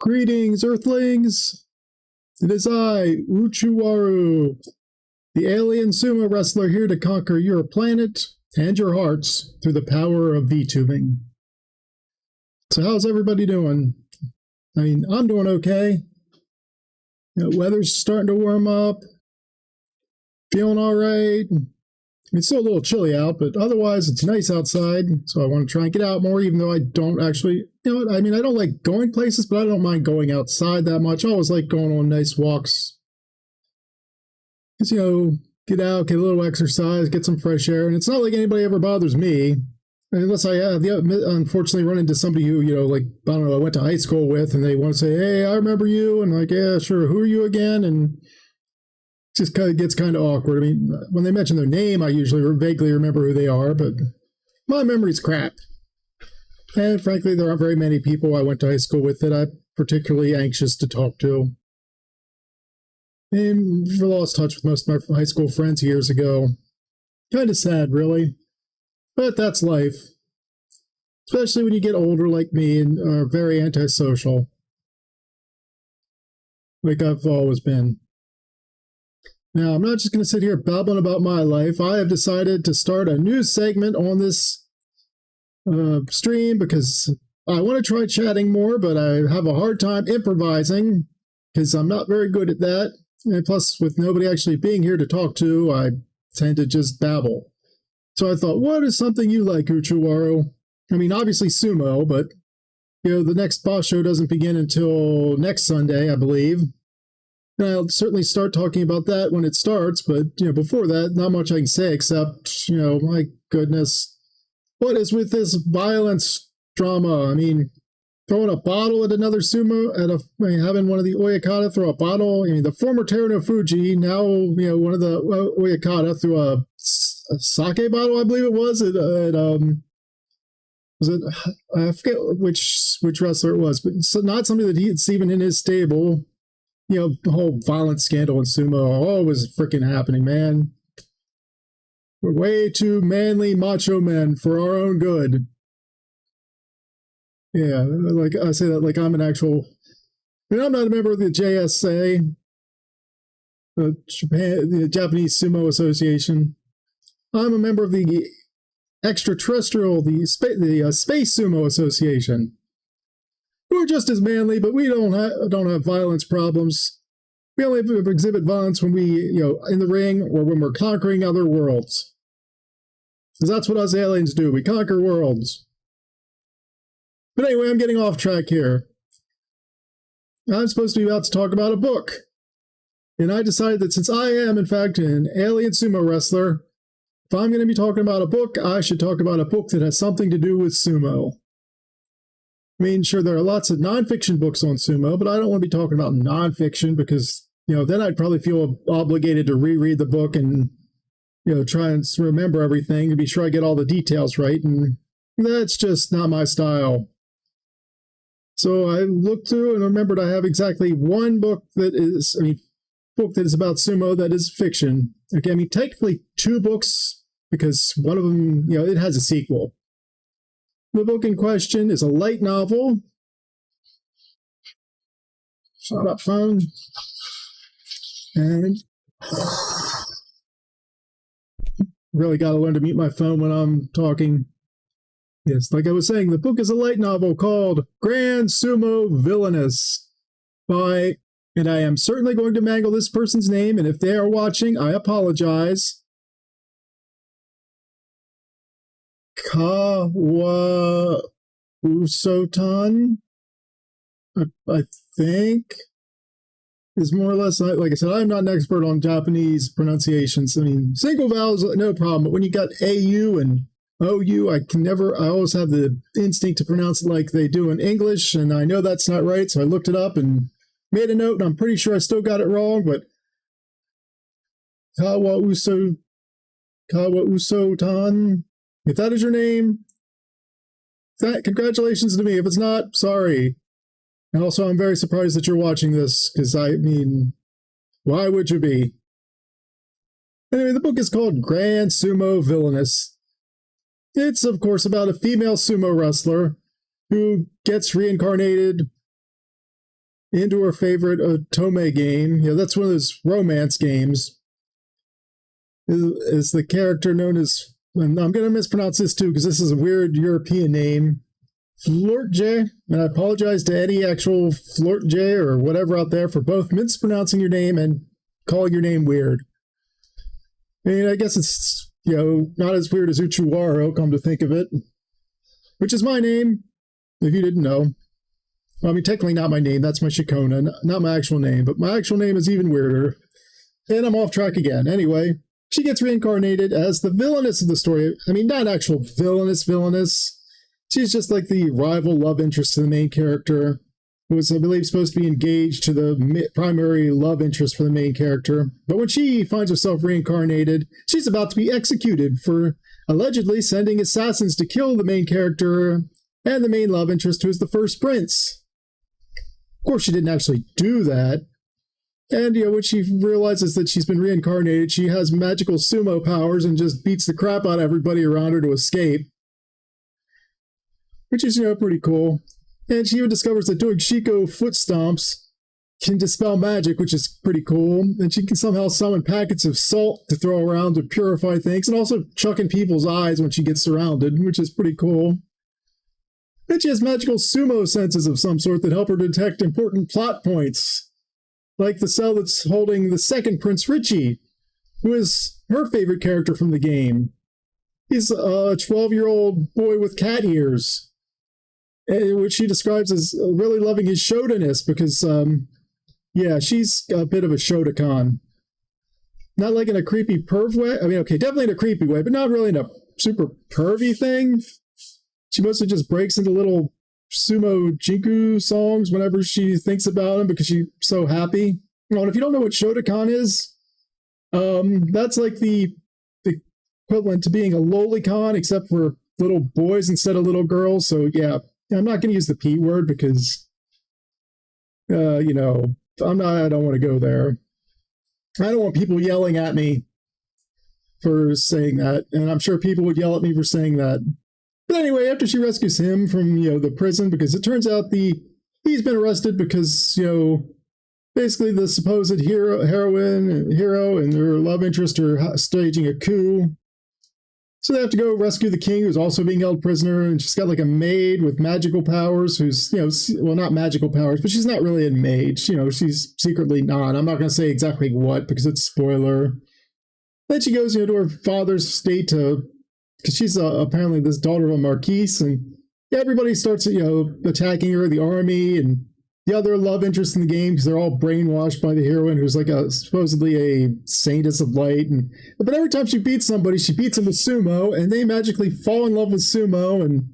Greetings, Earthlings! It is I, Uchuwaru, the alien sumo wrestler here to conquer your planet and your hearts through the power of VTubing. So how's everybody doing? I mean, I'm doing okay. Weather's starting to warm up. Feeling alright. It's still a little chilly out, but otherwise it's nice outside, so I want to try and get out more, even though I don't actually, I don't like going places, but I don't mind going outside that much. I always like going on nice walks. Just, get out, get a little exercise, get some fresh air, and it's not like anybody ever bothers me, unless I unfortunately run into somebody who, I went to high school with, and they want to say, hey, I remember you, and yeah, sure, who are you again? And just kind of gets kind of awkward. I mean, when they mention their name, I usually vaguely remember who they are, but my memory's crap. And frankly, there aren't very many people I went to high school with that I'm particularly anxious to talk to. And I lost touch with most of my high school friends years ago. Kind of sad, really. But that's life. Especially when you get older like me and are very antisocial. Like I've always been. Now, I'm not just going to sit here babbling about my life. I have decided to start a new segment on this stream because I want to try chatting more, but I have a hard time improvising because I'm not very good at that. And plus, with nobody actually being here to talk to, I tend to just babble. So I thought, what is something you like, Uchuwaru? I mean, obviously sumo, but, the next boss show doesn't begin until next Sunday, I believe. And I'll certainly start talking about that when it starts, but, before that, not much I can say except, my goodness, what is with this violence drama? I mean, throwing a bottle at another sumo, having one of the Oyakata throw a bottle. I mean, the former Teruno Fuji, now, one of the Oyakata threw a sake bottle, I believe it was, I forget which wrestler it was, but not somebody that he's even in his stable. The whole violent scandal in sumo always freaking happening, man. We're way too manly macho men for our own good. Yeah, like I say that like I'm an actual... I'm not a member of the JSA, the Japanese Sumo Association. I'm a member of the extraterrestrial, the Space Sumo Association. We're just as manly, but we don't have violence problems. We only exhibit violence when we, in the ring or when we're conquering other worlds. Because that's what us aliens do. We conquer worlds. But anyway, I'm getting off track here. I'm supposed to be about to talk about a book. And I decided that since I am, in fact, an alien sumo wrestler, if I'm going to be talking about a book, I should talk about a book that has something to do with sumo. I mean, sure, there are lots of nonfiction books on sumo, but I don't want to be talking about nonfiction because, then I'd probably feel obligated to reread the book and, try and remember everything to be sure I get all the details right. And that's just not my style. So I looked through and remembered I have exactly one book that is about sumo that is fiction. Okay, I mean, technically two books because one of them, it has a sequel. The book in question is a light novel. Shut up, phone. And really got to learn to mute my phone when I'm talking. Yes, like I was saying, the book is a light novel called Grand Sumo Villainous by, and I am certainly going to mangle this person's name, and if they are watching, I apologize. Kawa Usotan, I think, is more or less, like I said, I'm not an expert on Japanese pronunciations. I mean, single vowels, no problem, but when you got AU and OU, I always have the instinct to pronounce it like they do in English, and I know that's not right, so I looked it up and made a note, and I'm pretty sure I still got it wrong, but Kawa Usotan, if that is your name, congratulations to me. If it's not, sorry. And also, I'm very surprised that you're watching this, because why would you be? Anyway, the book is called Grand Sumo Villainous. It's, of course, about a female sumo wrestler who gets reincarnated into her favorite Otome game. That's one of those romance games. Is the character known as, and I'm going to mispronounce this too because this is a weird European name, Flortje, and I apologize to any actual Flortje or whatever out there for both mispronouncing your name and calling your name weird. I mean, I guess it's, not as weird as Uchuwaru, come to think of it, which is my name, if you didn't know. Well, I mean, technically not my name, that's my Shikona, not my actual name, but my actual name is even weirder. And I'm off track again. Anyway, she gets reincarnated as the villainess of the story. I mean, not actual villainous. She's just like the rival love interest to the main character, who was, I believe, supposed to be engaged to the primary love interest for the main character. But when she finds herself reincarnated, she's about to be executed for allegedly sending assassins to kill the main character and the main love interest, who is the first prince. Of course, she didn't actually do that. And, when she realizes that she's been reincarnated, she has magical sumo powers and just beats the crap out of everybody around her to escape. Which is, pretty cool. And she even discovers that doing Shiko foot stomps can dispel magic, which is pretty cool. And she can somehow summon packets of salt to throw around to purify things, and also chuck in people's eyes when she gets surrounded, which is pretty cool. And she has magical sumo senses of some sort that help her detect important plot points, like the cell that's holding the second Prince Richie, who is her favorite character from the game. He's a 12-year-old boy with cat ears, which she describes as really loving his Shodaness because, she's a bit of a Shodakan. Not like in a creepy perv way. I mean, okay, definitely in a creepy way, but not really in a super pervy thing. She mostly just breaks into little sumo jinku songs whenever she thinks about him because she's so happy. And if you don't know what Shodakan is, that's like the equivalent to being a lolicon, except for little boys instead of little girls. So yeah, I'm not going to use the P word because, I don't want to go there. I don't want people yelling at me for saying that, and I'm sure people would yell at me for saying that. But anyway, after she rescues him from, the prison, because it turns out he's been arrested because, basically the supposed hero and her love interest are staging a coup. So they have to go rescue the king, who's also being held prisoner, and she's got like a maid with magical powers who's, not magical powers, but she's not really a maid. She's secretly not. I'm not going to say exactly what because it's spoiler. Then she goes, to her father's estate because she's apparently this daughter of a marquise, and everybody starts, attacking her, the army, and the other love interest in the game, because they're all brainwashed by the heroine, who's like supposedly a saintess of light. But every time she beats somebody, she beats them with sumo, and they magically fall in love with sumo and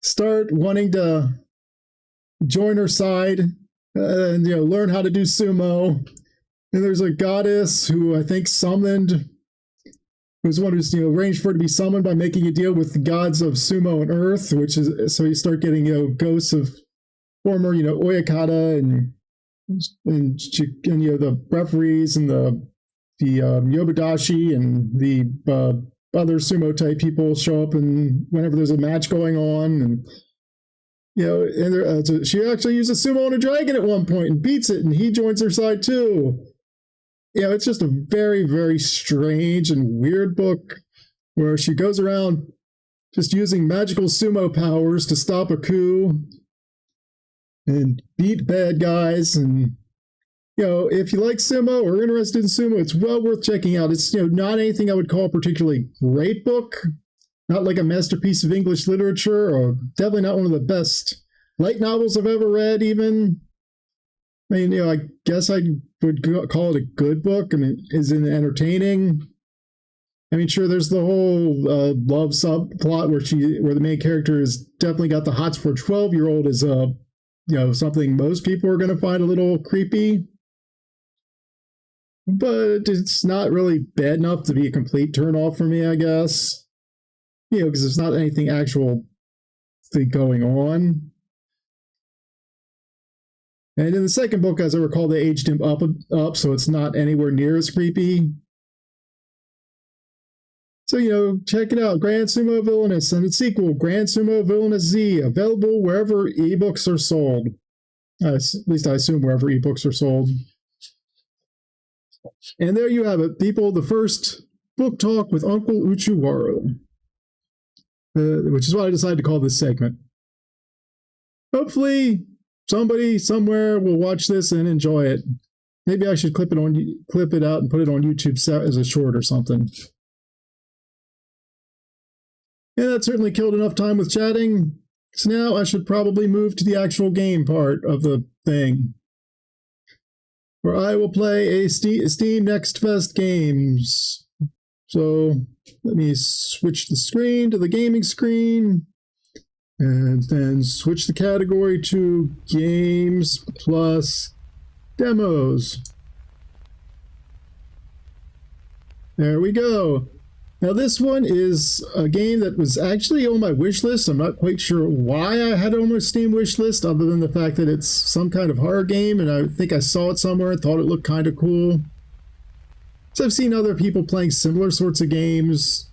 start wanting to join her side and, learn how to do sumo. And there's a goddess who I think summoned, who's one who's, arranged for it to be summoned by making a deal with the gods of sumo and earth, which is, so you start getting, ghosts of former, Oyakata and the referees and the Yobidashi and the other sumo type people show up, and whenever there's a match going on, and so she actually uses sumo on a dragon at one point and beats it, and he joins her side too. It's just a very, very strange and weird book where she goes around just using magical sumo powers to stop a coup and beat bad guys. And, if you like sumo or are interested in sumo, it's well worth checking out. It's, not anything I would call a particularly great book, not like a masterpiece of English literature, or definitely not one of the best light novels I've ever read, even. I mean, I guess I would call it a good book. I mean, is it entertaining? I mean, sure, there's the whole love subplot where the main character has definitely got the hots for a 12-year-old is something most people are going to find a little creepy. But it's not really bad enough to be a complete turnoff for me, I guess. Because there's not anything actual going on. And in the second book, as I recall, they aged him up, so it's not anywhere near as creepy. So, check it out. Grand Sumo Villainous and its sequel, Grand Sumo Villainous Z, available wherever ebooks are sold. At least I assume wherever ebooks are sold. And there you have it, people. The first book talk with Uncle Uchuwaru, which is what I decided to call this segment. Hopefully, somebody somewhere will watch this and enjoy it. Maybe I should clip it out and put it on YouTube as a short or something. And that certainly killed enough time with chatting. So now I should probably move to the actual game part of the thing, where I will play a Steam Next Fest games. So let me switch the screen to the gaming screen, and then switch the category to Games plus Demos. There we go. Now this one is a game that was actually on my wish list. I'm not quite sure why I had it on my Steam wish list, other than the fact that it's some kind of horror game, and I think I saw it somewhere and thought it looked kind of cool. So I've seen other people playing similar sorts of games.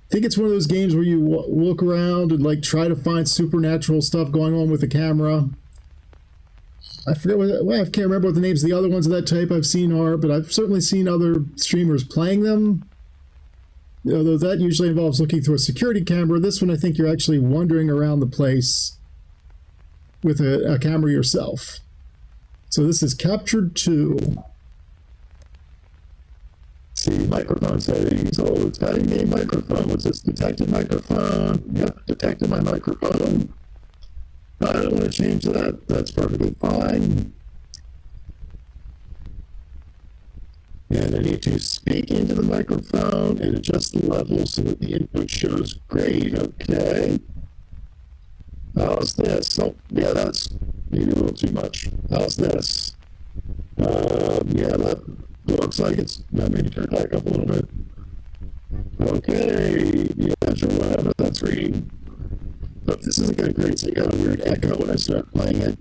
I think it's one of those games where you look around and like try to find supernatural stuff going on with the camera. I forget I can't remember what the names of the other ones of that type I've seen are, but I've certainly seen other streamers playing them. Although that usually involves looking through a security camera, this one I think you're actually wandering around the place with a camera yourself. So this is Captured 2. See, microphone settings. Oh, it's got a name microphone. What's this? Detected microphone. Yep, detected my microphone. I don't want to change that. That's perfectly fine. And I need to speak into the microphone and adjust the level so that the input shows great. Okay. How's this? Oh, yeah, that's maybe a little too much. How's this? Yeah, that looks like it's. Maybe turn it back up a little bit. Okay. Yeah, sure, whatever. That's reading. But this isn't going great, so I got a weird echo when I start playing it.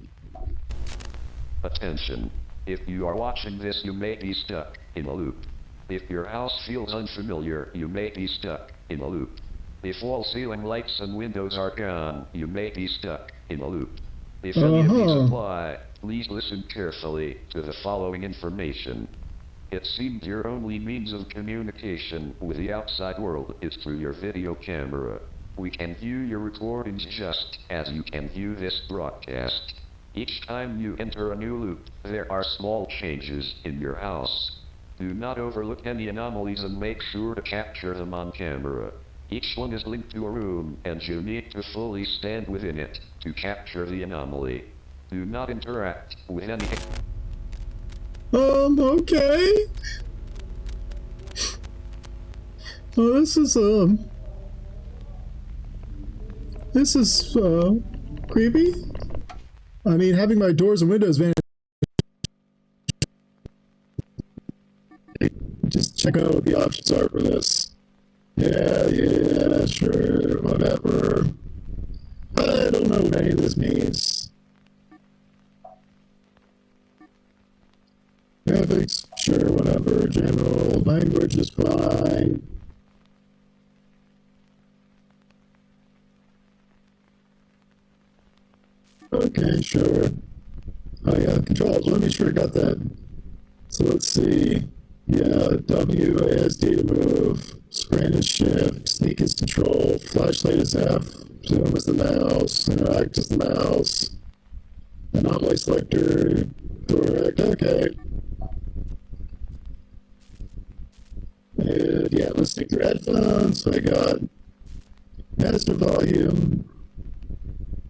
Attention. If you are watching this, you may be stuck in a loop. If your house feels unfamiliar, you may be stuck in a loop. If all ceiling lights and windows are gone, you may be stuck in a loop. If any of these apply, please listen carefully to the following information. It seems your only means of communication with the outside world is through your video camera. We can view your recordings just as you can view this broadcast. Each time you enter a new loop, there are small changes in your house. Do not overlook any anomalies and make sure to capture them on camera. Each one is linked to a room, and you need to fully stand within it to capture the anomaly. Do not interact with any... Okay. Well, this is creepy. I mean, having my doors and windows vanished. Just check out what the options are for this. Yeah, sure, whatever. I don't know what any of this means. Graphics, sure, whatever. General language is fine. Okay, sure. Oh yeah, controls. Let me sure I got that. So let's see. Yeah, W, ASD to move. Sprint is shift. Sneak is control. Flashlight is F. Zoom is the mouse. Interact is the mouse. Anomaly selector. Correct. Okay. And yeah, listening through headphones. So I got master volume.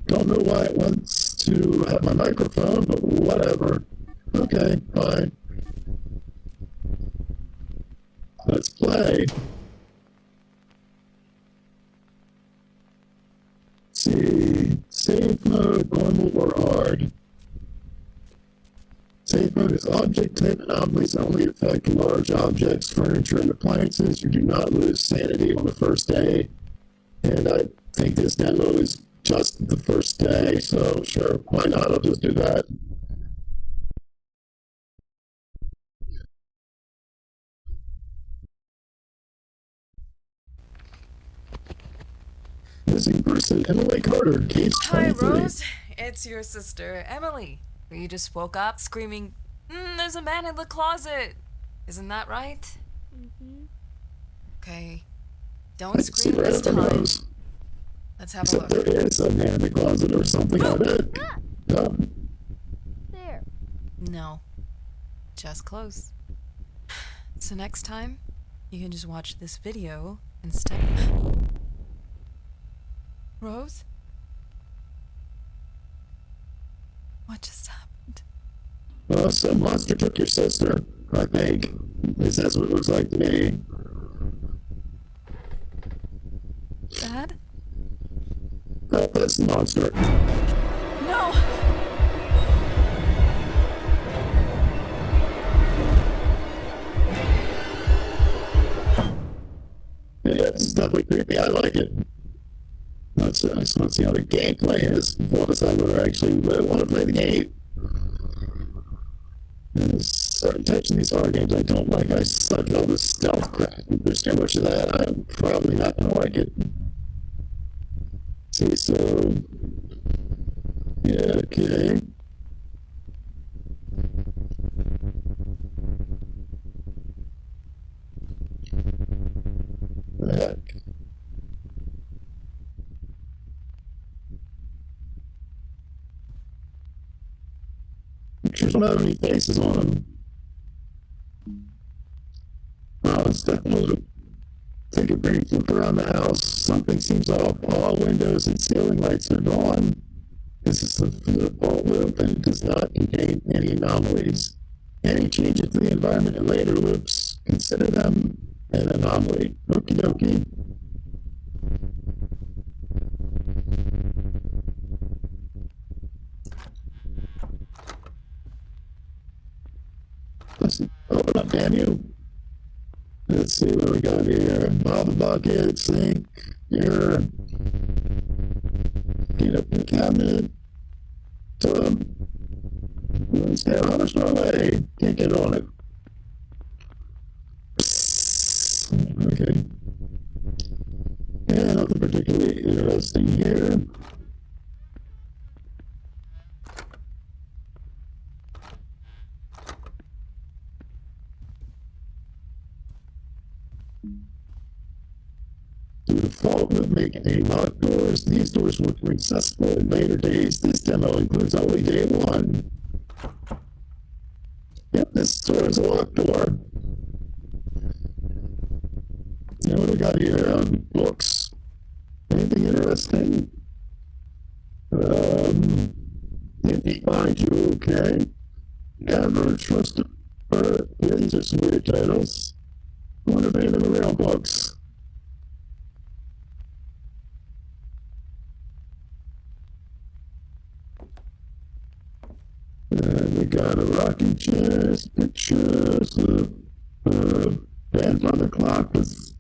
Don't know why it wants to have my microphone, but whatever. Okay, fine. Let's play. Let's see. Safe mode, normal or hard. Safe mode is object type anomalies only affect large objects, furniture, and appliances. You do not lose sanity on the first day. And I think this demo is just the first day, so sure, why not? I'll just do that. Missing person, Emily Carter, case 23. Hi, Rose. It's your sister, Emily. You just woke up screaming, there's a man in the closet. Isn't that right? Mm-hmm. Okay. Don't I can see scream right this up her time. nose. Let's have a Except look. there is a man in the closet or something like that. There. No. Just close. So next time, you can just watch this video instead. Rose? What just happened? Well, some monster took your sister, I think. At least that's what it looks like to me. Dad? Oh, that's the monster. No! Yeah, this is definitely creepy. I like it. I just want to see how the gameplay is before I decide whether I actually want to play the game. There's certain types of these horror games I don't like. I suck at all this stealth crap. If there's too much of that, I'm probably not going to like it. See, so. Yeah, okay. The heck? Pictures don't have any faces on them. Oh, it's definitely. Take a brief look around the house. Something seems off. All windows and ceiling lights are gone. This is the vault loop and it does not contain any anomalies. Any changes to the environment in later loops, consider them an anomaly. Okie dokie. Listen, open up, damn you. Let's see what we got here. All the bucket, sink, here. Get up in the cabinet. Tub. Let's get on the way. Can't get on it. Okay. Yeah, nothing particularly interesting here. The default of making a locked doors. These doors were accessible in later days. This demo includes only day one. Yep, this door is a locked door. Now what do we got here? Books. Anything interesting? If you find you, okay. Never trust it. Yeah, these are some weird titles. I wonder if any of them are real books. We got a rocking chair, pictures, grandfather clock with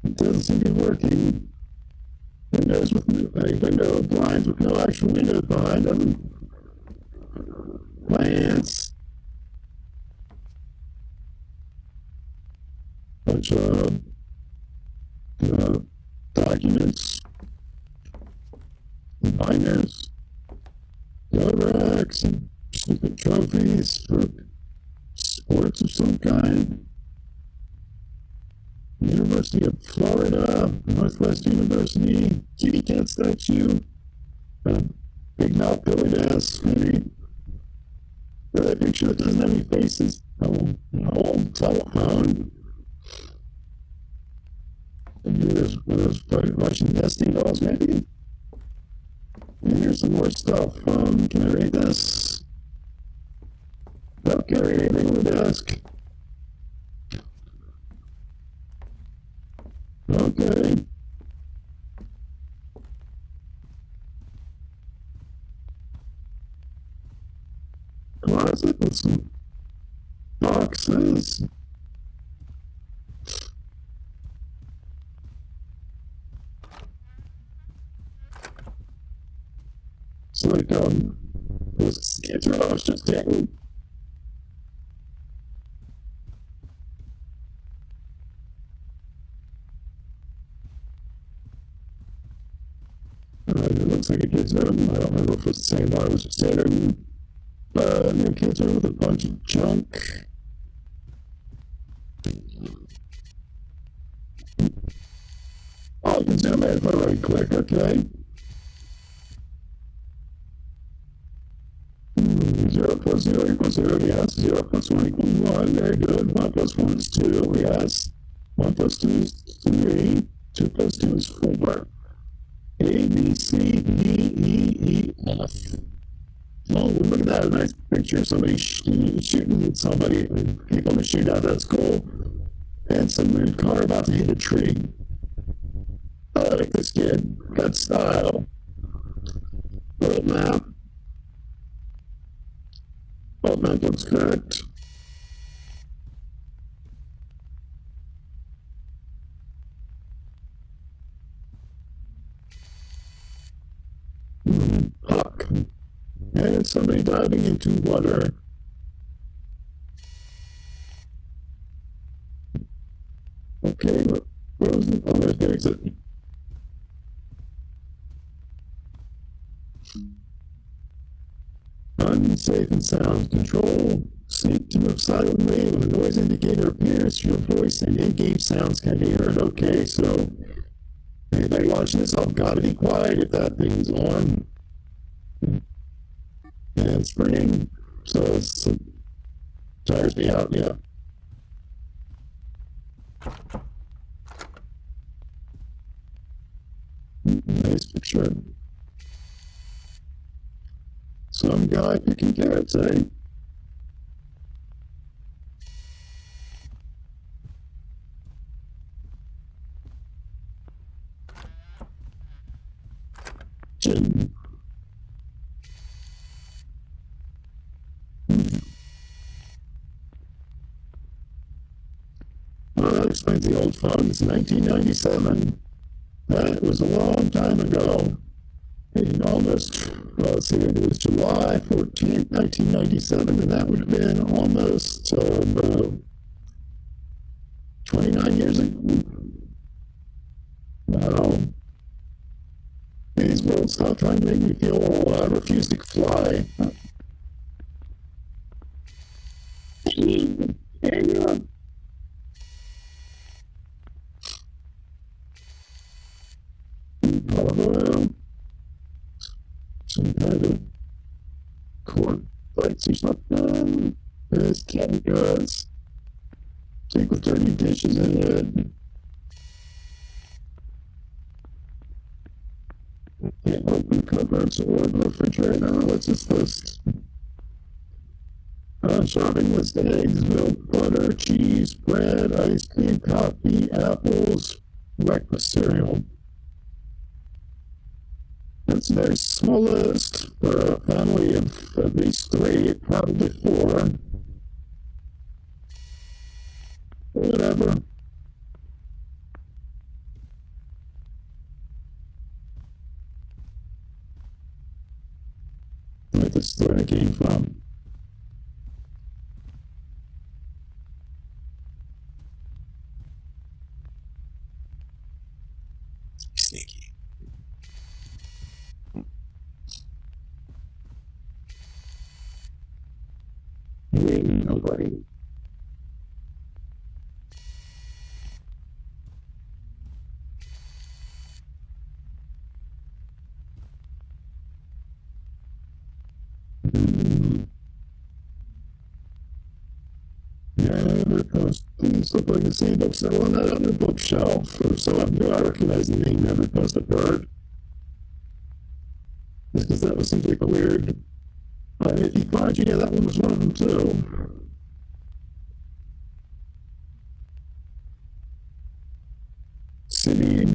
it doesn't seem to be working. Windows with a window blinds with no actual windows behind them. Plants. Bunch of documents. Binders. Racks and stupid trophies for sports of some kind. University of Florida, Northwest University, kitty cat statue, big mouth Billy Bass, maybe. That picture that doesn't have any faces. Old telephone. There's probably watching nesting dolls, maybe. And here's some more stuff. Can I read this? Don't carry anything on the desk. Okay. Closet with some boxes. It's like, this cancer I was just taking. It looks like a kid's room. I don't remember if it's the same one. I was just standing in a kid's room with a bunch of junk. I can zoom in if I right click, okay. 0 plus 0 equals 0, yes. 0 plus 1 equals 1, very good. 1 plus 1 is 2, yes. 1 plus 2 is 3. 2 plus 2 is 4. A, B, C, D, E, F. Oh, look at that. A nice picture of somebody shooting at somebody. People to shoot out, that's cool. And some weird car about to hit a tree. I like this kid. Got style. World map. World map looks correct. Puck. And somebody diving into water. Okay, where was the... Oh, there's the exit. Unsafe and sound control. Seek to move silently. When a noise indicator appears, your voice and in-game sounds can be heard. Okay, so anybody watching this, I've got to be quiet if that thing's on. And it's springing, so it tires me out, yeah. Nice picture. Some guy picking carrots, eh? Gin. That explains the old phone. It's 1997. That was a long time ago. In almost, well, let's see, it was July 14th, 1997, and that would have been almost 29 years ago. Wow. These worlds stop trying to make me feel old. I refuse to fly. Hang on. Some kind of cord lights or something. There's cameras. Take with dirty dishes in it. Can't open cupboards or the refrigerator. What's this list? Shopping list: eggs, milk, butter, cheese, bread, ice cream, coffee, apples, breakfast cereal. That's a very small list for a family of at least 3, probably 4. Whatever. Where this story came from. Sneaky. Nobody. These look like the same books that were on that other bookshelf, or so I recognize the name every post I've heard. Just because that was seems like a weird. If you find you, yeah, that one was one of them too. City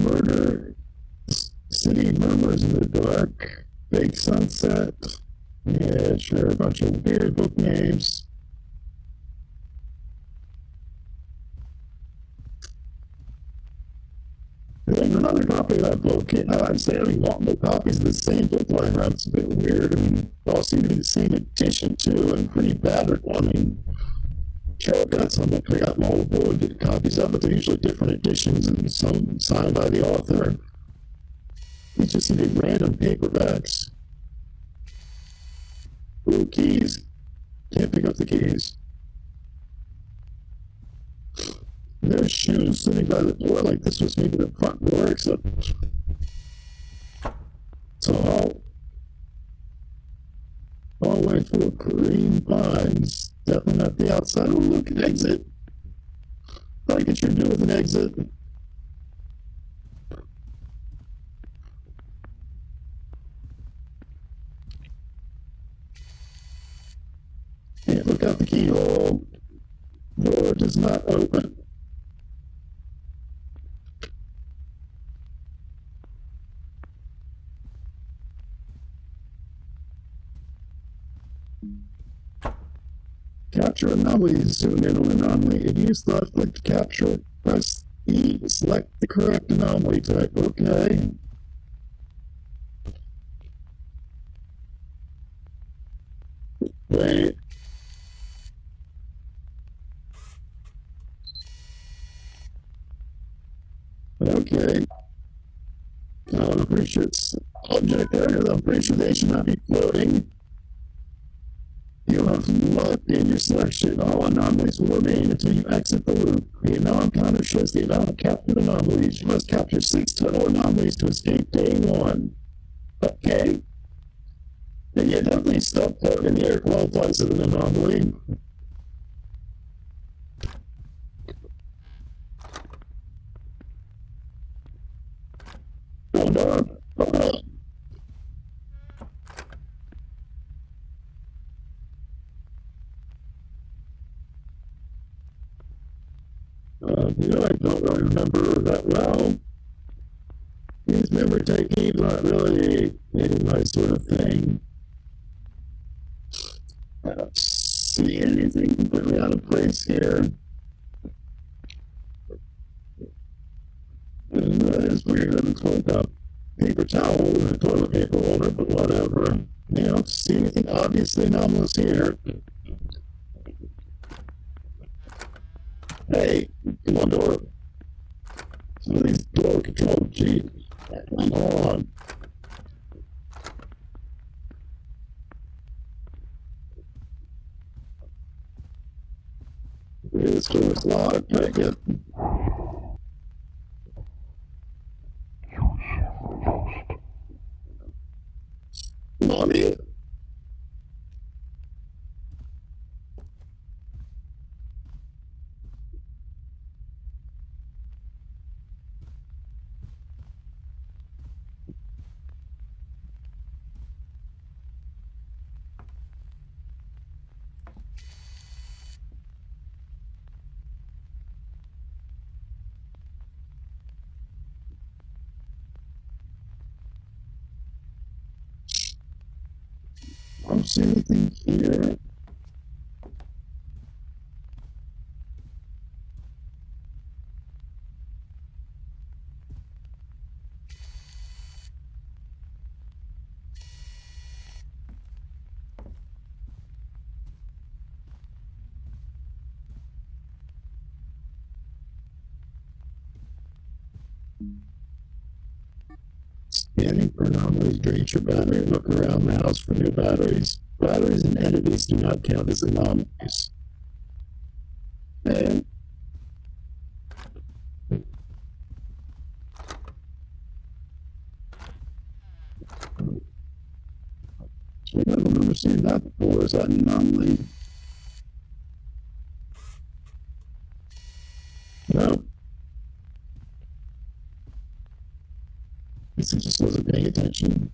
murmurs in the dark. Fake sunset. Yeah, sure, a bunch of weird book names. There's another copy of that book. I'd say having multiple copies of the same book lying around is a bit weird. I mean, they all seem to be the same edition, too, and pretty battered one. I mean, sure, I've got some that I got multiple copies of, but they're usually different editions and some signed by the author. It's just these random paperbacks. Ooh, keys. Can't pick up the keys. There's shoes sitting by the door, like this was maybe the front door, except it's all the way full of green pines. Definitely not the outside. Oh, look, an exit. Like it should do with an exit. Can't look out the keyhole. Door does not open. Capture anomalies. Zoom in on an anomaly. If you use left click to capture it, press E to select the correct anomaly type. Okay. Wait. Okay. I'm pretty sure it's object areas. I'm pretty sure they should not be floating. You have locked in your selection. All anomalies will remain until you exit the loop. The anon counter shows the amount of captured anomalies. You must capture 6 total anomalies to escape day 1. Okay. And yeah, definitely stuff floating in the air qualifies as an anomaly. Hold on. Hold on. I don't really remember that well. These memory techniques aren't really my sort of thing. I don't see anything completely out of place here. And it's weird that it's like a paper towel and a toilet paper holder, but whatever. I don't see anything obviously anomalous here. Hey, come on, door. Some of these door control cheats. Come on. This door's locked. I get. Mommy. I don't see anything here. Scanning for anomalies, drain your battery, look around the house for new batteries. Batteries and entities do not count as anomalies. And I don't remember seeing that before. Is that an anomaly? No. I guess I just wasn't paying attention.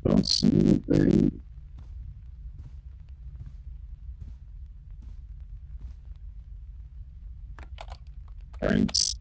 Don't see anything. Thanks.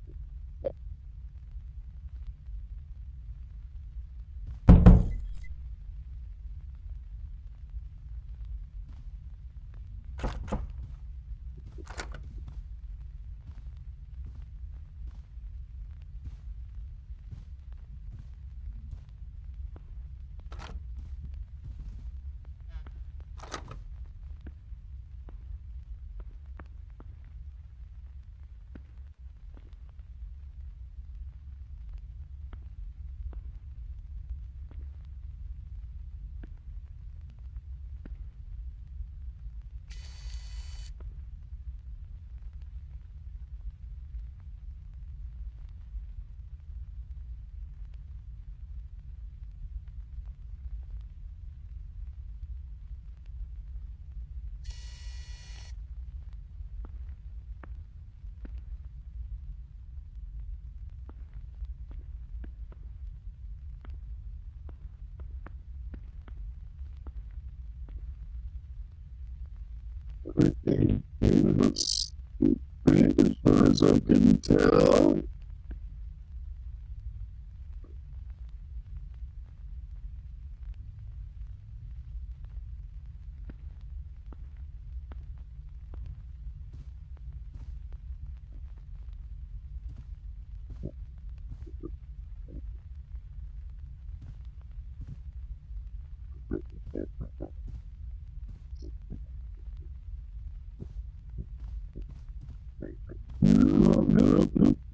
everything here looks great as far as I can tell.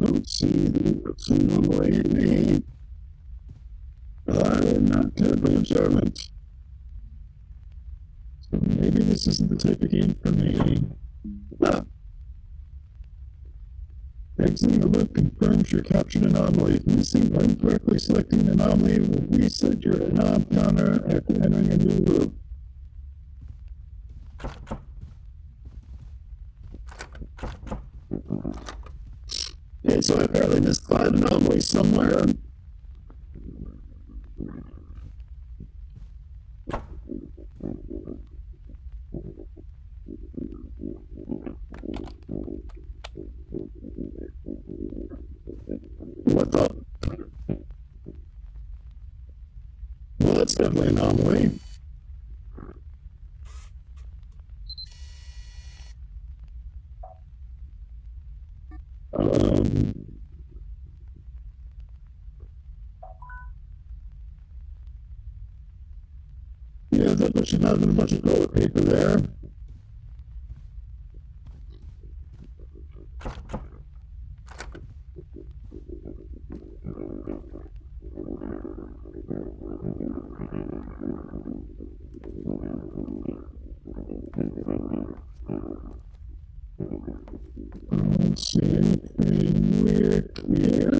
Don't see what's in the way of me. I'm not terribly observant. So maybe this isn't the type of game for me. Ah. Exiting the loop confirms your captured anomaly. Missing or incorrectly selecting an anomaly will reset your anom counter after entering a new loop. Okay, so I apparently missed 5 anomalies somewhere. What the? Well, that's definitely an anomaly. Yeah, there should not have been a bunch of toilet paper there. I don't see anything weird here.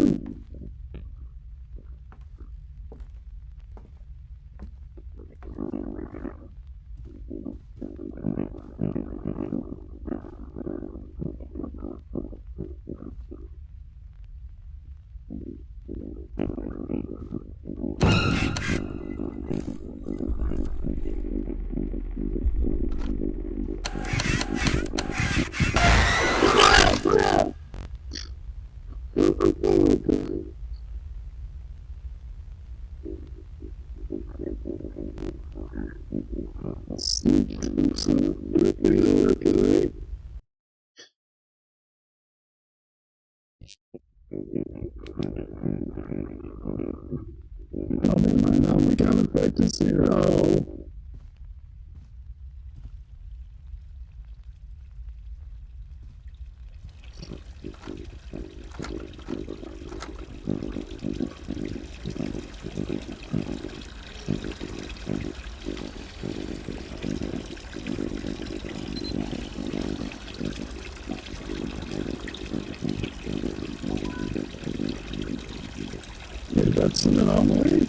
Oh, never mind, now we got it back to 0. Maybe that's an anomaly.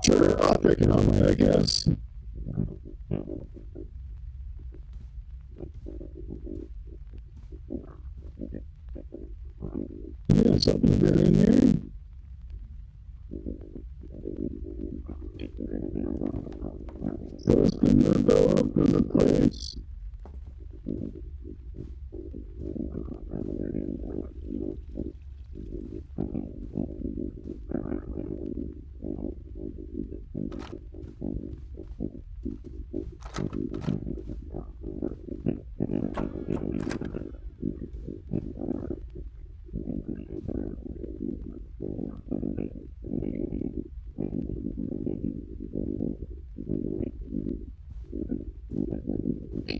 Sure, I'll pick an anomaly, I guess. Yeah, something good in there. So it's been developed in the place.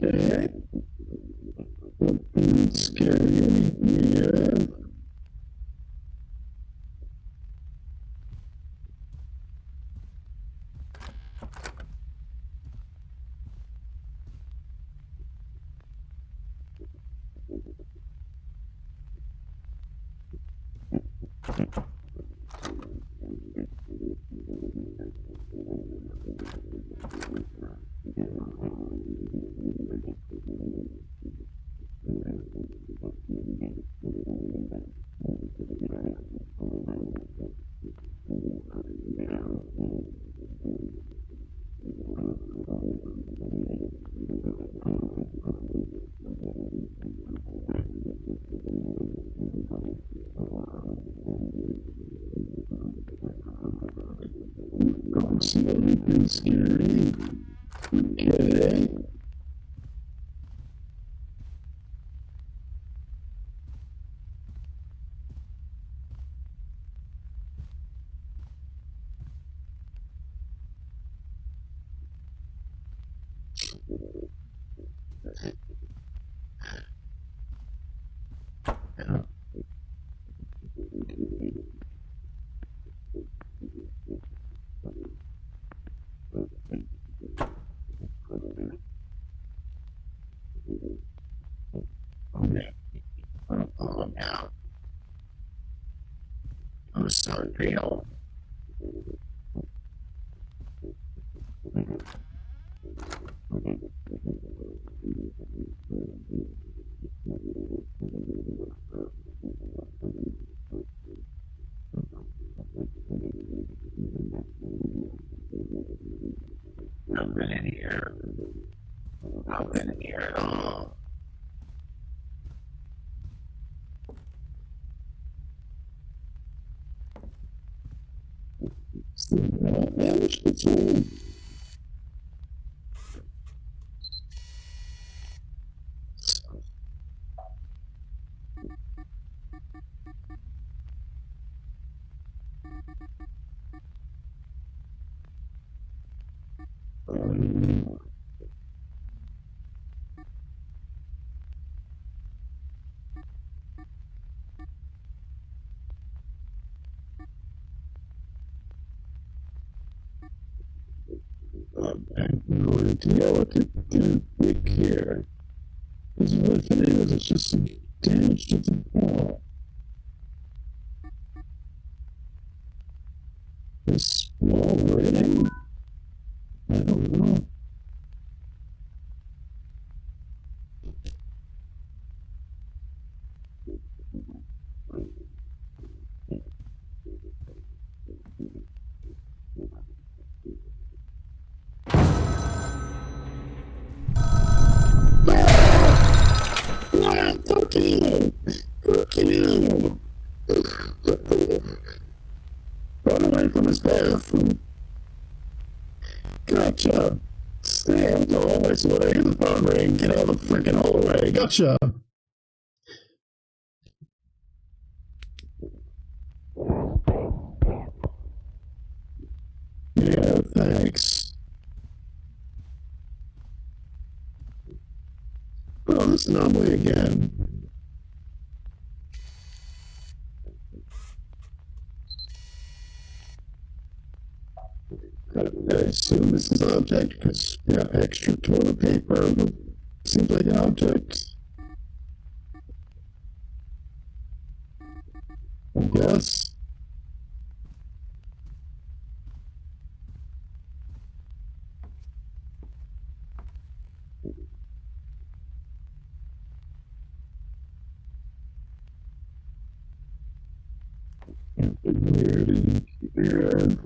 Okay. Nothing scary here. Don't see anything scary. Okay. Oh no. Oh no. I'm so real. I've been in here. I've been in here at all. Still not managed to fool. I have no idea what to do quick here. Because what if it is, it's just some damage to the wall. This wall rating? I don't know. Fucking run away from his bathroom. Gotcha. Stay out the hallway so when I hear the phone ring, get out of the freaking hallway. Gotcha. Yeah, thanks. Oh, this anomaly again. I assume this is an object because yeah, extra toilet paper seems like an object. I guess. Weird. Weird.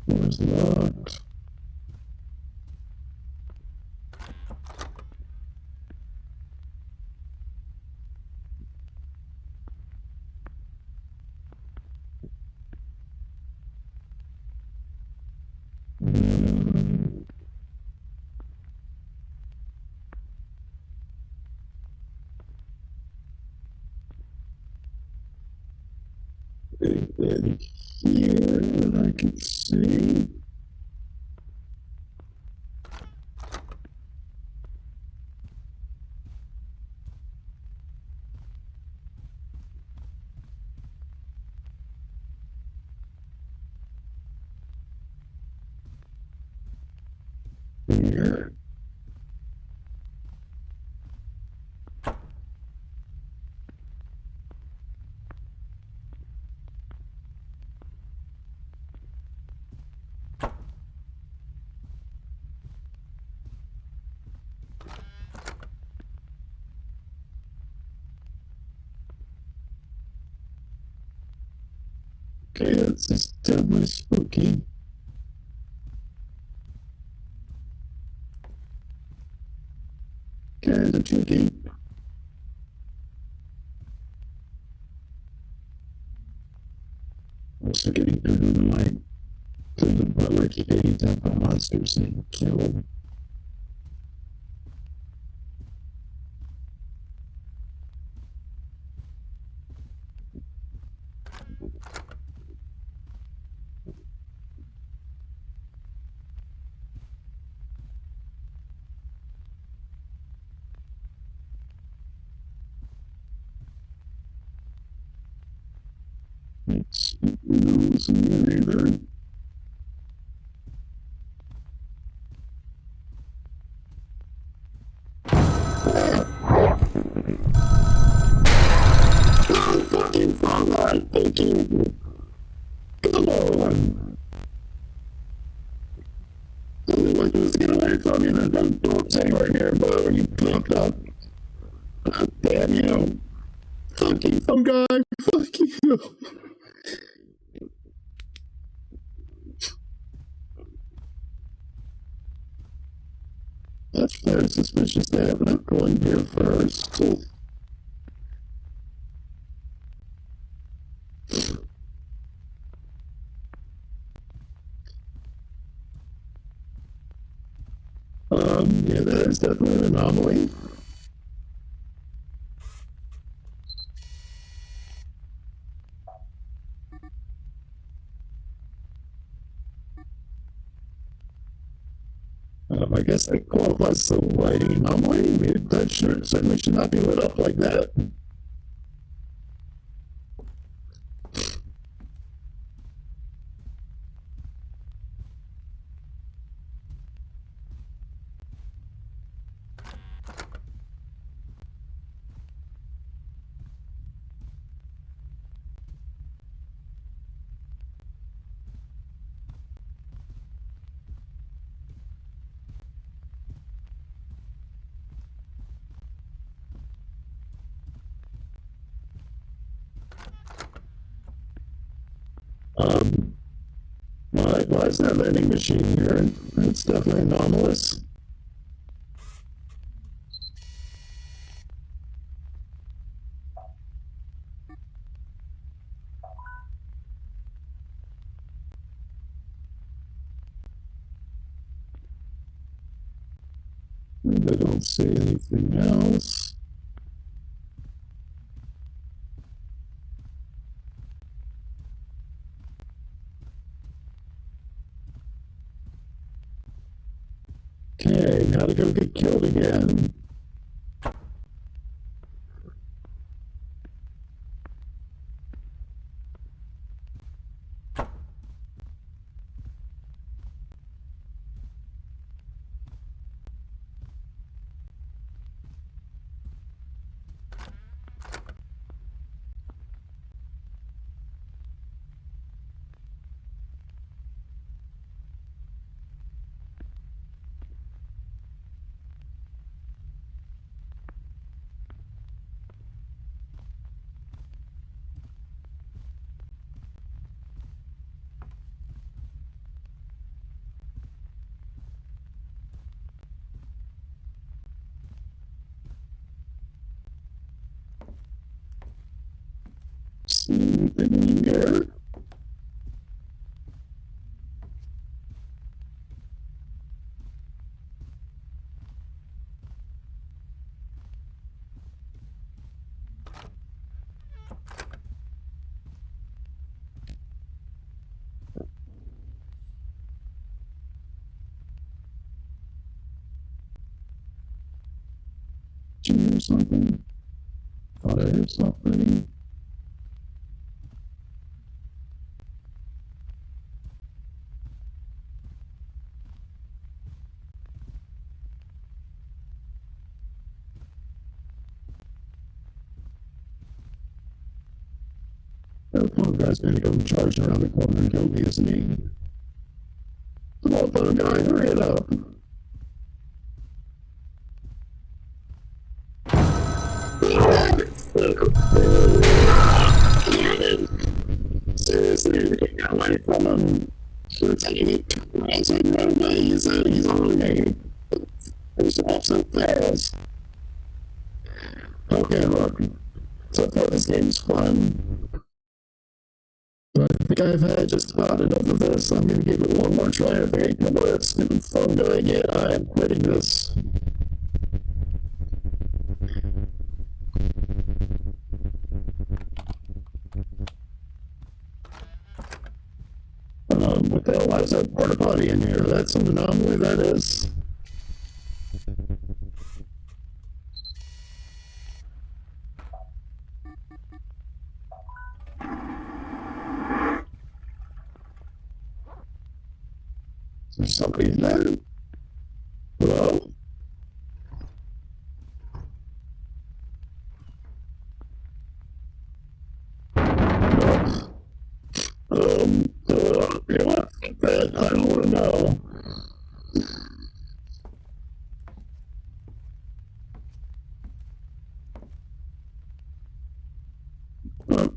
Was locked. anything here that I can see? Here. Okay, that's just deadly spooky. Okay, the too deep. Also getting paranoid. There's about like 80 type of monsters being killed. It's no, it's not either. Oh, fucking fall on, thank you. Come on. Only one who's get away from you, and I'm saying right here, but when you popped up, God damn you. Fucking Some guy, fuck you. That's very suspicious they have not going here first. Yeah, that is definitely an anomaly. I guess that qualifies as a lighting anomaly. I mean, that certainly should not be lit up like that. Um, why is that vending machine here? It's definitely anomalous. I don't see anything else. Okay, now to go get killed again. See anything in here? something. Thought I heard something. That phone guy's gonna come charging around the corner and kill me, isn't he? Come on, phone guy, hurry it up. Seriously, get away from him. You're taking it too fast. I run away. He's on me. He's off so fast. Okay, look. So far, this game's fun. But I think I've had just about enough of this. I'm gonna give it one more try. I think I can do it. Stupid phone guy again. I am quitting this. What the hell? Why is that porta potty in here? That's an anomaly, that is. There's somebody in there. Hello? You know, that I don't want to know.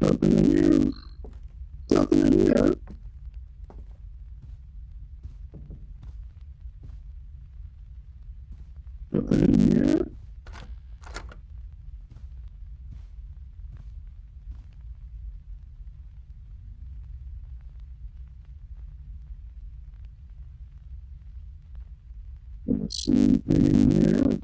Nothing in here. Nothing in here. Nothing in here. Let's see anything in here.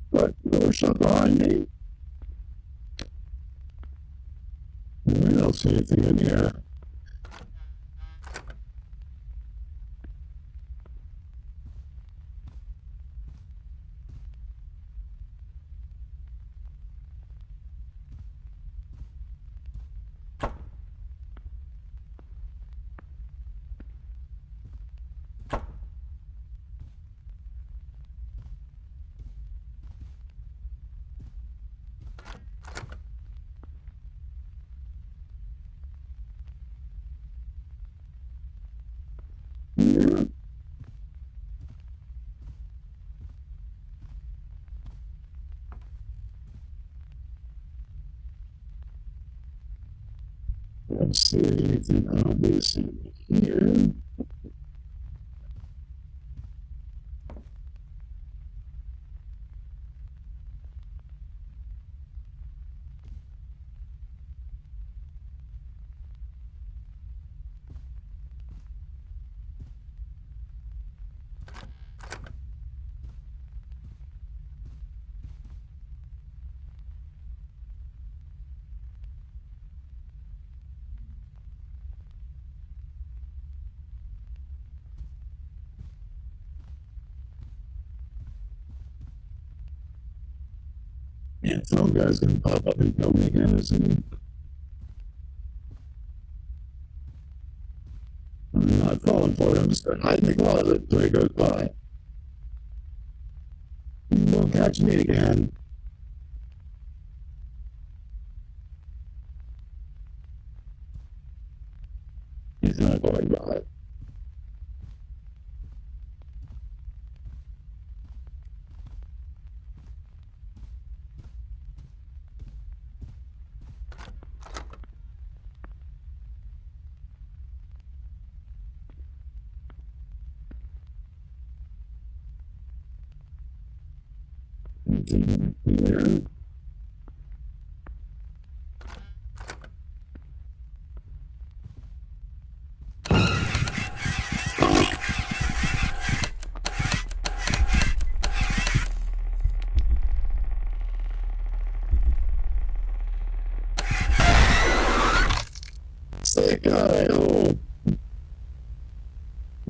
But no shot behind me. I don't see anything in here. Yeah. I don't see anything obvious in here. Yeah, phone guy's gonna pop up and kill me again, isn't he? I'm not falling for it. I'm just gonna hide in the closet until he goes by. He won't catch me again. He's not going by. Anything here?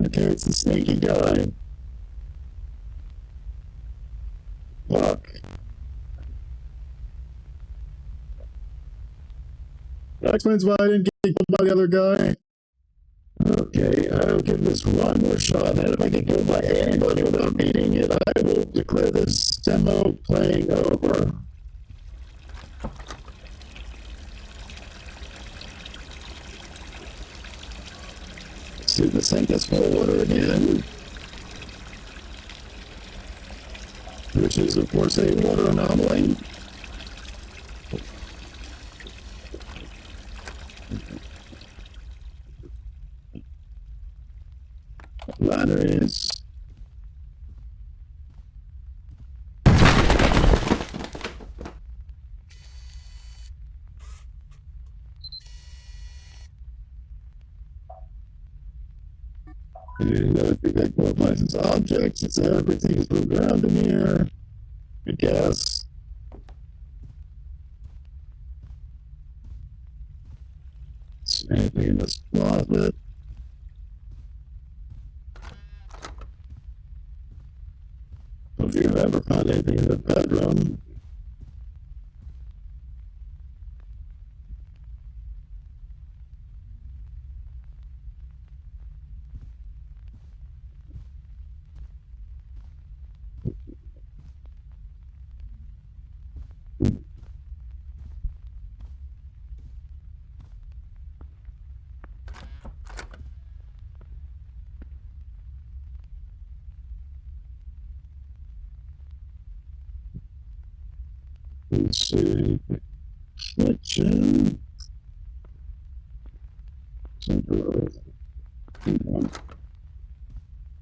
Okay, it's the sneaky guy. Fuck. That explains why I didn't get killed by the other guy. Okay, I'll give this one more shot, and if I get killed by anybody without beating it, I will declare this demo playing over. Let's do the sink this full water again. Which is, of course, a water anomaly. Batteries. And if you take both license objects, it's everything is moved around in here. I guess. Anything in this closet. If you've ever found anything in the bedroom. Let's see. Kitchen.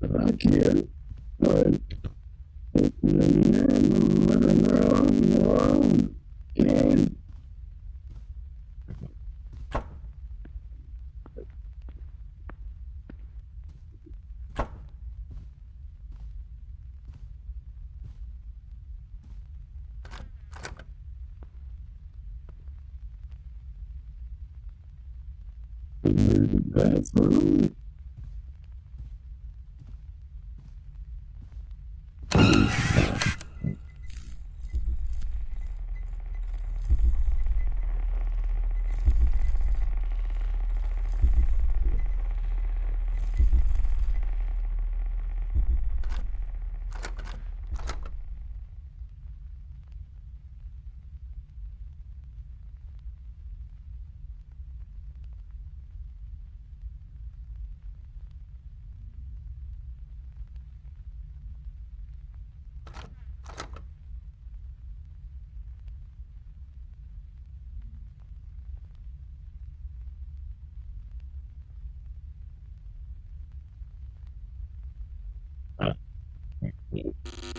Back here. Alright. Living room. Okay. Bathroom.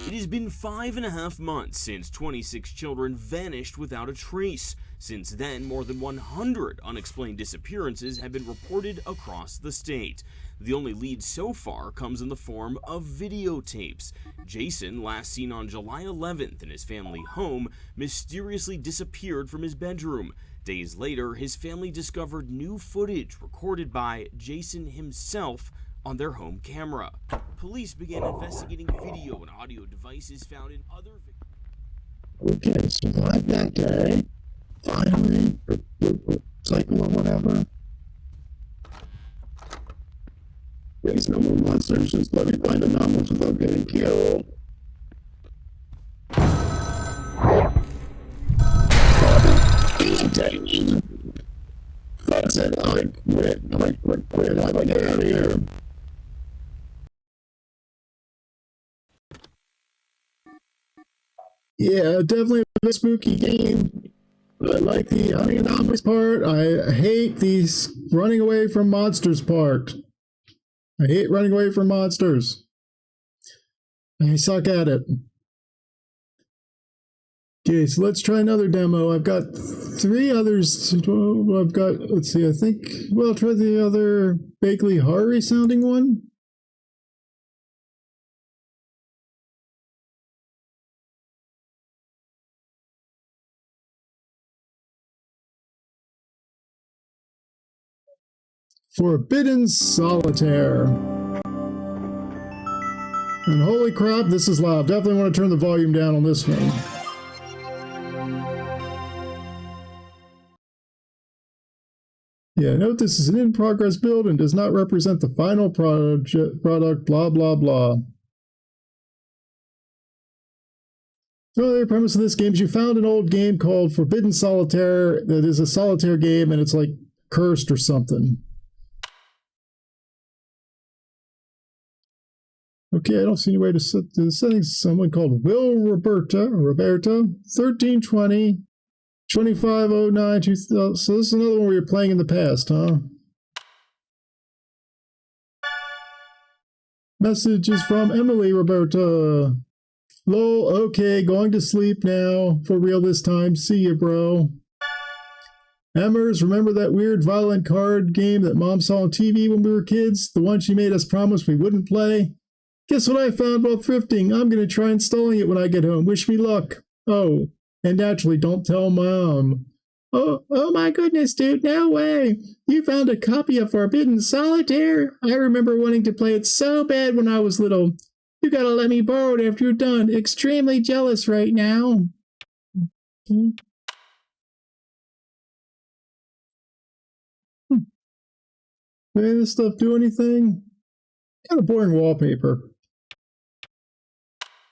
It has been 5.5 months since 26 children vanished without a trace. Since then, more than 100 unexplained disappearances have been reported across the state. The only lead so far comes in the form of videotapes. Jason, last seen on July 11th in his family home, mysteriously disappeared from his bedroom. Days later, his family discovered new footage recorded by Jason himself on their home camera. Police began investigating video and audio devices found in other Okay, survived that day. Finally. Cycle or whatever. There's no more monsters, just let me find anomalies without getting killed. That's it, I quit. How do I get out of here? Yeah, definitely a spooky game. I like the hunting anomalies part. I hate the running away from monsters part. I hate running away from monsters. I suck at it. Okay, so let's try another demo. I've got 3 others. I've got, let's see, I think, well, I'll try the other vaguely horror sounding one. Forbidden Solitaire. And holy crap, this is loud. Definitely want to turn the volume down on this one. Yeah, note this is an in-progress build and does not represent the final product, blah, blah, blah. So the premise of this game is you found an old game called Forbidden Solitaire that is a solitaire game and it's like cursed or something. Okay, I don't see any way to set the settings. Someone called Will Roberta, 1320. 2509, 2000. So this is another one where you're playing in the past, huh? Message is from Emily Roberta. Lol, okay, going to sleep now. For real this time. See ya, bro. Emmers, remember that weird violent card game that Mom saw on TV when we were kids? The one she made us promise we wouldn't play? Guess what I found while thrifting? I'm going to try installing it when I get home. Wish me luck. Oh. And naturally, don't tell Mom. Oh my goodness, dude, no way. You found a copy of Forbidden Solitaire? I remember wanting to play it so bad when I was little. You gotta let me borrow it after you're done. Extremely jealous right now. Maybe this stuff do anything? Kind of boring wallpaper.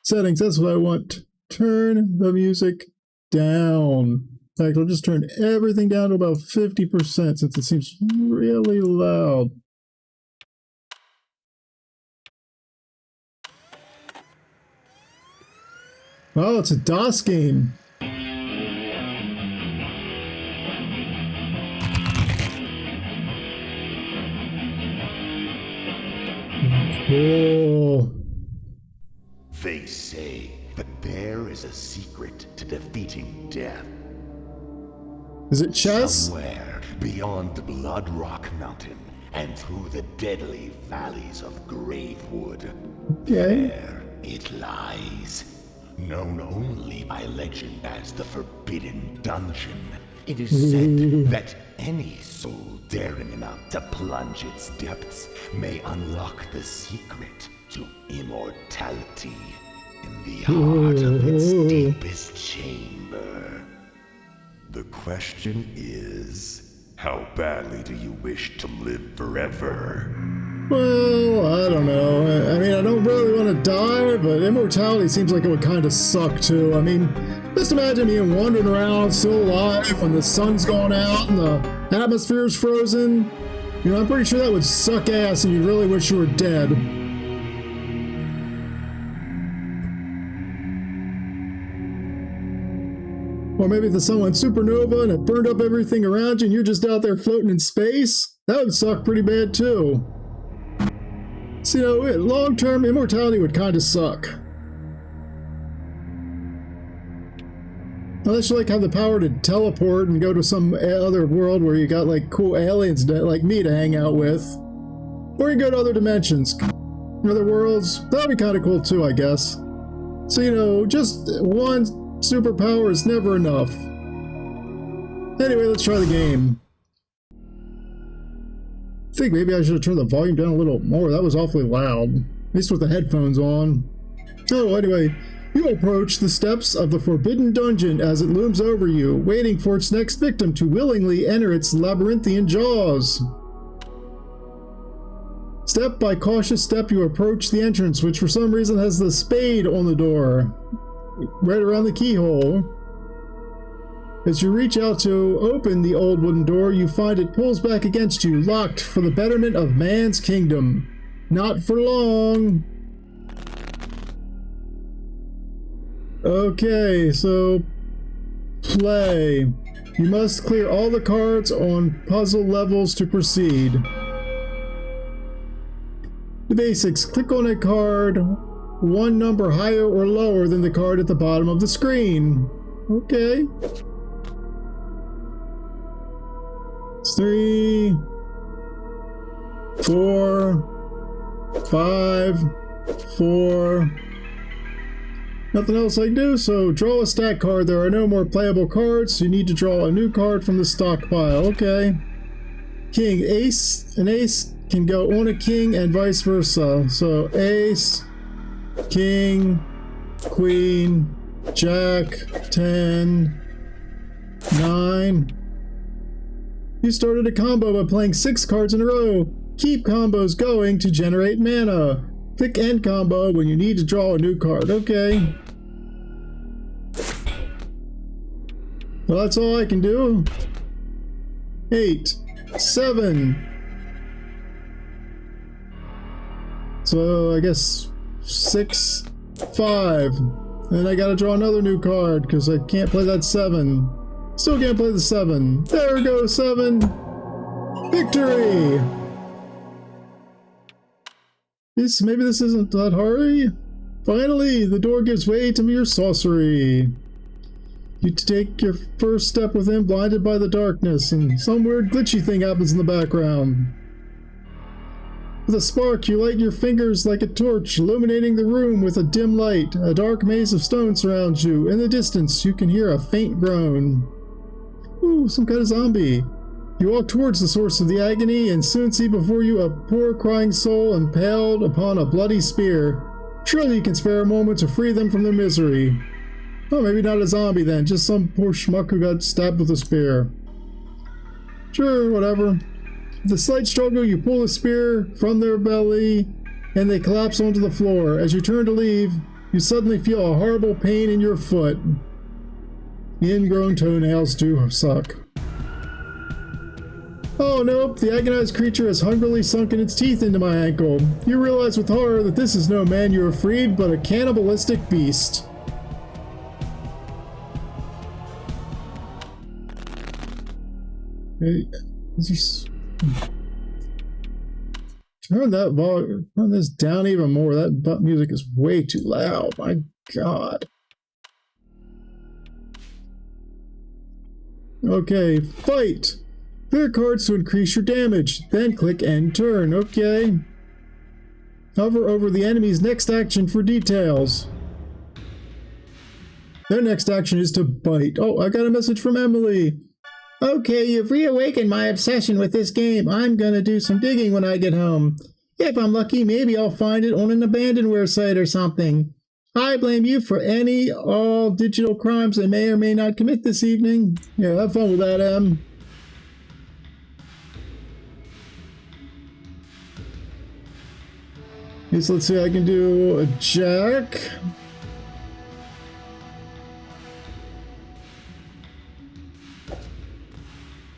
Settings, that's what I want. Turn the music down. In fact, I'll just turn everything down to about 50% since it seems really loud. Oh, it's a DOS game. Cool. They say that there is a secret to defeating death. Is it chess? Somewhere beyond Blood Rock Mountain and through the deadly valleys of Gravewood. Okay. There it lies. Known only by legend as the Forbidden Dungeon. It is said that any soul daring enough to plunge its depths may unlock the secret to immortality in the heart of its deepest chamber. The question is, how badly do you wish to live forever? Well, I don't know. I mean, I don't really want to die, but immortality seems like it would kind of suck too. I mean, just imagine being wandering around still alive when the sun's going out and the atmosphere's frozen. You know, I'm pretty sure that would suck ass and you'd really wish you were dead. Or maybe the sun went supernova and it burned up everything around you and you're just out there floating in space. That would suck pretty bad too. So, you know, long-term immortality would kind of suck. Unless you like have the power to teleport and go to some other world where you got like cool aliens like me to hang out with. Or you go to other dimensions, other worlds. That'd be kind of cool too, I guess. So, you know, just one superpower is never enough. Anyway, let's try the game. I think maybe I should have turned the volume down a little more. That was awfully loud. At least with the headphones on. Oh, anyway. You approach the steps of the Forbidden Dungeon as it looms over you, waiting for its next victim to willingly enter its labyrinthian jaws. Step by cautious step, you approach the entrance, which for some reason has the spade on the door, right around the keyhole. As you reach out to open the old wooden door, you find it pulls back against you, locked for the betterment of man's kingdom. Not for long. Okay, so play. You must clear all the cards on puzzle levels to proceed. The basics. Click on a card one number higher or lower than the card at the bottom of the screen. Okay. 3, 4, 5, 4. Nothing else I can do, so draw a stack card. There are no more playable cards, so you need to draw a new card from the stockpile. Okay. King, ace. An ace can go on a king and vice versa. So ace, King, Queen, Jack, 10, 9. You started a combo by playing 6 cards in a row. Keep combos going to generate mana. Click end combo when you need to draw a new card. Okay. Well, that's all I can do. 8, 7. So I guess 6, 5. And I gotta draw another new card because I can't play that 7. Still can't play the 7. There we go, 7. Victory! Maybe this isn't that hard. Finally, the door gives way to mere sorcery. You take your first step within, blinded by the darkness, and some weird glitchy thing happens in the background. With a spark, you light your fingers like a torch, illuminating the room with a dim light. A dark maze of stone surrounds you. In the distance, you can hear a faint groan. Ooh, some kind of zombie. You walk towards the source of the agony and soon see before you a poor crying soul impaled upon a bloody spear. Surely you can spare a moment to free them from their misery. Oh, maybe not a zombie then, just some poor schmuck who got stabbed with a spear. Sure, whatever. With a slight struggle, you pull the spear from their belly and they collapse onto the floor. As you turn to leave, you suddenly feel a horrible pain in your foot. The ingrown toenails do suck. Oh nope, the agonized creature has hungrily sunken its teeth into my ankle. You realize with horror that this is no man you have freed, but a cannibalistic beast. Hey, turn that volume, turn this down even more. That music is way too loud. My God. Okay, fight. Clear cards to increase your damage. Then click end turn. Okay. Hover over the enemy's next action for details. Their next action is to bite. Oh, I got a message from Emily. Okay, you've reawakened my obsession with this game. I'm gonna do some digging when I get home. If I'm lucky, maybe I'll find it on an abandonware site or something. I blame you for any all digital crimes I may or may not commit this evening. Yeah, have fun with that, Em. Yes, let's see, I can do a jack.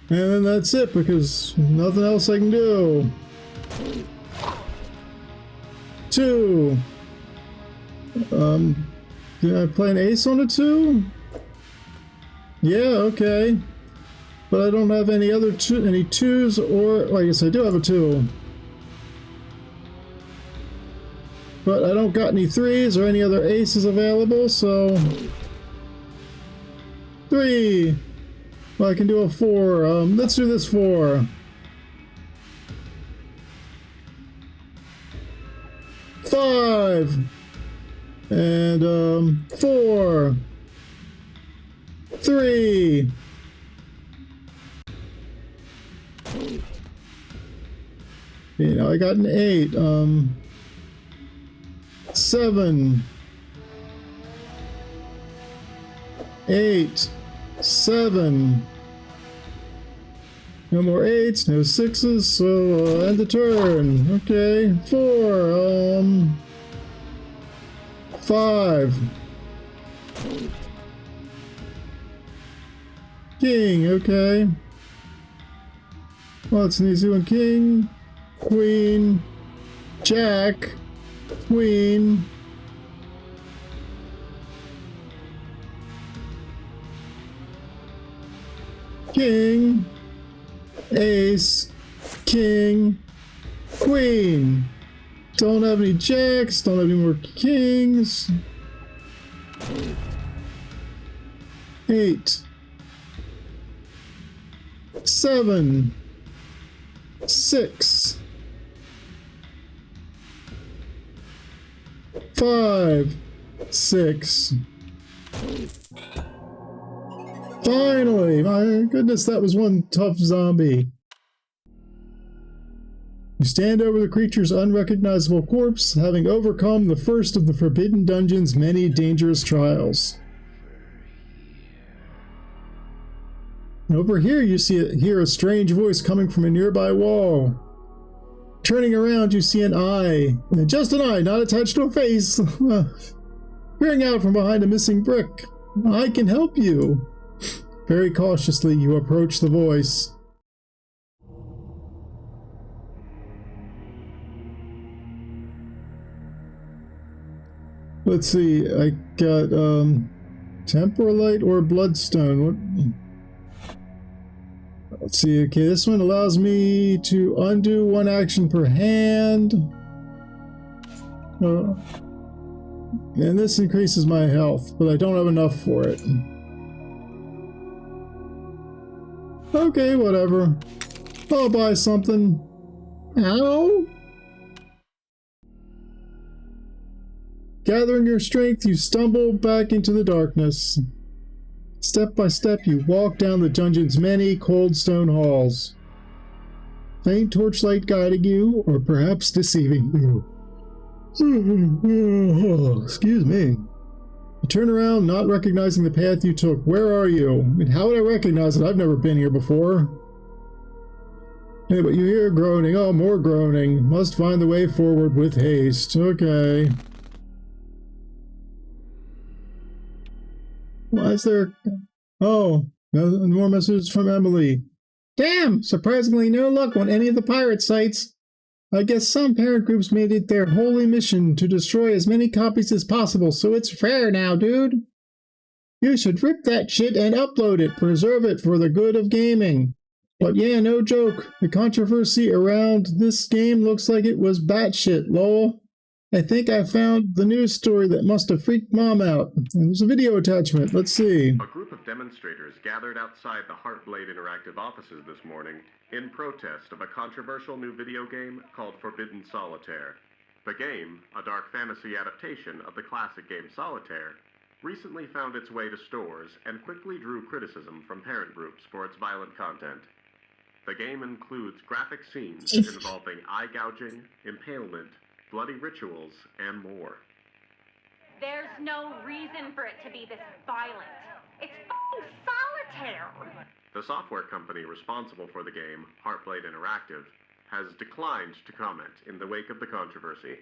And then that's it, because nothing else I can do. 2. Can I play an ace on a 2? Yeah, okay. But I don't have any other any 2s, or well, I guess I do have a 2. But I don't got any 3s or any other aces available, so 3. Well, I can do a 4. Let's do this 4. 5. And 4. 3. You know, I got an 8. 7. 8. 7. No more 8s, no 6s, so end the turn. Okay, 4. 5. King, okay. Well, it's an easy one. King, Queen, Jack, Queen. King, Ace, King, Queen. Don't have any jacks, don't have any more kings. 8. 7. 6. 5. 6. Finally! My goodness, that was one tough zombie. You stand over the creature's unrecognizable corpse, having overcome the first of the Forbidden Dungeon's many dangerous trials. Over here, you hear a strange voice coming from a nearby wall. Turning around, you see an eye. Just an eye, not attached to a face. Peering out from behind a missing brick. I can help you. Very cautiously, you approach the voice. Let's see, I got, Temporalite or Bloodstone. What? Let's see, okay, this one allows me to undo one action per hand. And this increases my health, but I don't have enough for it. Okay, whatever. I'll buy something. Ow! Gathering your strength, you stumble back into the darkness. Step by step, you walk down the dungeon's many cold stone halls. Faint torchlight guiding you, or perhaps deceiving you. Excuse me. You turn around, not recognizing the path you took. Where are you? I mean, how would I recognize it? I've never been here before. Hey, but you hear groaning. Oh, more groaning. Must find the way forward with haste. Okay. Why is there... Oh, more messages from Emily. Damn! Surprisingly no luck on any of the pirate sites. I guess some parent groups made it their holy mission to destroy as many copies as possible, so it's fair now, dude. You should rip that shit and upload it, preserve it for the good of gaming. But yeah, no joke. The controversy around this game looks like it was batshit, lol. I think I found the news story that must have freaked Mom out. And there's a video attachment. Let's see. A group of demonstrators gathered outside the Heartblade Interactive offices this morning in protest of a controversial new video game called Forbidden Solitaire. The game, a dark fantasy adaptation of the classic game Solitaire, recently found its way to stores and quickly drew criticism from parent groups for its violent content. The game includes graphic scenes involving eye gouging, impalement, bloody rituals, and more. There's no reason for it to be this violent. It's fucking Solitaire! The software company responsible for the game, Heartblade Interactive, has declined to comment in the wake of the controversy.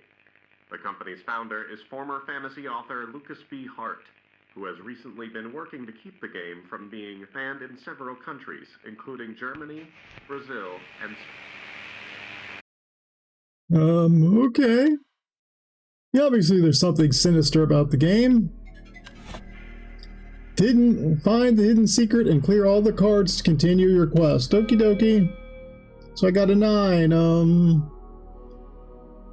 The company's founder is former fantasy author Lucas B. Hart, who has recently been working to keep the game from being banned in several countries, including Germany, Brazil, and... Okay. Yeah, obviously there's something sinister about the game. Find the hidden secret and clear all the cards to continue your quest. Okie dokie. So I got a 9.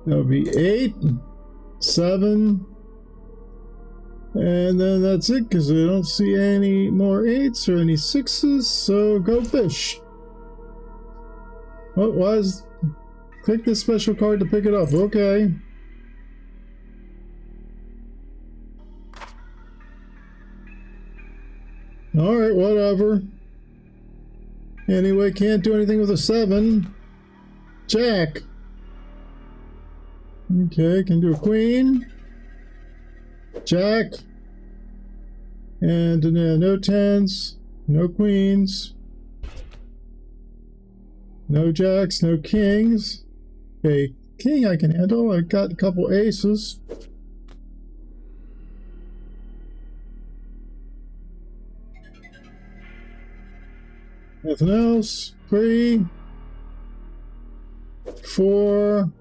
That would be 8, 7, and then that's it, because I don't see any more 8s or any 6s, so go fish. What was... Click this special card to pick it up. Okay. Alright, whatever. Anyway, can't do anything with a 7. Jack. Okay, can do a queen. Jack. And no 10s. No queens. No jacks, no kings. Okay, king I can handle. I got a couple aces. Nothing else. 3, 4.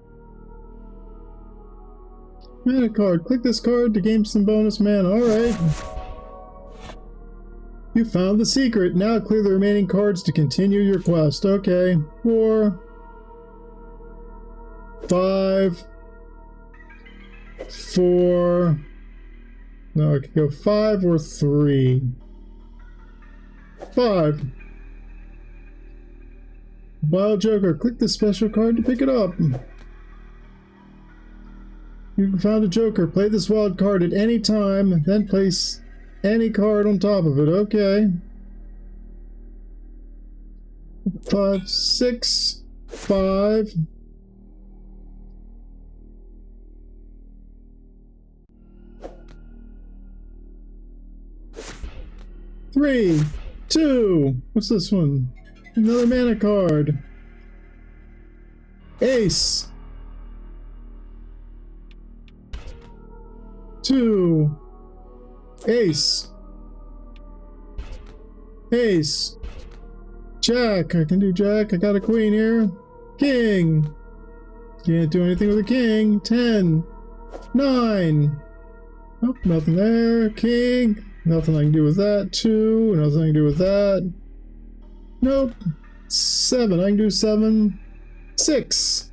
Mana card. Click this card to gain some bonus mana. Alright. You found the secret. Now clear the remaining cards to continue your quest. Okay. 4, 5, 4. No, I could go 5 or 3. 5. Wild Joker. Click the special card to pick it up. You found a Joker. Play this wild card at any time, then place any card on top of it. Okay. 5, 6, 5. 3, 2. What's this one? Another mana card. Ace. 2. Ace. Ace. Jack. I can do Jack. I got a queen here. King. Can't do anything with a king. 10. 9. Nope, nothing there. King. Nothing I can do with that. 2. Nothing I can do with that. Nope. 7. I can do 7. 6.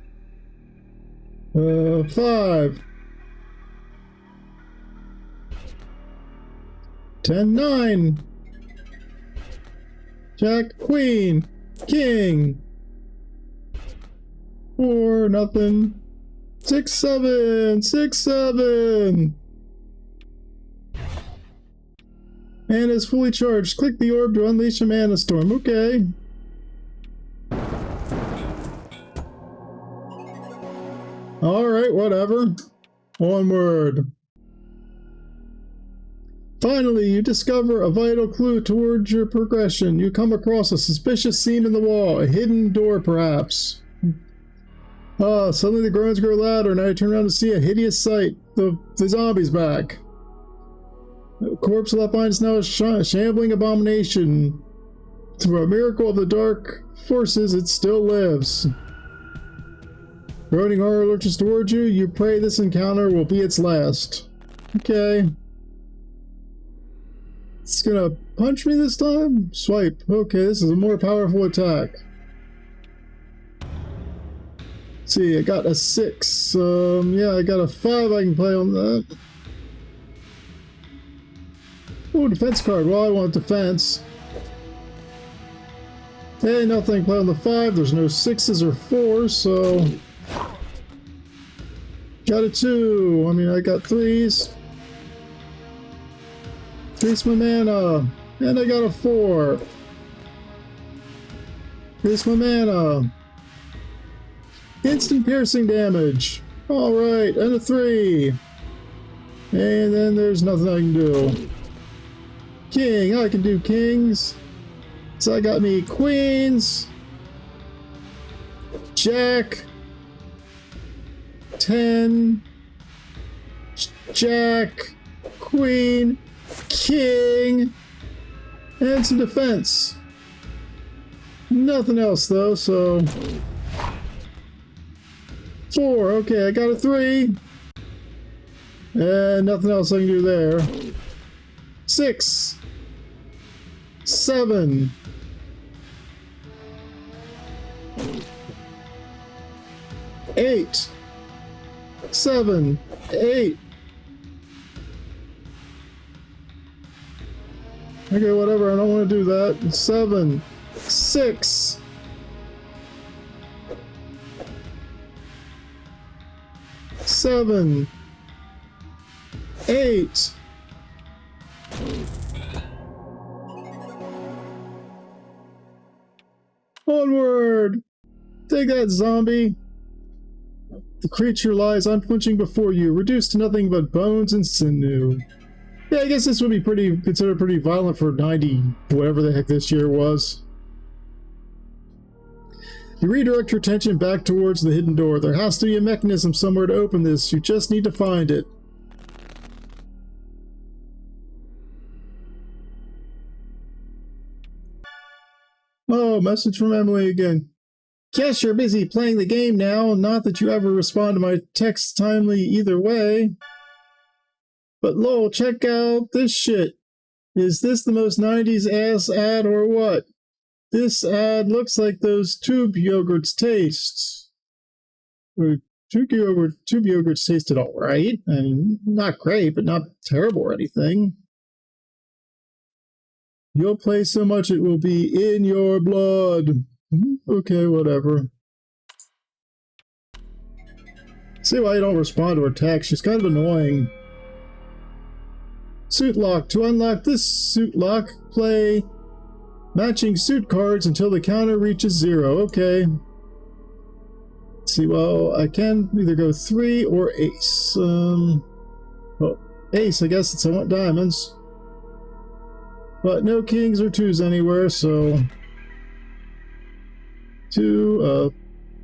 5. 10, 9. Jack, queen, king. 4, nothing. 6, 7. 6, 7. Mana is fully charged. Click the orb to unleash a mana storm. Okay. Alright, whatever. Onward. Finally, you discover a vital clue towards your progression. You come across a suspicious seam in the wall, a hidden door perhaps. Suddenly the groans grow louder, and I turn around to see a hideous sight. The zombie's back. The corpse left behind is now a shambling abomination. Through a miracle of the dark forces, it still lives. Groaning horror lurches towards you. You pray this encounter will be its last. Okay. It's gonna punch me this time? Swipe. Okay, this is a more powerful attack. Let's see, I got a 6. Yeah, I got a 5 I can play on that. Oh, defense card. Well, I want defense. Hey, nothing. Play on the 5. There's no 6s or 4s, so... Got a 2. I mean, I got 3s. 3's my mana. And I got a 4. 3's my mana. Instant piercing damage. Alright, and a 3. And then there's nothing I can do. King, I can do kings. So I got me queens. Jack. 10. Jack. Queen. King. And some defense. Nothing else though, so... 4. Okay, I got a 3. And nothing else I can do there. 6. 7. 8. 7. 8. Okay, whatever, I don't want to do that. 7. 6. 7. 8. Onward! Take that, zombie! The creature lies unflinching before you, reduced to nothing but bones and sinew. Yeah, I guess this would be considered pretty violent for 90, whatever the heck this year was. You redirect your attention back towards the hidden door. There has to be a mechanism somewhere to open this. You just need to find it. Oh, message from Emily again. Guess you're busy playing the game now. Not that you ever respond to my texts timely either way. But lol, check out this shit. Is this the most 90s ass ad or what? This ad looks like those tube yogurts taste. Tube yogurts tasted alright. I mean, not great, but not terrible or anything. You'll play so much it will be in your blood. Okay, whatever. See why you don't respond to her text. She's kind of annoying. Suit lock. To unlock this suit lock, play matching suit cards until the counter reaches 0. Okay. Let's see, well, I can either go 3 or ace. Well, ace, I guess, since I want diamonds. But no kings or twos anywhere, so 2,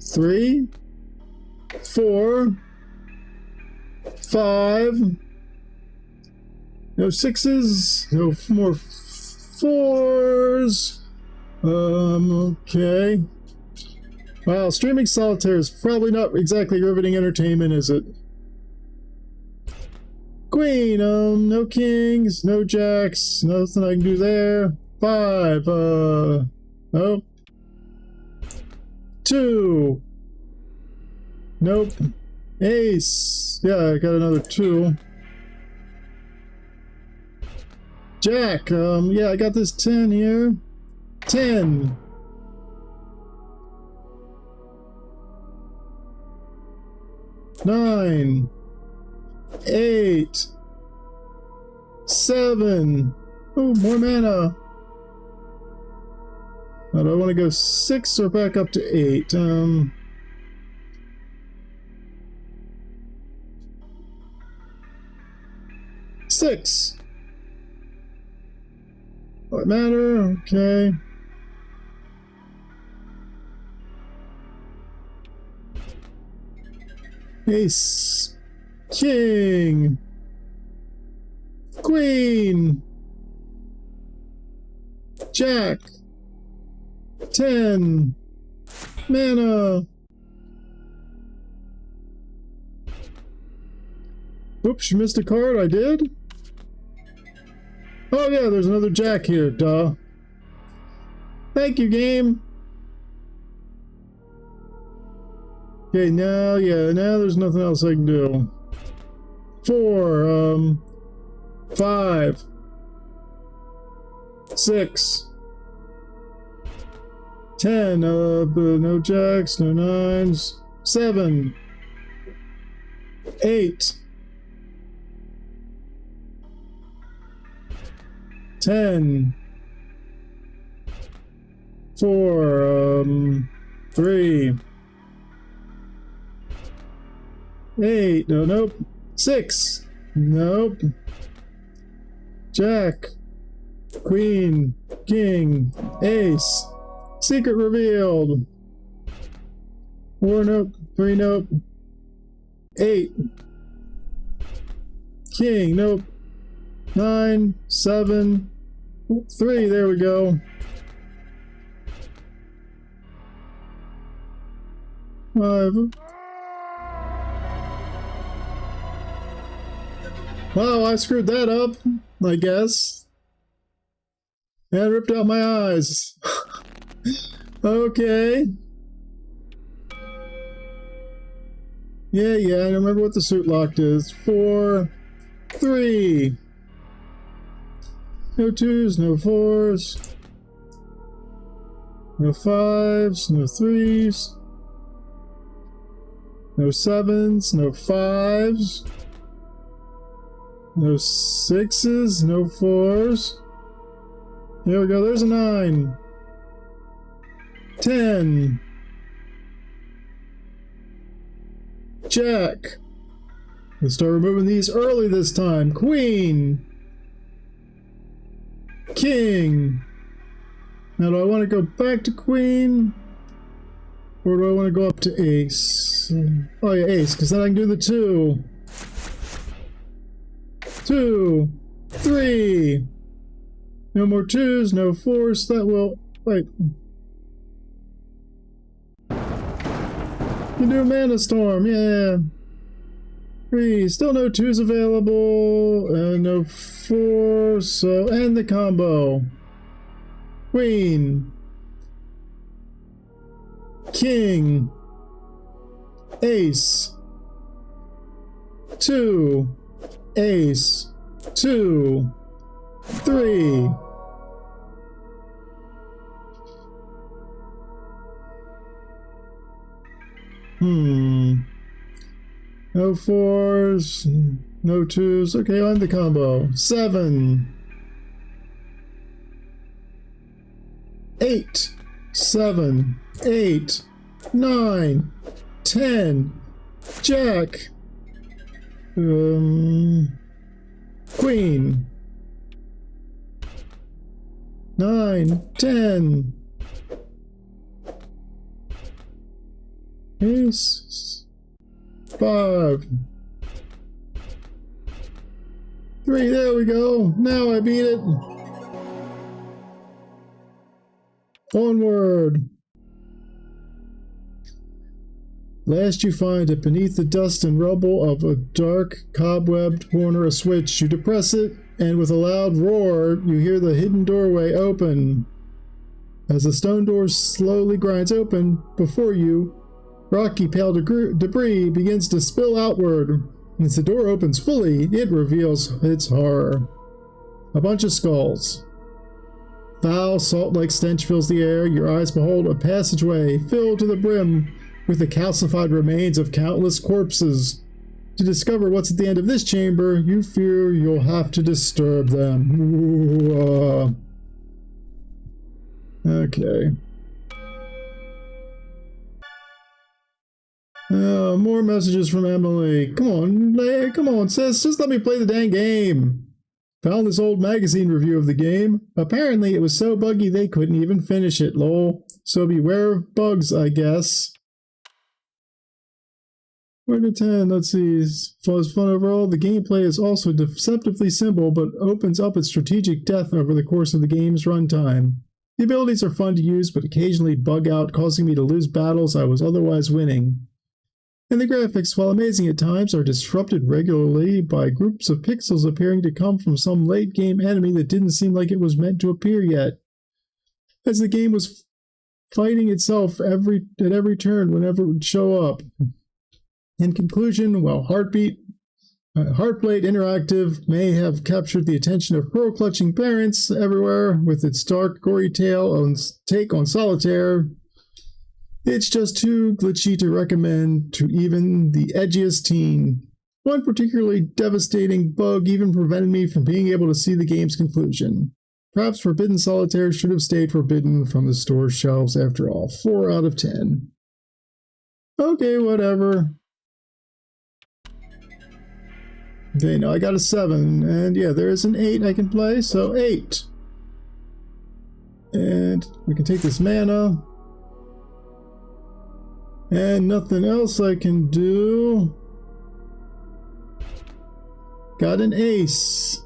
3, 4, 5. No sixes, no more fours. Okay. Wow, streaming Solitaire is probably not exactly riveting entertainment, is it? Queen, no kings, no jacks, nothing I can do there. 5, nope. 2. Nope. Ace. Yeah, I got another 2. Jack, yeah, I got this 10 here. 10. Nine. 8. 7. Oh, more mana. Now, do I want to go 6 or back up to 8? 6. What matter? Okay. Ace. King. Queen. Jack. 10. Mana. Oops, you missed a card. I did? Oh yeah, there's another Jack here, duh. Thank you, game. Okay, now, yeah, now there's nothing else I can do. 4, 5, 6, 10, no jacks, no nines, 7, 8, 10, 4, 3, 8, no, nope, 6, nope, Jack, Queen, King, Ace, Secret revealed, 4, nope, 3, nope, 8, King, nope, 9, 7, 3, there we go. 5. Wow, I screwed that up, I guess. That ripped out my eyes. Okay. Yeah, I don't remember what the suit locked is. 4, 3. No 2s, no 4s. No 5s, no 3s. No 7s, no 5s. No 6s, no 4s. There we go, there's a 9. 10. Jack. Let's start removing these early this time. Queen. King. Now, do I want to go back to Queen? Or do I want to go up to Ace? Oh, yeah, Ace, because then I can do the 2. 2. 3. No more 2s, no 4s. That will... Wait. You can do a Mana Storm, yeah. 3. Still no 2s available. No 4s, so... And the combo. Queen. King. Ace. 2. Ace. 2. 3. No 4s, no 2s. Okay, on the combo. 7. 8. 7. 8. 9. 10. Jack. Queen. 9, 10. Ace. 5. 3, there we go. Now I beat it. Onward. Last you find it beneath the dust and rubble of a dark, cobwebbed corner, a switch. You depress it, and with a loud roar, you hear the hidden doorway open. As the stone door slowly grinds open before you, rocky pale debris begins to spill outward. As the door opens fully, it reveals its horror. A bunch of skulls. Foul, salt-like stench fills the air. Your eyes behold a passageway filled to the brim with the calcified remains of countless corpses. To discover what's at the end of this chamber, you fear you'll have to disturb them. Ooh, okay. More messages from Emily. Come on, sis, just let me play the dang game. Found this old magazine review of the game. Apparently it was so buggy they couldn't even finish it, lol. So beware of bugs, I guess. 1 to 10, let's see. It was fun overall. The gameplay is also deceptively simple, but opens up its strategic depth over the course of the game's runtime. The abilities are fun to use, but occasionally bug out, causing me to lose battles I was otherwise winning. And the graphics, while amazing at times, are disrupted regularly by groups of pixels appearing to come from some late-game enemy that didn't seem like it was meant to appear yet. As the game was fighting itself at every turn whenever it would show up. In conclusion, while Heartblade Interactive may have captured the attention of pearl-clutching parents everywhere with its dark, gory take on Solitaire, it's just too glitchy to recommend to even the edgiest teen. One particularly devastating bug even prevented me from being able to see the game's conclusion. Perhaps Forbidden Solitaire should have stayed forbidden from the store's shelves after all. 4 out of 10. Okay, whatever. Okay, now I got a 7, and yeah, there is an 8 I can play, so 8. And we can take this mana. And nothing else I can do. Got an ace.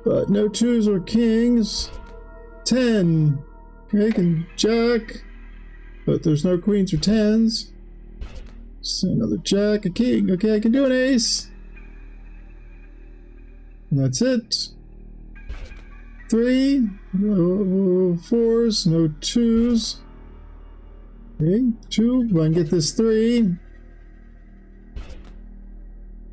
But no 2s or kings. 10. Okay, can jack. But there's no queens or 10s. So another jack, a king. Okay, I can do an ace. And that's it. 3. No 4s, no 2s. Okay, 2. I can get this 3.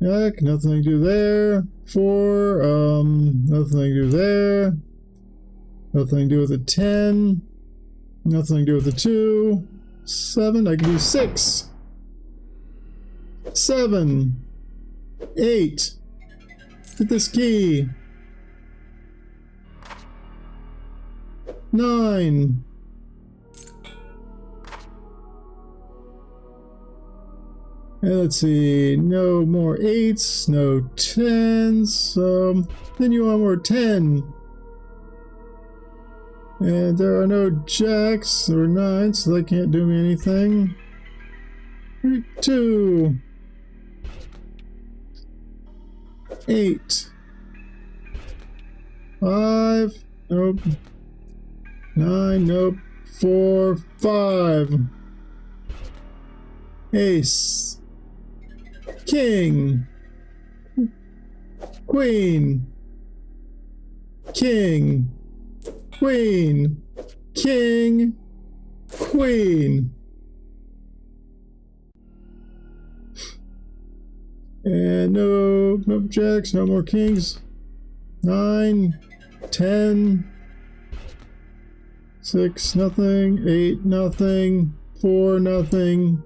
Jack, nothing to do there. 4, nothing to do there. Nothing to do with a 10. Nothing to do with a 2. 7, I can do 6. 7. 8. Get this key. 9. And let's see, no more 8s, no 10s, then you want more 10. And there are no jacks or 9s, so that can't do me anything. 2. 8. 5, nope. 9, nope. 4, 5. Ace. King. Queen. King. Queen. King. Queen. And no jacks, no more kings. 9, 10, 6, nothing, 8, nothing, 4, nothing.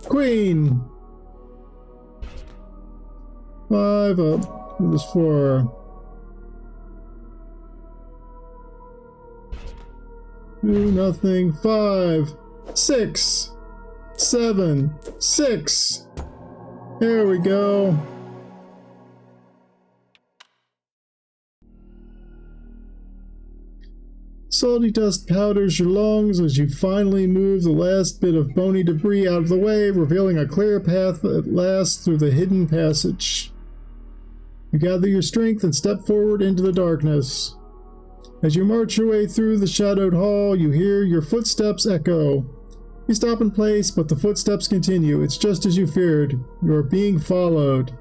Queen. 5 up. It was 4. 2, nothing. 5, 6, 7, 6. There we go. Salty dust powders your lungs as you finally move the last bit of bony debris out of the way, revealing a clear path at last through the hidden passage. You gather your strength and step forward into the darkness. As you march your way through the shadowed hall, you hear your footsteps echo. You stop in place, but the footsteps continue. It's just as you feared. You are being followed.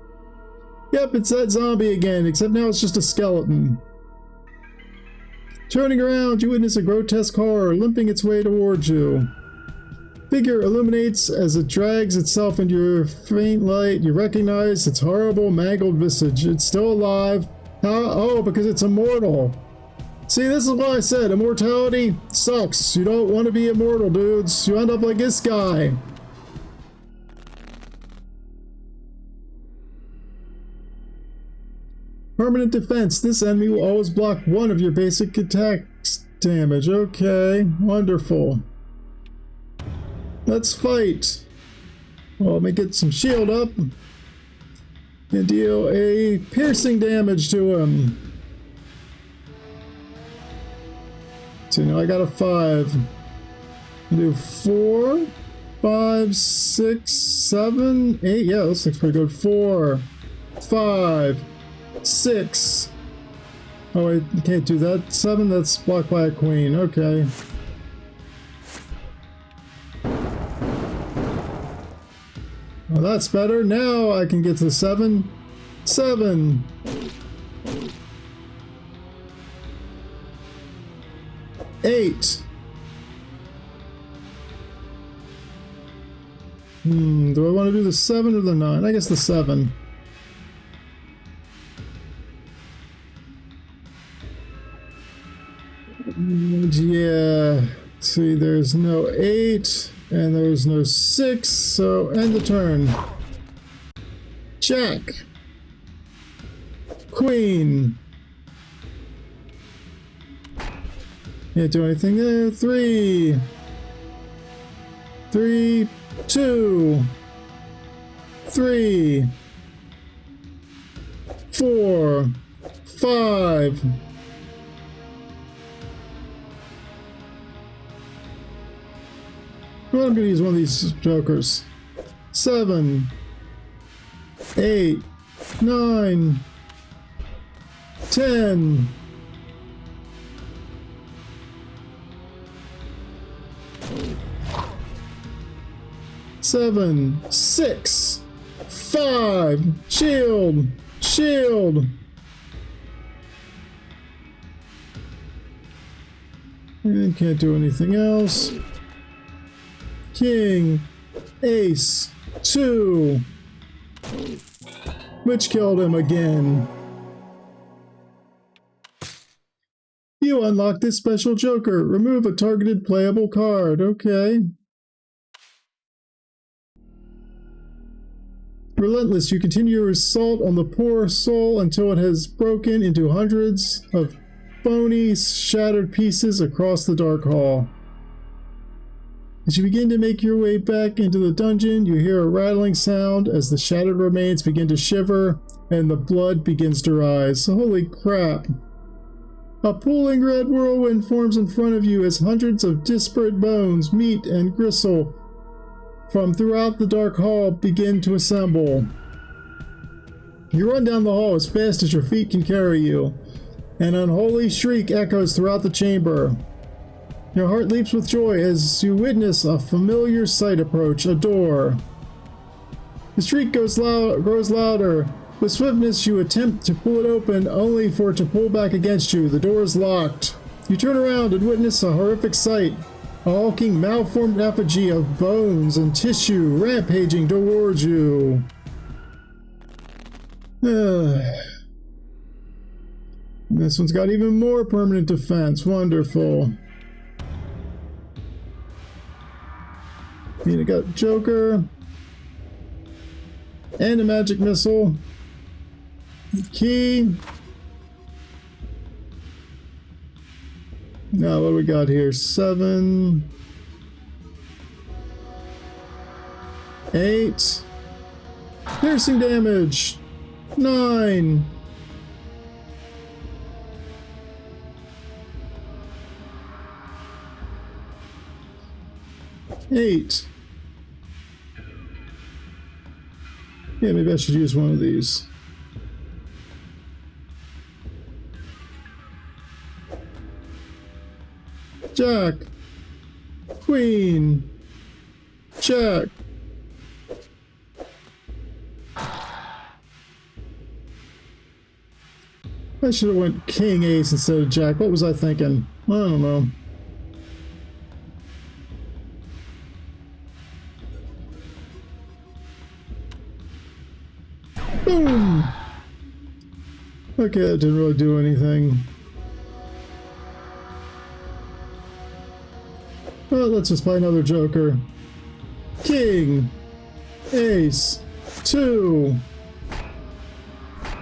Yep, it's that zombie again, except now it's just a skeleton. Turning around, you witness a grotesque horror limping its way towards you. Figure illuminates as it drags itself into your faint light. You recognize its horrible, mangled visage. It's still alive. How? Oh, because it's immortal. See, this is why I said immortality sucks. You don't want to be immortal, dudes. You end up like this guy. Permanent defense. This enemy will always block one of your basic attacks damage. Okay, wonderful. Let's fight. Well, let me get some shield up and deal a piercing damage to him. So now I got a 5. Do 4, 5, 6, 7, 8. Yeah, this looks pretty good. 4, 5, 6. Oh wait, you can't do that. 7, that's blocked by a queen. Okay. Well, that's better. Now I can get to 7. 7. 8. Do I want to do the 7 or the 9? I guess the 7. Yeah. See, there's no 8 and there's no 6, so end the turn. Jack. Queen. Can't do anything there. 3. 3, 2. 3. 4. 5. Well, I'm gonna use one of these jokers. 7. 8. 9. 10. 7, 6, 5, shield, shield. And can't do anything else. King, ace, 2, which killed him again. You unlock this special joker. Remove a targeted playable card. Okay. Relentless, you continue your assault on the poor soul until it has broken into hundreds of bony, shattered pieces across the dark hall. As you begin to make your way back into the dungeon, you hear a rattling sound as the shattered remains begin to shiver and the blood begins to rise. Holy crap. A pooling red whirlwind forms in front of you as hundreds of disparate bones, meat, and gristle from throughout the dark hall begin to assemble. You run down the hall as fast as your feet can carry you. An unholy shriek echoes throughout the chamber. Your heart leaps with joy as you witness a familiar sight approach, a door. The shriek grows louder. With swiftness, you attempt to pull it open, only for it to pull back against you. The door is locked. You turn around and witness a horrific sight. A hulking, malformed effigy of bones and tissue rampaging towards you. This one's got even more permanent defense. Wonderful. I got Joker. And a magic missile. Key. Now, what do we got here? 7, 8, piercing damage, 9, 8. Yeah, maybe I should use one of these. Jack. Queen. Jack. I should have went King Ace instead of Jack. What was I thinking? I don't know. Boom! Okay, that didn't really do anything. Well, let's just play another Joker. King. Ace. 2.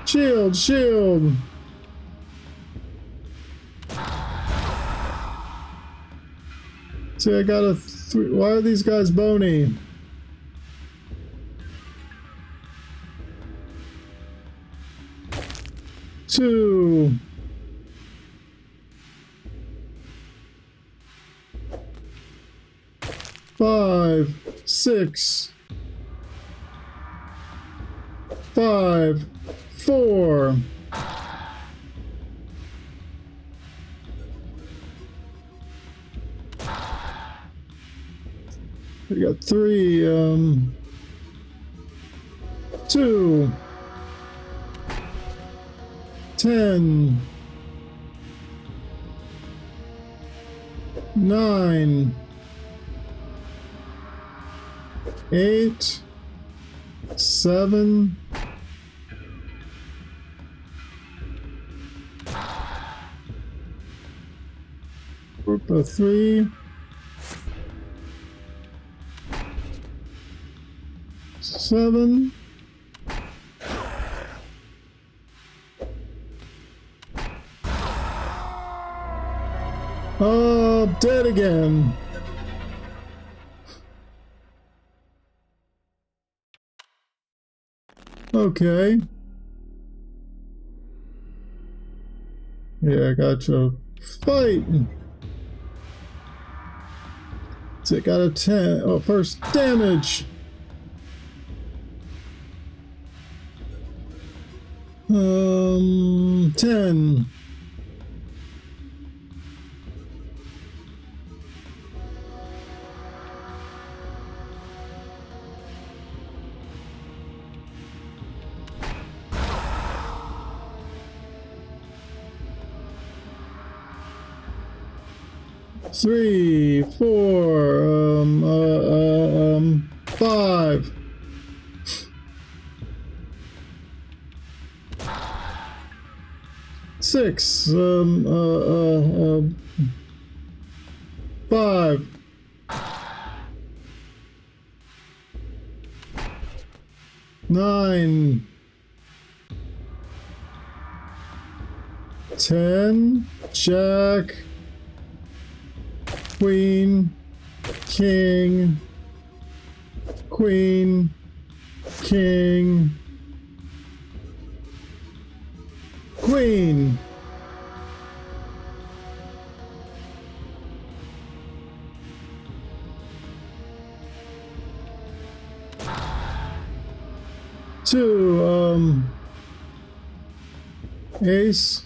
Shield, shield. See, I got a 3. Why are these guys bony? Two. Five. 6. 5. 4. We got 3. 2. 10. 9. 8. 7. 3. 7. Oh, dead again. Okay. Yeah, I gotcha. Fight! So it got a 10. Oh, first damage! 10. Three, 4, 5. 6, 5. 9. 10. Jack. Queen. King. Queen. King. Queen. Two, ace.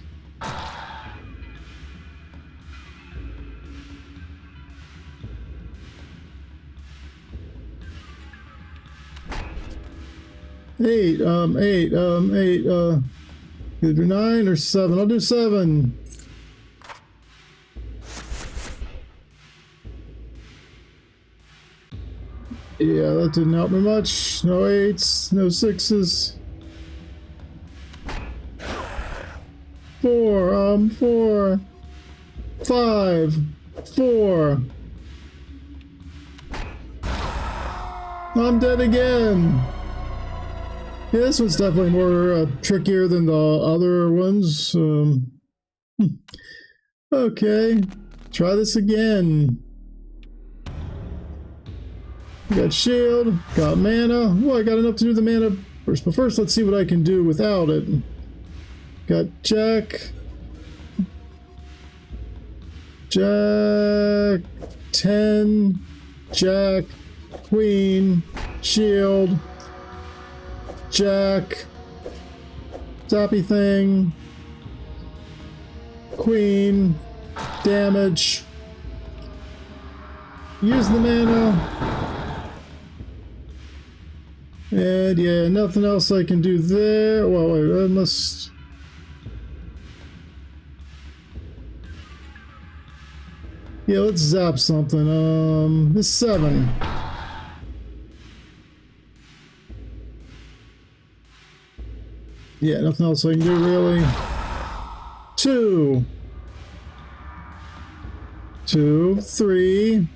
Eight, either 9 or 7. I'll do 7. Yeah, that didn't help me much. No 8s, no 6s. 4, 4. 5, 4. I'm dead again. Yeah, this one's definitely more trickier than the other ones. Okay, try this again. Got shield, got mana. Well, I got enough to do the mana first, but first let's see what I can do without it. Got Jack. Jack. 10. Jack, Queen, Shield, Jack, Zappy thing, Queen, damage, use the mana, and yeah, nothing else I can do there. Well, wait, I must... Yeah, let's zap something. This 7. Yeah, nothing else I can do really. 2. 2, 3.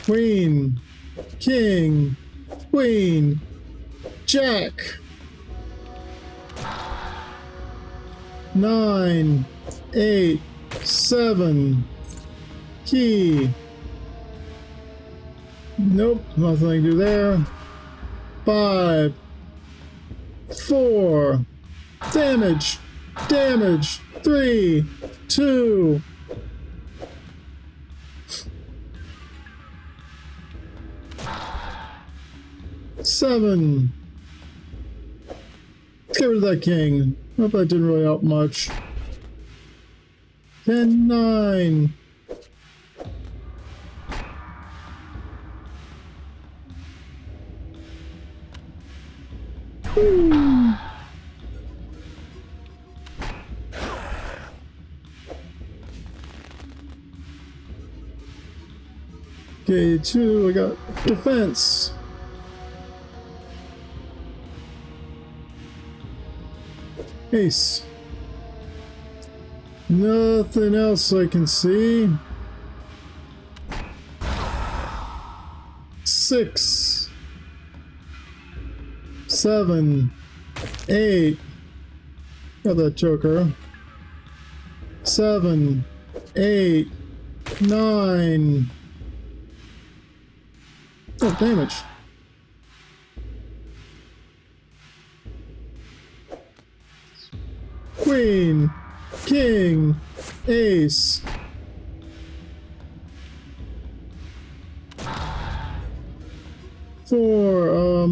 Queen, King, Queen, Jack. 9, 8, 7. Key. Nope, nothing I can do there. 5, 4. Damage. Damage. 3, 2. Seven. Let's get rid of that king. Hope that didn't really help much. 10, 9. Woo. Okay, 2. I got defense. Ace. Nothing else I can see. 6, 7, 8. Got that joker. 7, 8, 9. Oh, damage. Queen, King, Ace. 4,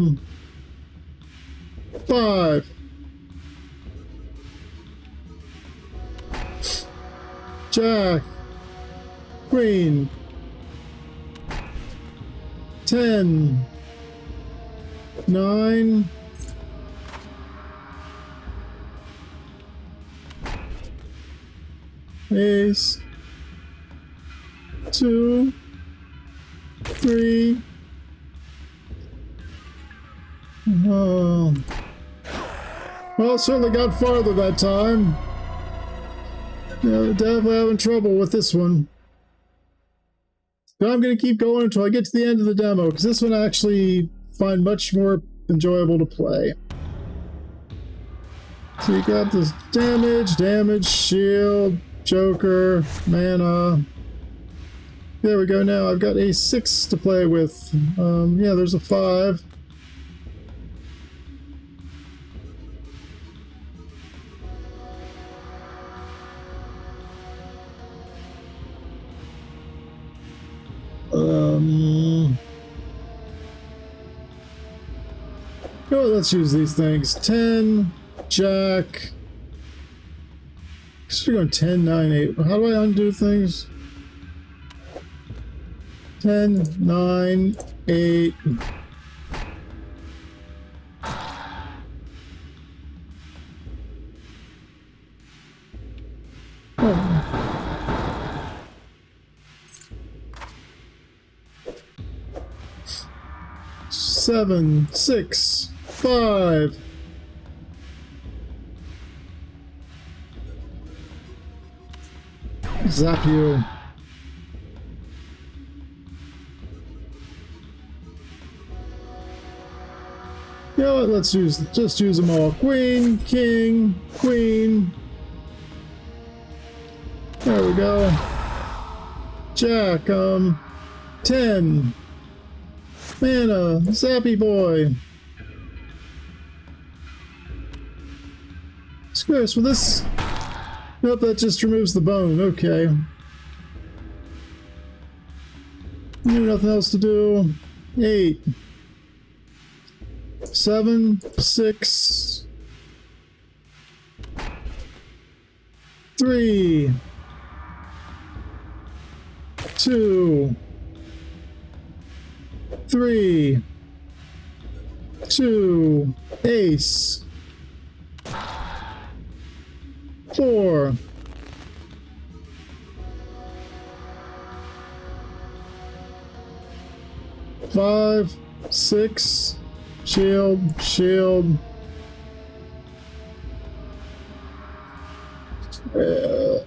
5. Jack, Queen. 10, 9. Ace. 2, 3. Oh. Well, certainly got farther that time. Yeah, definitely having trouble with this one. But I'm going to keep going until I get to the end of the demo, because this one I actually find much more enjoyable to play. So you got this damage, shield, joker, mana. There we go. Now I've got a 6 to play with. Yeah, there's a 5. Oh, let's use these things. 10, Jack. We're going 10, 9, 8. How do I undo things? 10, 9, 8. Oh. 7, 6, 5. Zap you. You know what? Let's just use them all. Queen, King, Queen. There we go. Jack, 10. Mana, Zappy boy. Screw us with this. Nope, that just removes the bone. Okay. Nothing else to do. 8, 7, 6, 3, 2, 3, 2, ace, 4, 5, 6, shield, shield.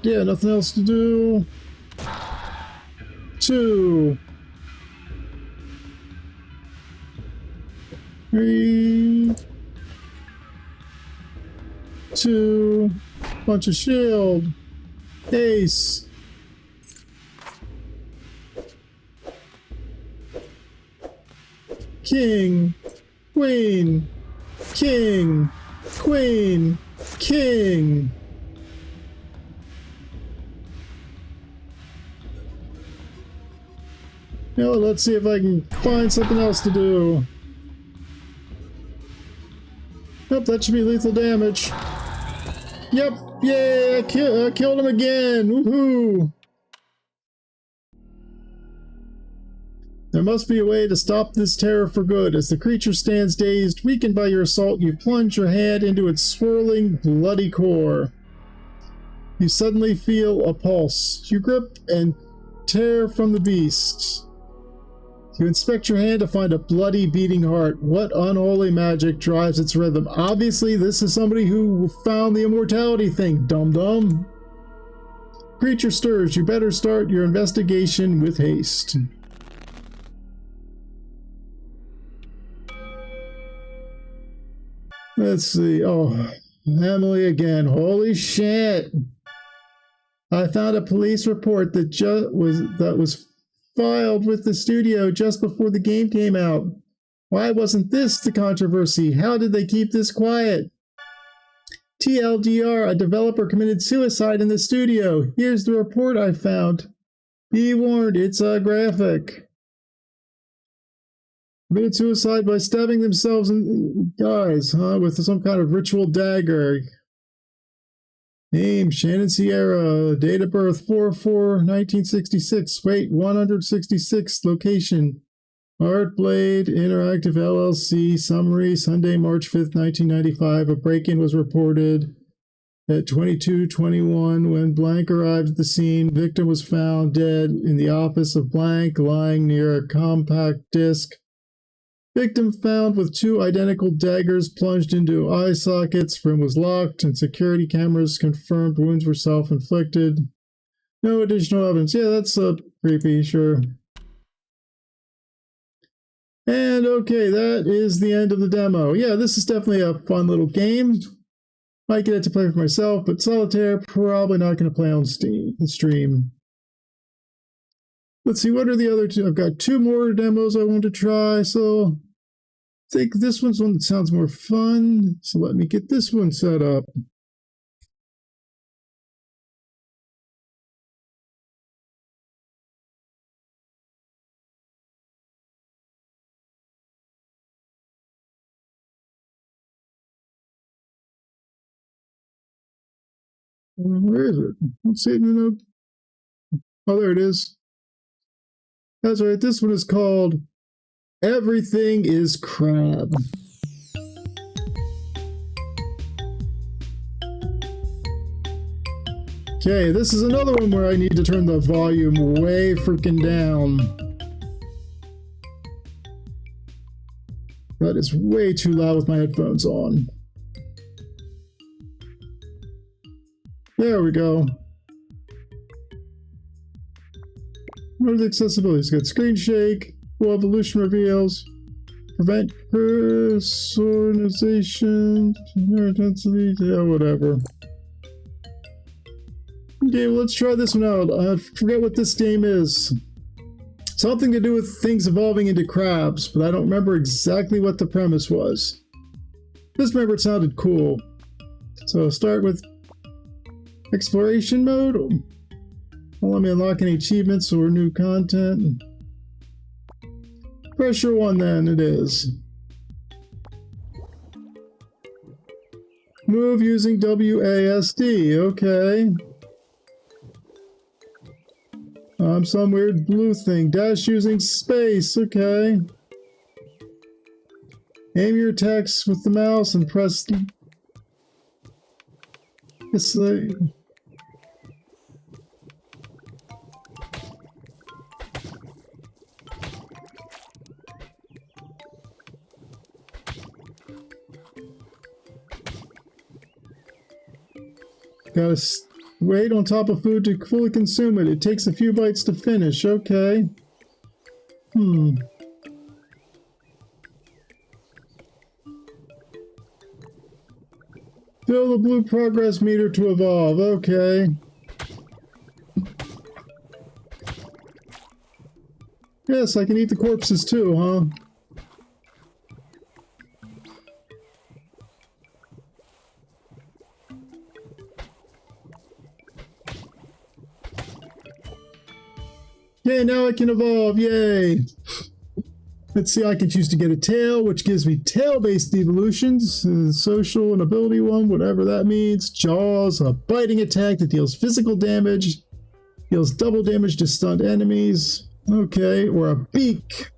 Yeah, nothing else to do. 2, 3, 2, bunch of shield, ace, king, queen, king, queen, king. Now let's see if I can find something else to do. Nope, that should be lethal damage. Yep, yeah, I killed him again. Woohoo! There must be a way to stop this terror for good. As the creature stands dazed, weakened by your assault, you plunge your hand into its swirling, bloody core. You suddenly feel a pulse. You grip and tear from the beast. You inspect your hand to find a bloody, beating heart. What unholy magic drives its rhythm? Obviously, this is somebody who found the immortality thing, dum-dum. Creature stirs. You better start your investigation with haste. Let's see. Oh, Emily again. Holy shit! I found a police report that was filed with the studio just before the game came out. Why wasn't this the controversy? How did they keep this quiet? TLDR, a developer committed suicide in the studio. Here's the report I found. Be warned, it's graphic. Committed suicide by stabbing themselves in guys, with some kind of ritual dagger. Name, Shannon Sierra. Date of birth, 4/4/1966. Weight, 166. Location, Art Blade Interactive LLC. Summary, Sunday, March 5th, 1995. A break-in was reported at 22:21. When Blank arrived at the scene, victim was found dead in the office of Blank, lying near a compact disc. Victim found with 2 identical daggers plunged into eye sockets. Room was locked, and security cameras confirmed wounds were self-inflicted. No additional evidence. Yeah, that's creepy, sure. And okay, that is the end of the demo. Yeah, this is definitely a fun little game. Might get it to play for myself, but Solitaire, probably not going to play on stream. Let's see, what are the other 2? I've got 2 more demos I want to try, so I think this one's one that sounds more fun. So let me get this one set up. Where is it? Let's see it in the note. Oh, there it is. That's right. This one is called Everything is Crab. Okay, this is another one where I need to turn the volume way freaking down. That is way too loud with my headphones on. There we go. What are the accessibilities? Good. Screen shake. Full evolution reveals. Prevent personalization. Intensity. Yeah, whatever. Okay, well, let's try this one out. I forget what this game is. Something to do with things evolving into crabs, but I don't remember exactly what the premise was. Just remember it sounded cool. So start with Exploration mode? Won't let me unlock any achievements or new content. Pressure 1 then, it is. Move using WASD, okay. Some weird blue thing. Dash using space, okay. Aim your attacks with the mouse and press... It's like... Gotta wait on top of food to fully consume it. It takes a few bites to finish. Okay. Fill the blue progress meter to evolve. Okay. Yes, I can eat the corpses too, huh? Yay, now I can evolve, yay! Let's see, I can choose to get a tail, which gives me tail-based evolutions. Social and ability one, whatever that means. Jaws, a biting attack that deals physical damage. Deals double damage to stunned enemies. Okay, or a beak.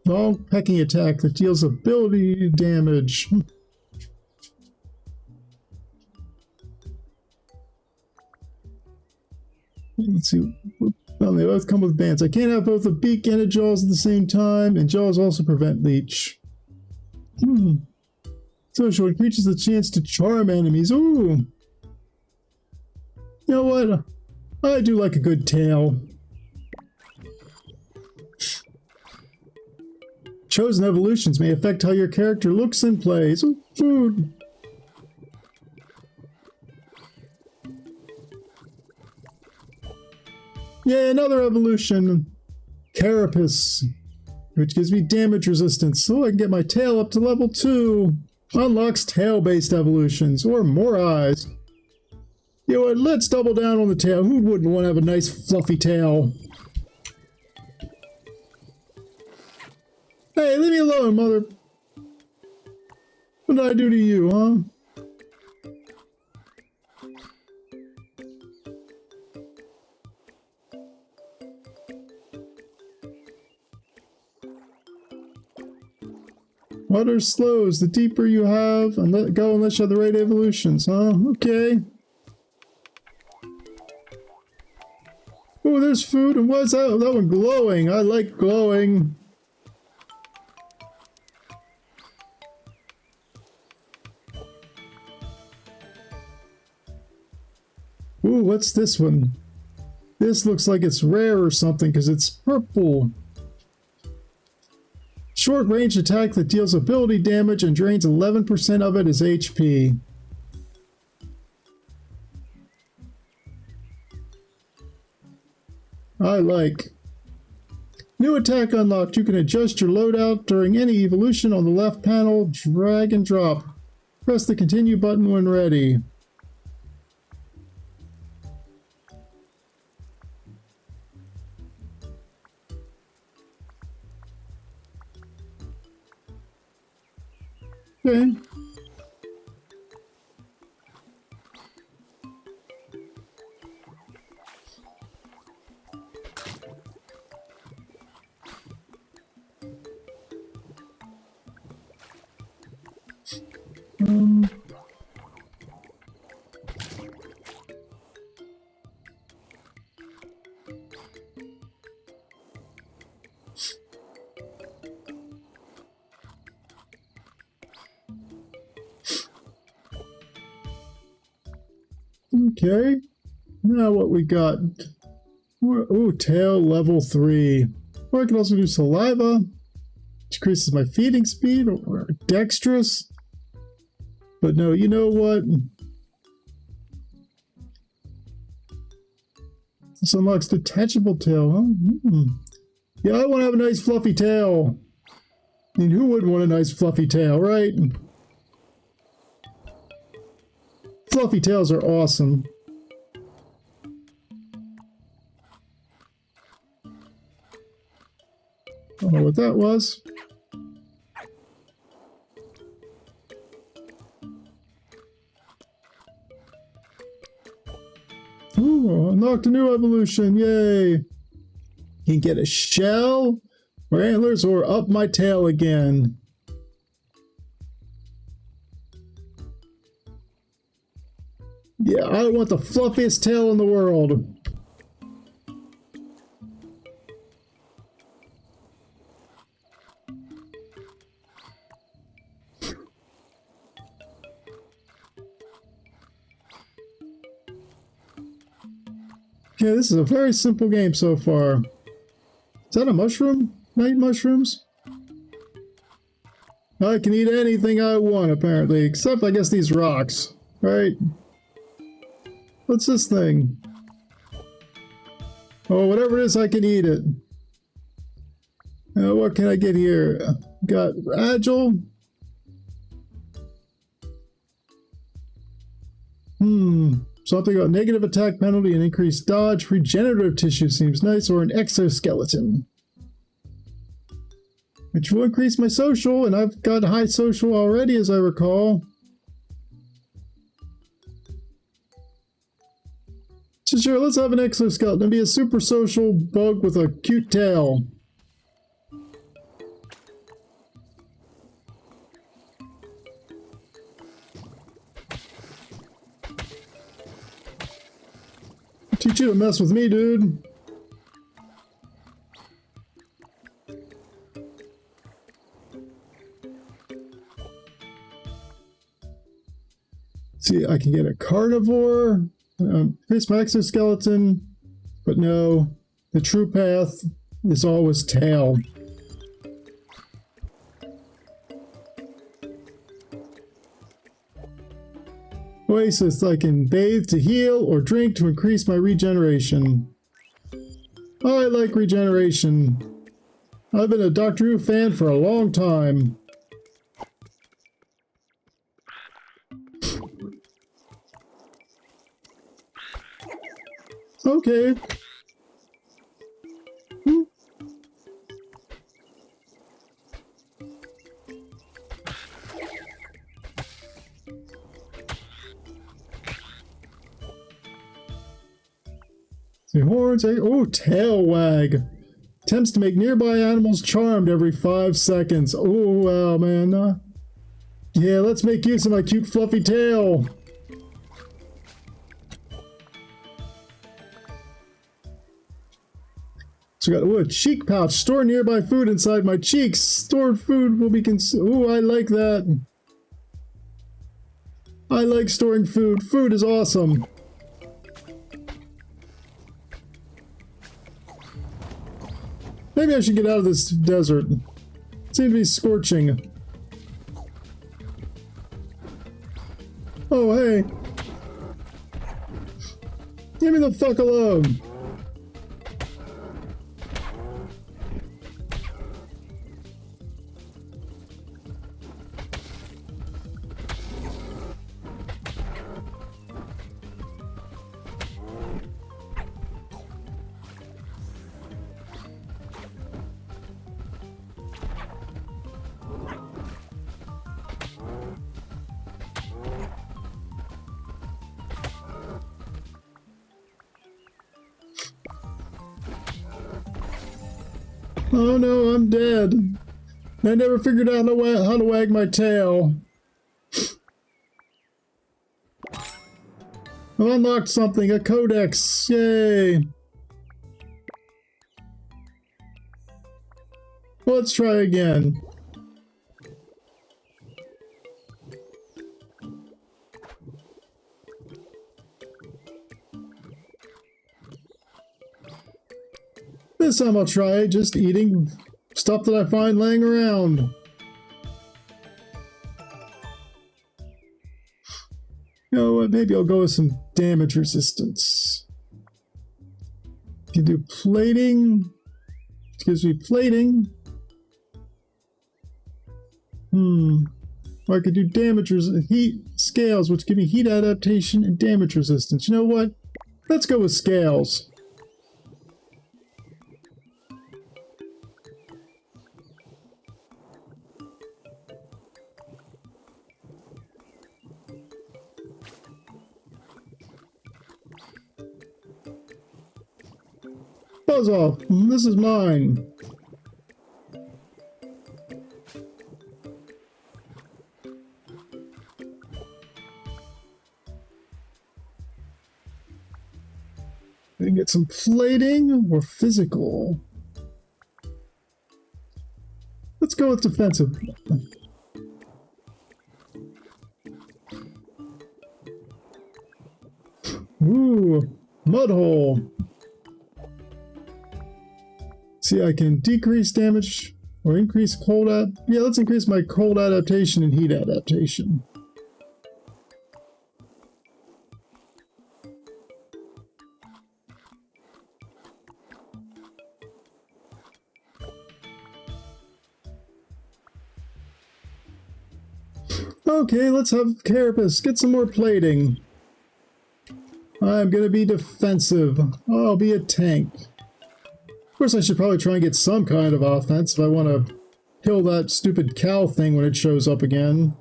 Long pecking attack that deals ability damage. Let's see. Well, they both come with bands. I can't have both a beak and a jaws at the same time, and jaws also prevent leech. Social increases the chance to charm enemies. Ooh! You know what? I do like a good tail. Chosen evolutions may affect how your character looks and plays. Ooh, food! Yeah, another evolution. Carapace, which gives me damage resistance, so I can get my tail up to level 2. Unlocks tail-based evolutions, or more eyes. You know what, let's double down on the tail. Who wouldn't want to have a nice fluffy tail? Hey, leave me alone, mother. What did I do to you, huh? Water slows the deeper you have, and let go unless you have the right evolutions, huh? Okay. Oh, there's food, and what's that? That one glowing. I like glowing. Ooh, what's this one? This looks like it's rare or something, because it's purple. Short range attack that deals ability damage and drains 11% of it as HP. I like. New attack unlocked. You can adjust your loadout during any evolution on the left panel. Drag and drop. Press the continue button when ready. Okay. Okay, now what we got? Ooh, tail level 3. Or I can also do saliva, which increases my feeding speed, or dexterous. But no, you know what? This unlocks detachable tail, huh? Yeah, I want to have a nice fluffy tail. I mean, who wouldn't want a nice fluffy tail, right? Fluffy tails are awesome. Don't know what that was. Ooh, unlocked a new evolution. Yay. Can get a shell or antlers or up my tail again. Yeah, I want the fluffiest tail in the world. Okay, this is a very simple game so far. Is that a mushroom? Night mushrooms? I can eat anything I want, apparently, except, I guess, these rocks. Right? What's this thing? Oh, whatever it is, I can eat it. What can I get here? Got agile? Something about negative attack penalty and increased dodge. Regenerative tissue seems nice, or an exoskeleton. Which will increase my social, and I've got high social already, as I recall. So sure, let's have an exoskeleton and be a super social bug with a cute tail. Teach you to mess with me, dude. See, I can get a carnivore. Increase my exoskeleton, but no, the true path is always tail. Oasis, I can bathe to heal or drink to increase my regeneration. Oh, I like regeneration. I've been a Doctor Who fan for a long time. Okay. See, horns, oh, tail wag. Attempts to make nearby animals charmed every 5 seconds. Oh, wow, man. Yeah, let's make use of my cute fluffy tail. So we got a cheek pouch. Store nearby food inside my cheeks. Stored food will be consumed. Ooh, I like that. I like storing food. Food is awesome. Maybe I should get out of this desert. It seems to be scorching. Oh, hey. Leave me the fuck alone. Oh no, I'm dead. I never figured out how to wag my tail. I unlocked something, a codex. Yay. Let's try again. This time I'll try just eating stuff that I find laying around. You know what, maybe I'll go with some damage resistance. If you do plating, it gives me plating. Or I could do damage heat scales, which give me heat adaptation and damage resistance. You know what? Let's go with scales. paws off. This is mine. We can get some plating or physical. Let's go with defensive. Ooh, mud hole. See, I can decrease damage or increase cold yeah, let's increase my cold adaptation and heat adaptation. Okay, let's have carapace. Get some more plating. I'm gonna be defensive. I'll be a tank. Of course, I should probably try and get some kind of offense if I want to kill that stupid cow thing when it shows up again.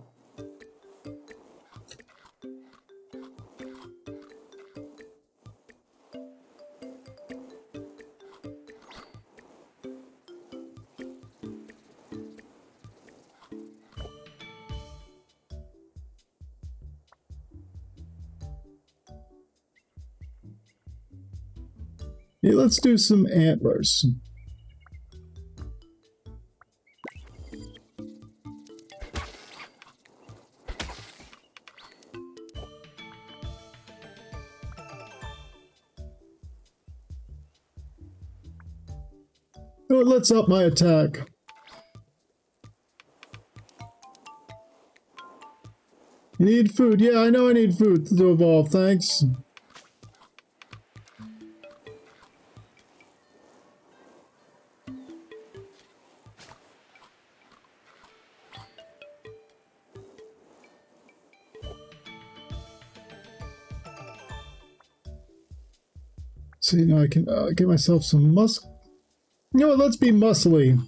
Yeah, let's do some antlers. Oh, let's up my attack. You need food. Yeah, I know I need food to evolve, thanks. See, now I can get myself some You know what, let's be muscly.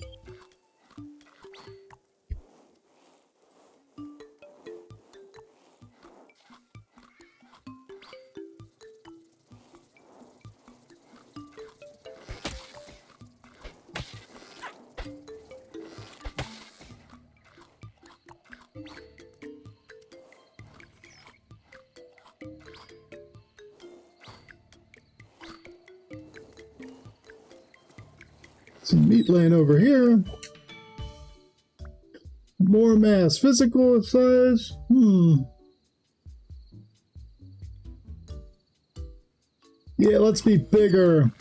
Some meat laying over here. More mass. Physical size. Yeah, let's be bigger.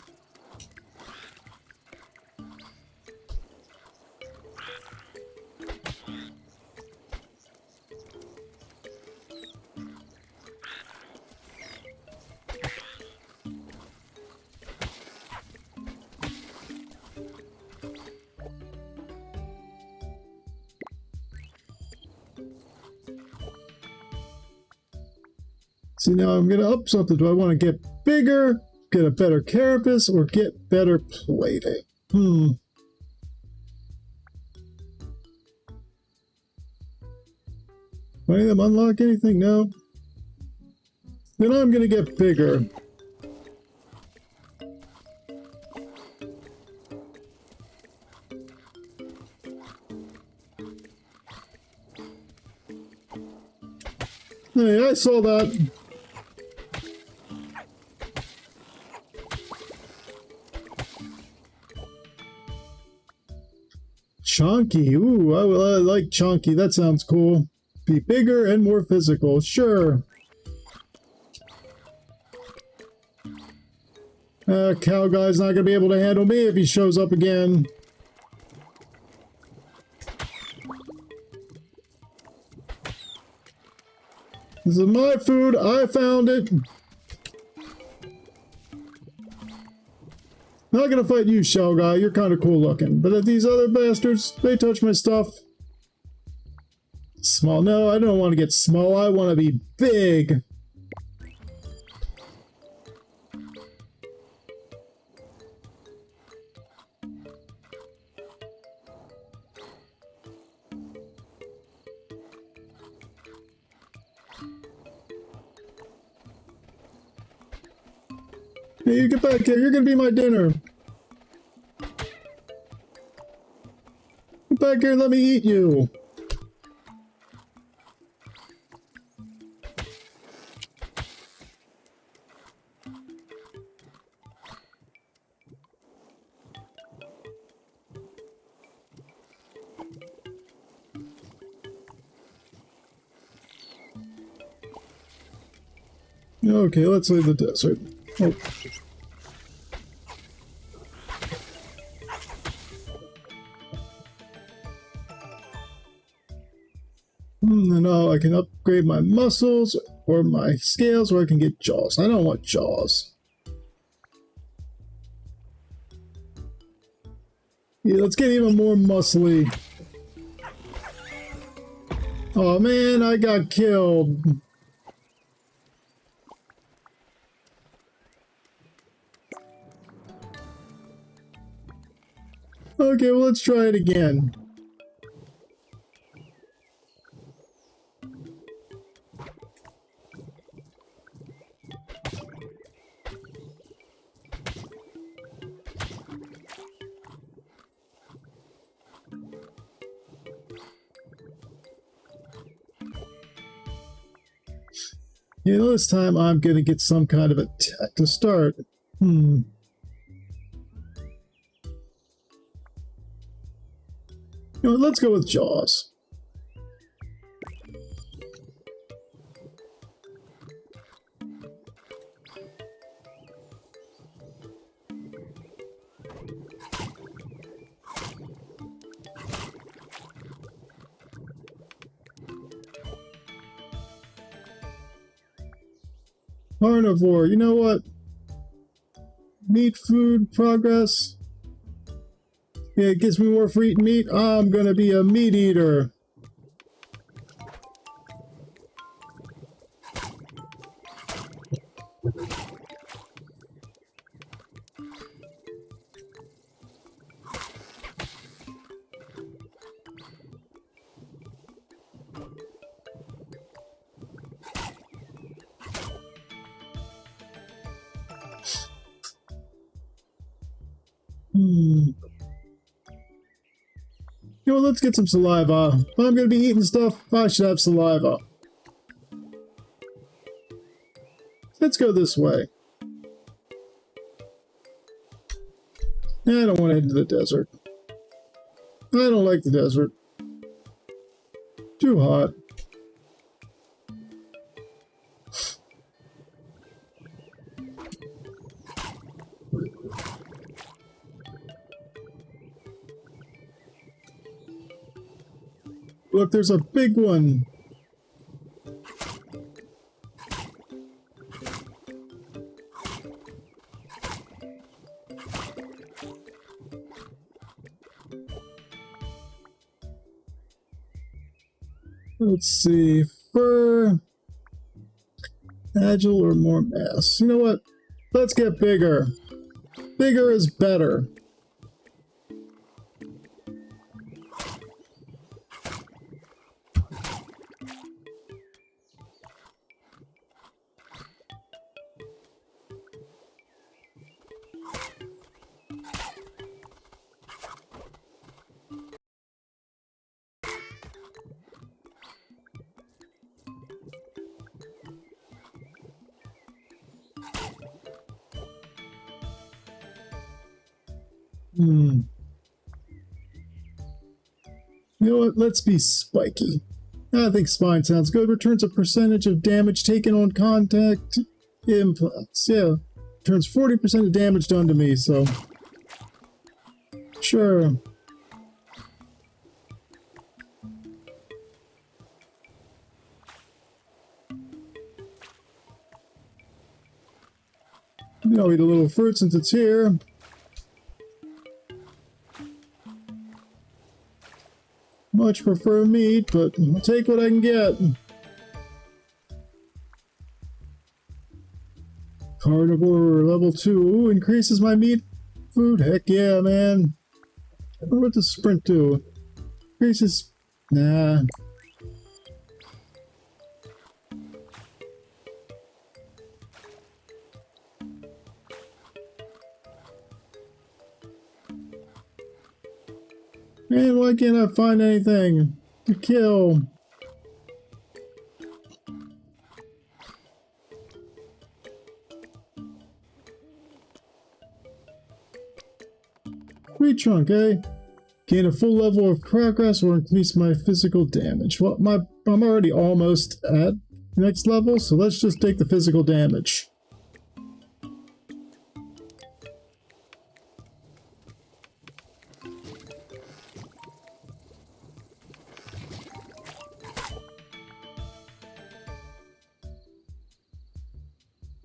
See, now I'm going to up something. Do I want to get bigger, get a better carapace, or get better plating? Do any of them unlock anything? No. Then I'm going to get bigger. Hey, I saw that. Chonky. Ooh, I like chonky. That sounds cool. Be bigger and more physical. Sure. Cow guy's not going to be able to handle me if he shows up again. This is my food. I found it. Not gonna fight you, shell guy. You're kind of cool looking. But if these other bastards, they touch my stuff. Small. No, I don't want to get small. I want to be big. Hey, you get back here. You're gonna be my dinner. Get back here and let me eat you. Okay, let's leave the desert. Oh. And now I can upgrade my muscles or my scales, or I can get jaws. I don't want jaws. Yeah, let's get even more muscly. Oh man, I got killed. Okay, well, let's try it again. You know, this time I'm gonna get some kind of attack to start. You know, let's go with Jaws. Carnivore, you know what? Meat food progress. Yeah, it gives me more for eating meat. I'm gonna be a meat eater. You know, let's get some saliva. If I'm gonna be eating stuff, I should have saliva. Let's go this way. I don't want to head into the desert. I don't like the desert. Too hot. Look, there's a big one. Let's see. Fur. Agile or more mass. You know what? Let's get bigger. Bigger is better. You know what? Let's be spiky. I think spine sounds good. Returns a percentage of damage taken on contact implants. Yeah. Returns 40% of damage done to me, so. Sure. I'll eat a little fruit since it's here. Much prefer meat, but I'll take what I can get. Carnivore level 2 increases my meat food. Heck yeah, man. What does sprint do? Increases. Nah. Man, why can't I find anything to kill? Tree trunk, eh? Gain a full level of progress or increase my physical damage. Well, I'm already almost at next level, so let's just take the physical damage.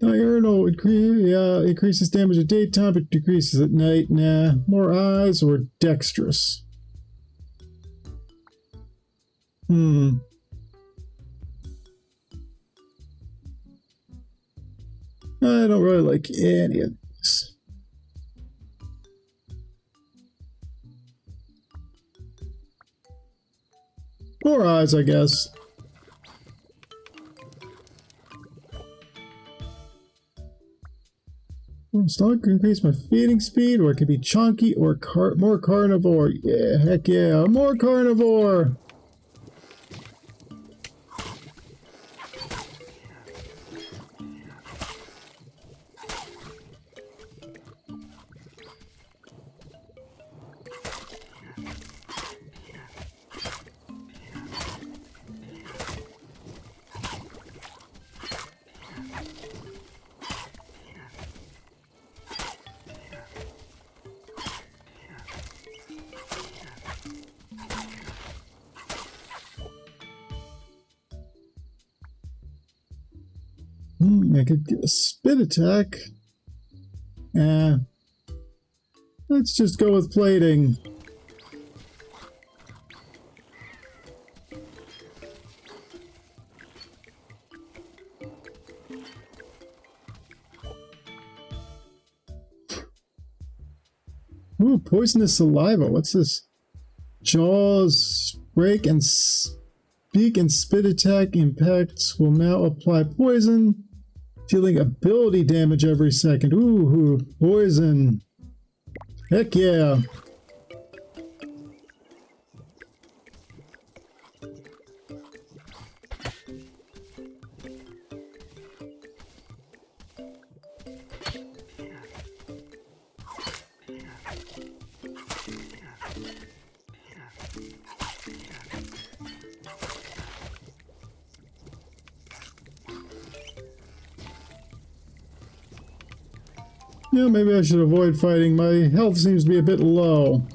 Diurnal increases damage at daytime, but decreases at night. Nah, more eyes or dexterous. I don't really like any of these. More eyes, I guess. Stomach can increase my feeding speed, or it could be chunky or more carnivore. Yeah, heck yeah, more carnivore! I could get a spit attack. Let's just go with plating. Ooh, poisonous saliva. What's this? Jaws break and speak and spit attack impacts will now apply poison, dealing ability damage every second. Ooh, poison. Heck yeah. Yeah, maybe I should avoid fighting. My health seems to be a bit low.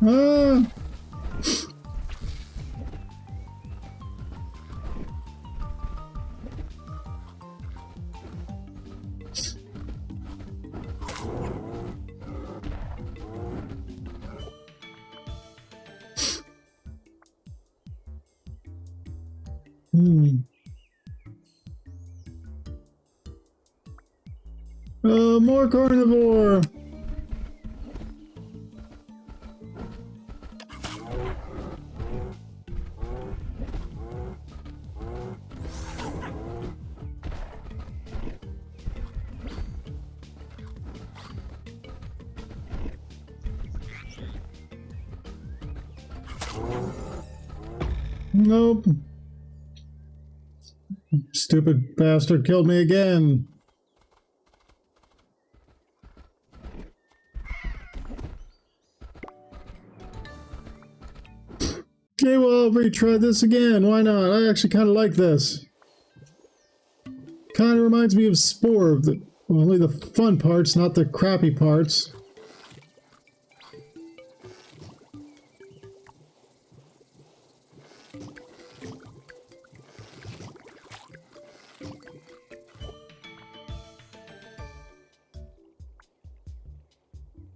Ah! More carnivore! Nope. Stupid bastard killed me again. Okay, well, I'll retry this again. Why not? I actually kind of like this. Kind of reminds me of Spore. Only the fun parts, not the crappy parts.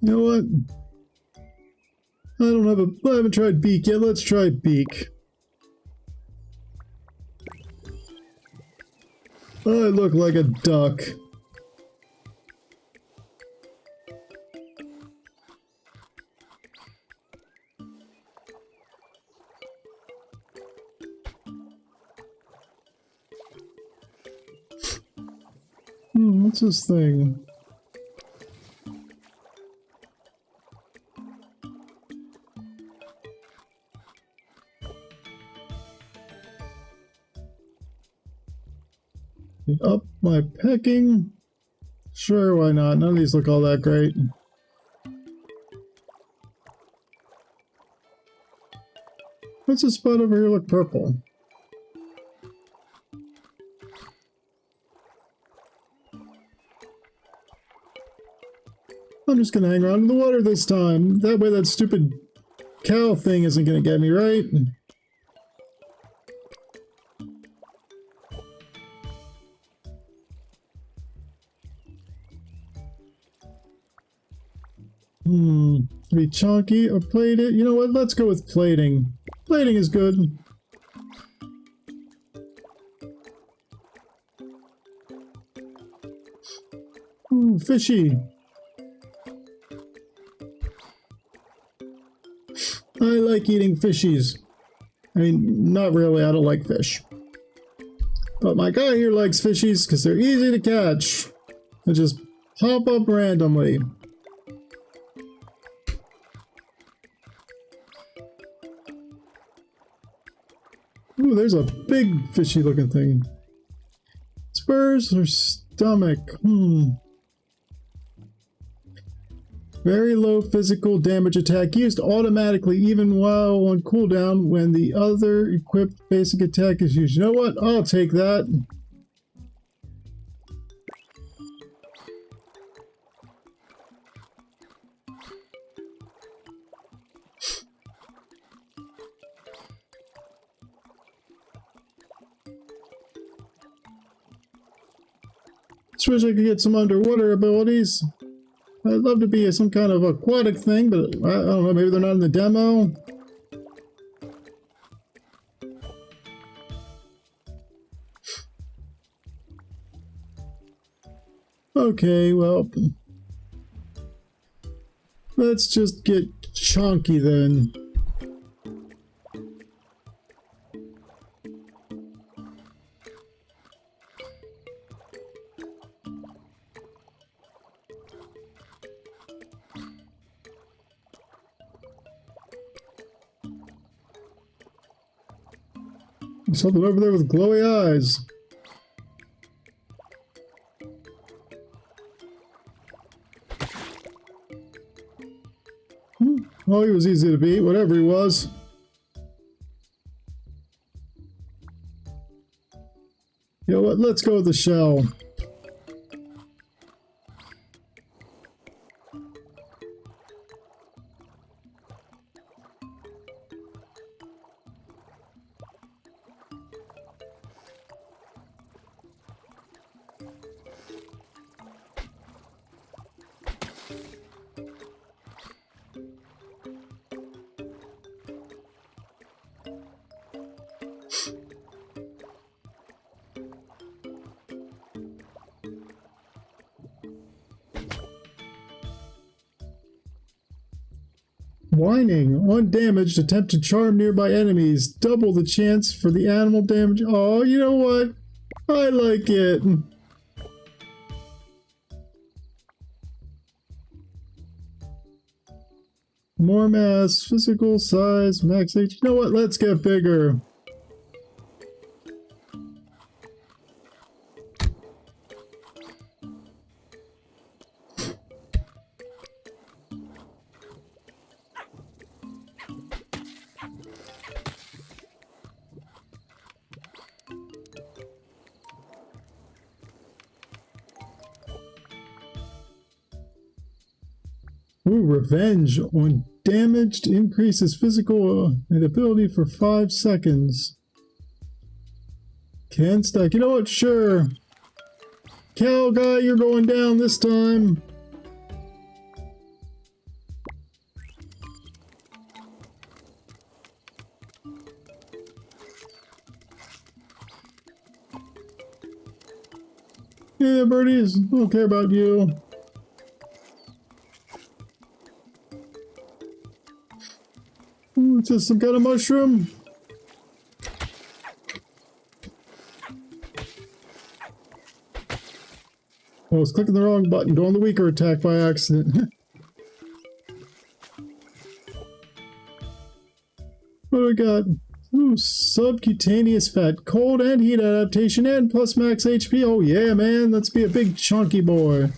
You know what? I haven't tried beak yet. Let's try beak. I look like a duck. What's this thing? Up my pecking? Sure, why not? None of these look all that great. What's this spot over here look purple? I'm just gonna hang around in the water this time. That way that stupid cow thing isn't gonna get me, right? Be chunky or plate it? You know what? Let's go with plating. Plating is good. Ooh, fishy. I like eating fishies. I mean, not really, I don't like fish. But my guy here likes fishies because they're easy to catch. They just pop up randomly. Ooh, there's a big fishy looking thing. Spurs or stomach? Very low physical damage attack used automatically even while on cooldown when the other equipped basic attack is used. You know what? I'll take that. Just wish I could get some underwater abilities. I'd love to be some kind of aquatic thing, but I don't know, maybe they're not in the demo. Okay, well, let's just get chunky then. There's something over there with glowy eyes. Well, he was easy to beat, whatever he was. You know what? Let's go with the shell. Whining. Undamaged. Attempt to charm nearby enemies. Double the chance for the animal damage. Oh, you know what? I like it. More mass. Physical size. Max H. You know what? Let's get bigger. Ooh, revenge on damaged increases physical and ability for 5 seconds. Can stack. You know what? Sure. Cow guy, you're going down this time. Yeah, birdies, I don't care about you. Ooh, it's just some kind of mushroom. I was clicking the wrong button, doing the weaker attack by accident. What do we got? Ooh, subcutaneous fat, cold and heat adaptation, and plus max HP. Oh yeah, man, let's be a big chunky boy.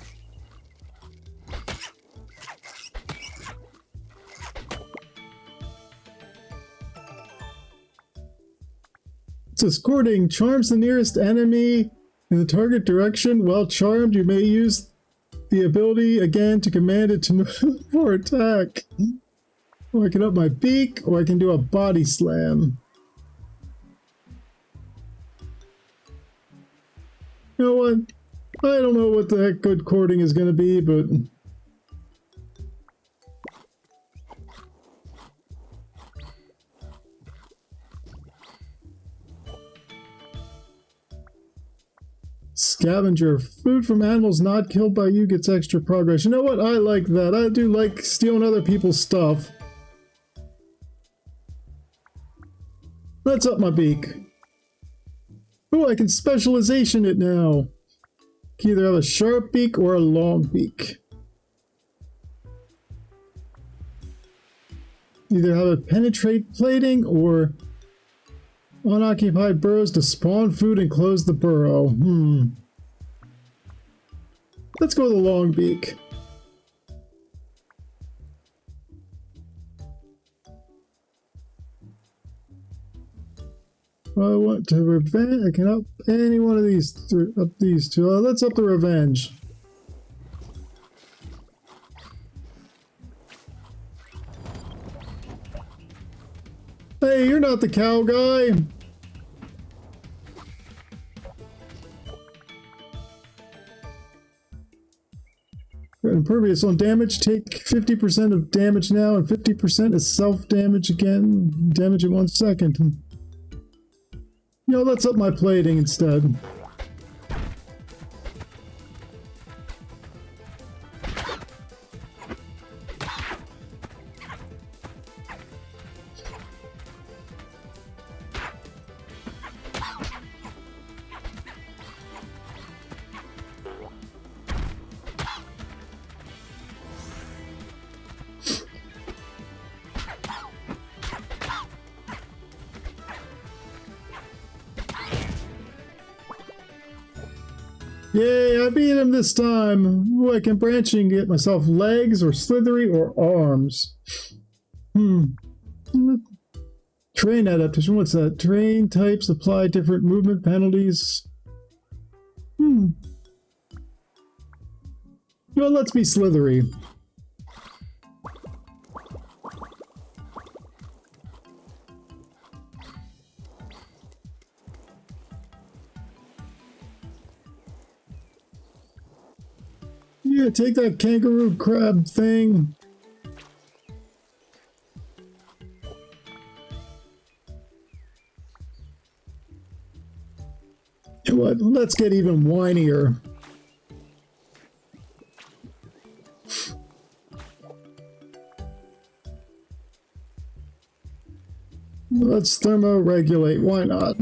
It says courting charms the nearest enemy in the target direction. While charmed, you may use the ability again to command it to move or attack. Or I can up my beak, or I can do a body slam. You know what? I don't know what the heck good courting is going to be, but... Scavenger. Food from animals not killed by you gets extra progress. You know what? I like that. I do like stealing other people's stuff. Let's up my beak. Oh, I can specialization it now. Can either have a sharp beak or a long beak. Either have a penetrate plating or unoccupied burrows to spawn food and close the burrow. Let's go with the long beak. I want to revenge. I can up any one of these up these two. Let's up the revenge. Hey, you're not the cow guy. Impervious on damage. Take 50% of damage now, and 50% is self-damage again. Damage in 1 second. You know, let's up my plating instead. Yay, I beat him this time. Ooh, I can branch and get myself legs or slithery or arms. Terrain adaptation, what's that? Terrain types apply different movement penalties. Well, let's be slithery. Yeah, take that kangaroo crab thing. You know what? Let's get even whinier. Let's thermoregulate. Why not?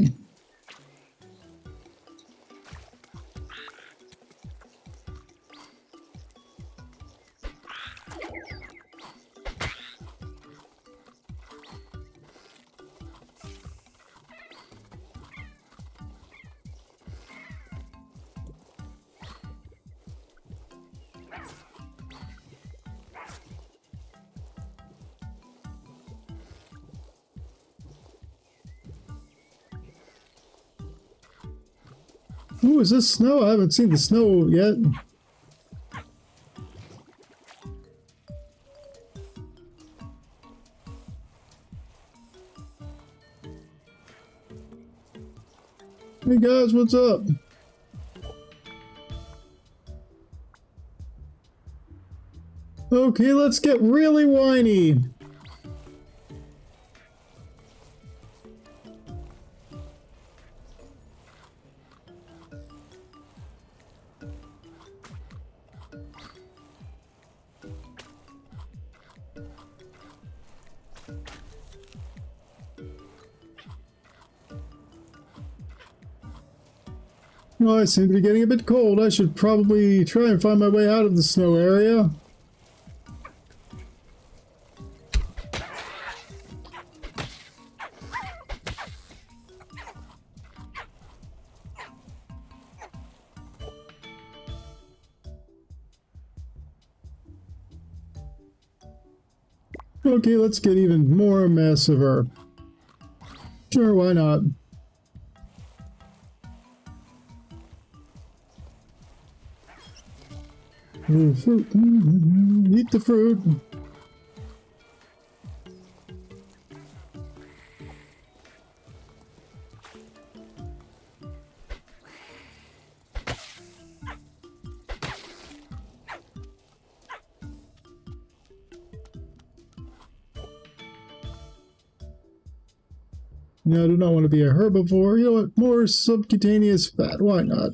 Ooh, is this snow? I haven't seen the snow yet. Hey guys, what's up? Okay, let's get really whiny. Well, I seem to be getting a bit cold. I should probably try and find my way out of the snow area. Okay, let's get even more massiver. Sure, why not? Ooh, fruit. Eat the fruit. No, I do not want to be a herbivore. You know what? More subcutaneous fat. Why not?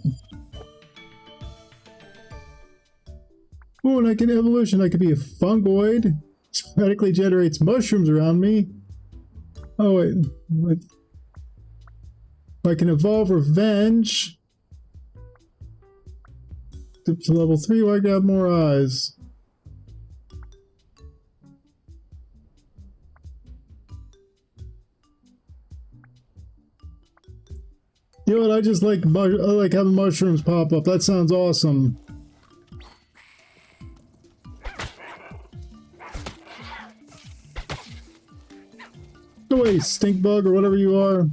Oh, and I can evolution. I could be a fungoid. Sporadically generates mushrooms around me. Oh, wait. I can evolve revenge. To level 3, where I got more eyes. You know what? I just like having mushrooms pop up. That sounds awesome. Go away, stink bug or whatever you are.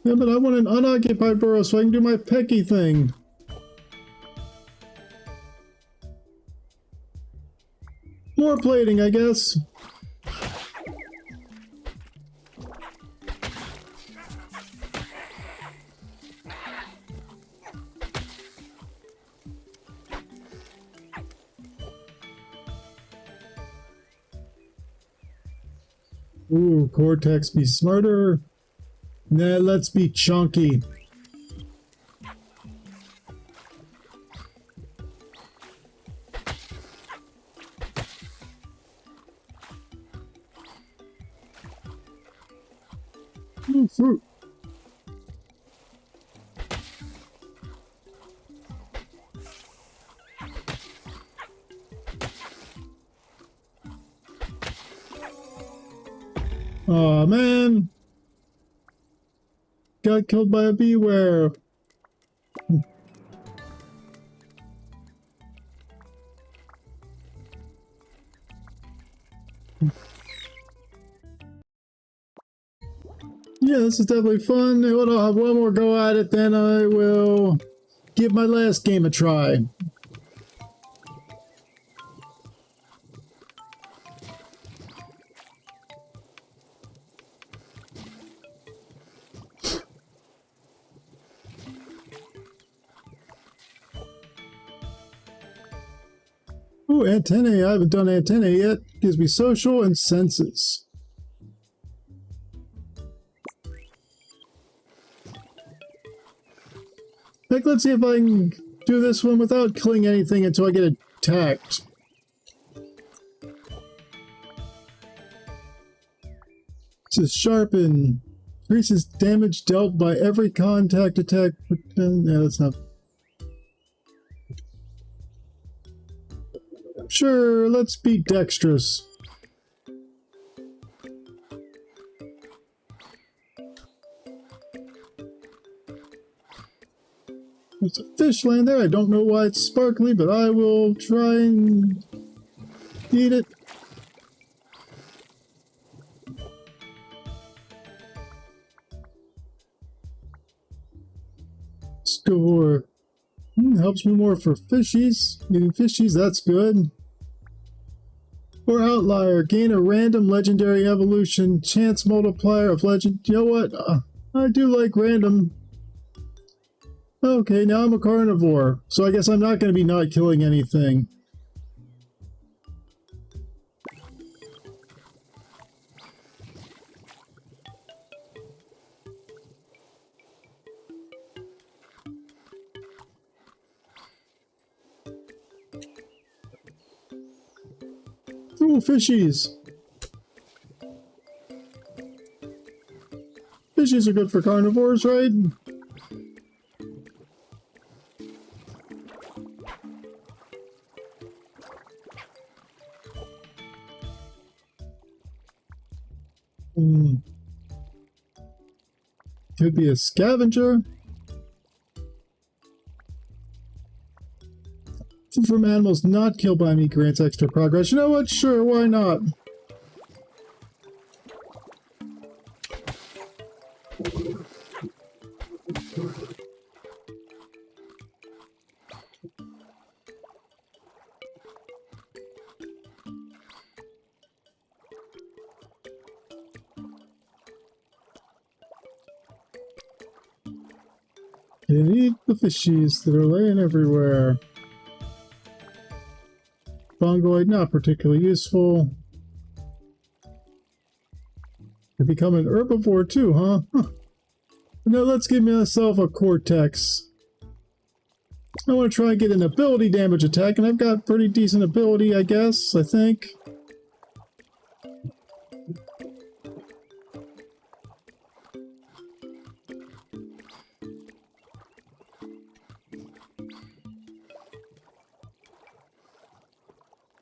Yeah, but I want an unoccupied burrow so I can do my pecky thing. More plating, I guess. Ooh, Cortex be smarter. Nah, let's be chunky. Ooh, fruit. Aw, man. Got killed by a beware. Yeah, this is definitely fun. I'll have one more go at it, then I will give my last game a try. Ooh, antennae. I haven't done antennae yet. Gives me social and senses. Heck, let's see if I can do this one without killing anything until I get attacked. This is sharpen. Increases damage dealt by every contact attack. Yeah, that's not... Sure, let's be dexterous. There's a fish laying there. I don't know why it's sparkly, but I will try and eat it. Score. Helps me more for fishies. Eating fishies, that's good. Or outlier. Gain a random legendary evolution. Chance multiplier of legend. You know what? I do like random. Okay, now I'm a carnivore. So I guess I'm not going to be not killing anything. Ooh, fishies. Fishies are good for carnivores, right? Could be a scavenger. Food from animals not killed by meat grants extra progress. You know what? Sure, why not? Can eat the fishies that are laying everywhere. Fungoid, not particularly useful. Could become an herbivore too, huh? No, let's give myself a cortex. I want to try and get an ability damage attack, and I've got pretty decent ability, I guess, I think.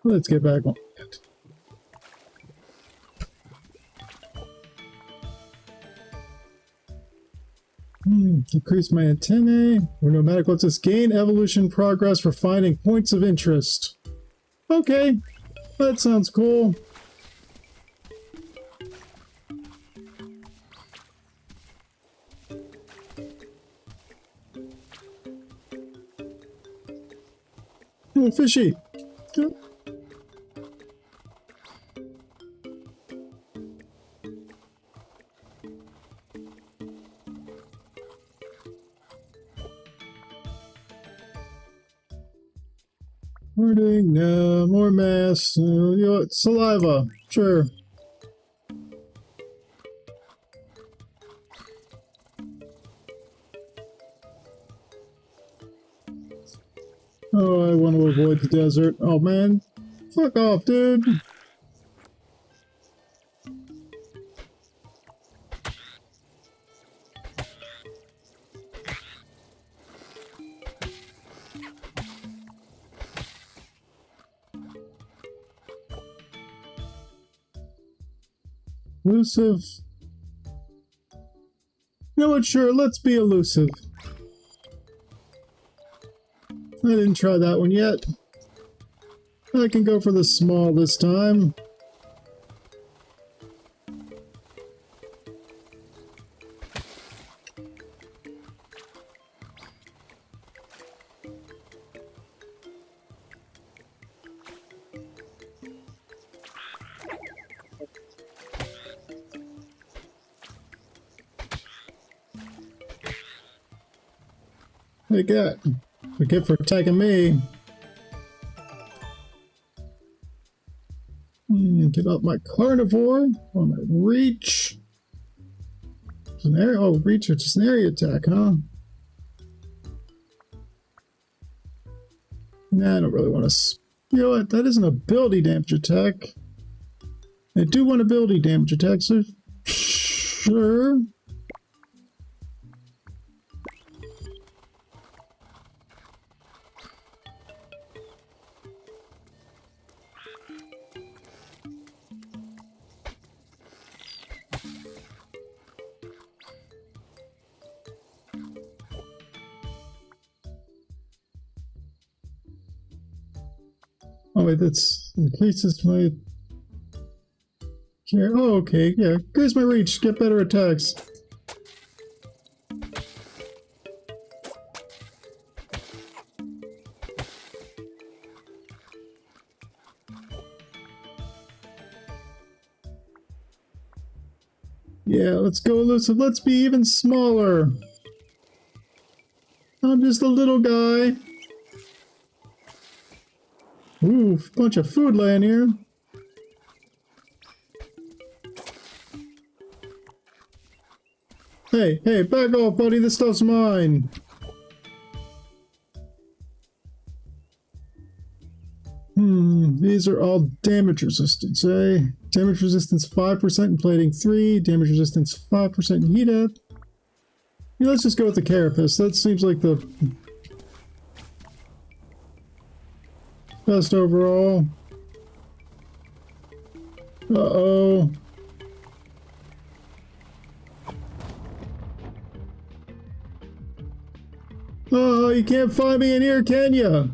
Let's get back on it. Increase my antennae. Or nomadic, what's this? Gain evolution progress for finding points of interest. Okay, that sounds cool. Oh, fishy. Wording, no, more mass, you know what, saliva, sure. Oh, I want to avoid the desert. Oh man, fuck off, dude. Elusive. You know what, sure, let's be elusive. I didn't try that one yet. I can go for the small this time. What you got? Forget for attacking me. Get up my carnivore. On my reach. It's an area. Oh, reach. It's just an area attack, huh? Nah, I don't really want to. You know what? That is an ability damage attack. I do want ability damage attacks, so sure. Oh wait, that's increases my care. Oh, okay, yeah. Increase my reach, get better attacks. Yeah, let's go elusive. Let's be even smaller. I'm just a little guy. Ooh, bunch of food laying here. Hey, hey, back off, buddy. This stuff's mine. these are all damage resistance, eh? Damage resistance 5% in plating 3, damage resistance 5% in heat up. Yeah, let's just go with the carapace. That seems like the best overall. Uh-oh. Oh, you can't find me in here, can ya?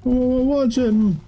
Oh, watching.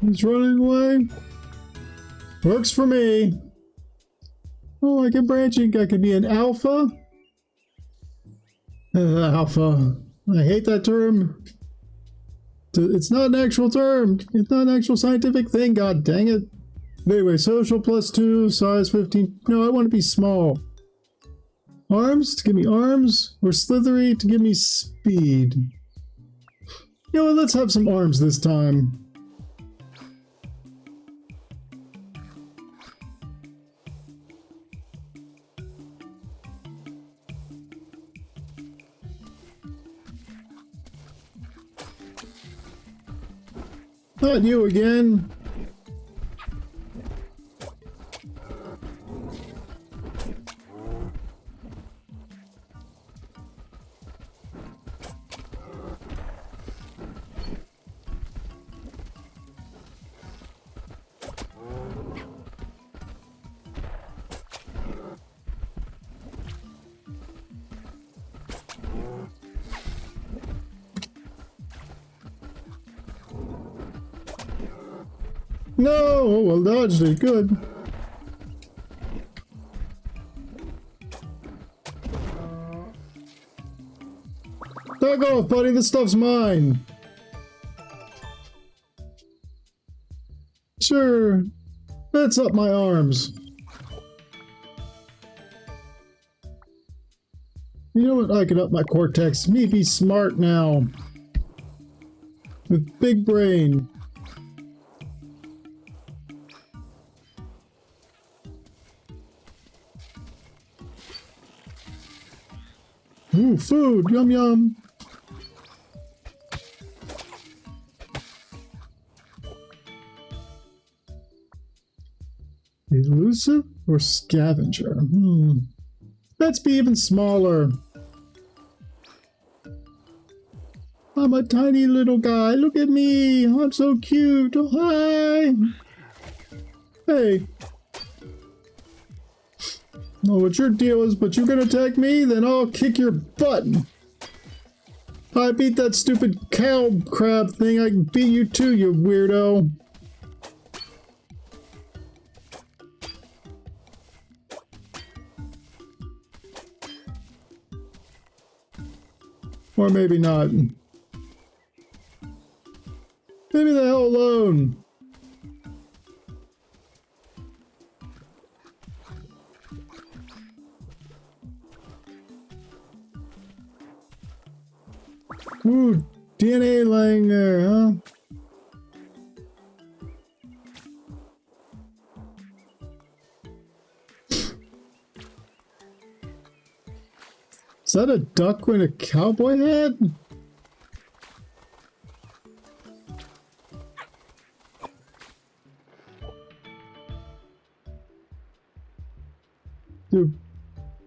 He's running away. Works for me. Oh, I can branching. I could be an alpha. Alpha. I hate that term. It's not an actual term. It's not an actual scientific thing. God dang it. Anyway, social +2, size 15. No, I want to be small. Arms to give me arms, or slithery to give me speed. You know what, let's have some arms this time. Not you again. No! Oh, well, dodged it. Good. Back off, buddy. This stuff's mine. Sure. That's up my arms. You know what? I can up my cortex. Me be smart now. With big brain. Ooh, food! Yum yum! Elusive or scavenger? Let's be even smaller. I'm a tiny little guy. Look at me. I'm so cute. Oh, hi. Hey. Know what your deal is, but you're gonna attack me? Then I'll kick your butt. I beat that stupid cow crab thing. I can beat you too, you weirdo. Or maybe not. Leave me the hell alone. Ooh, DNA lying there, huh? Is that a duck wearing a cowboy hat? Dude,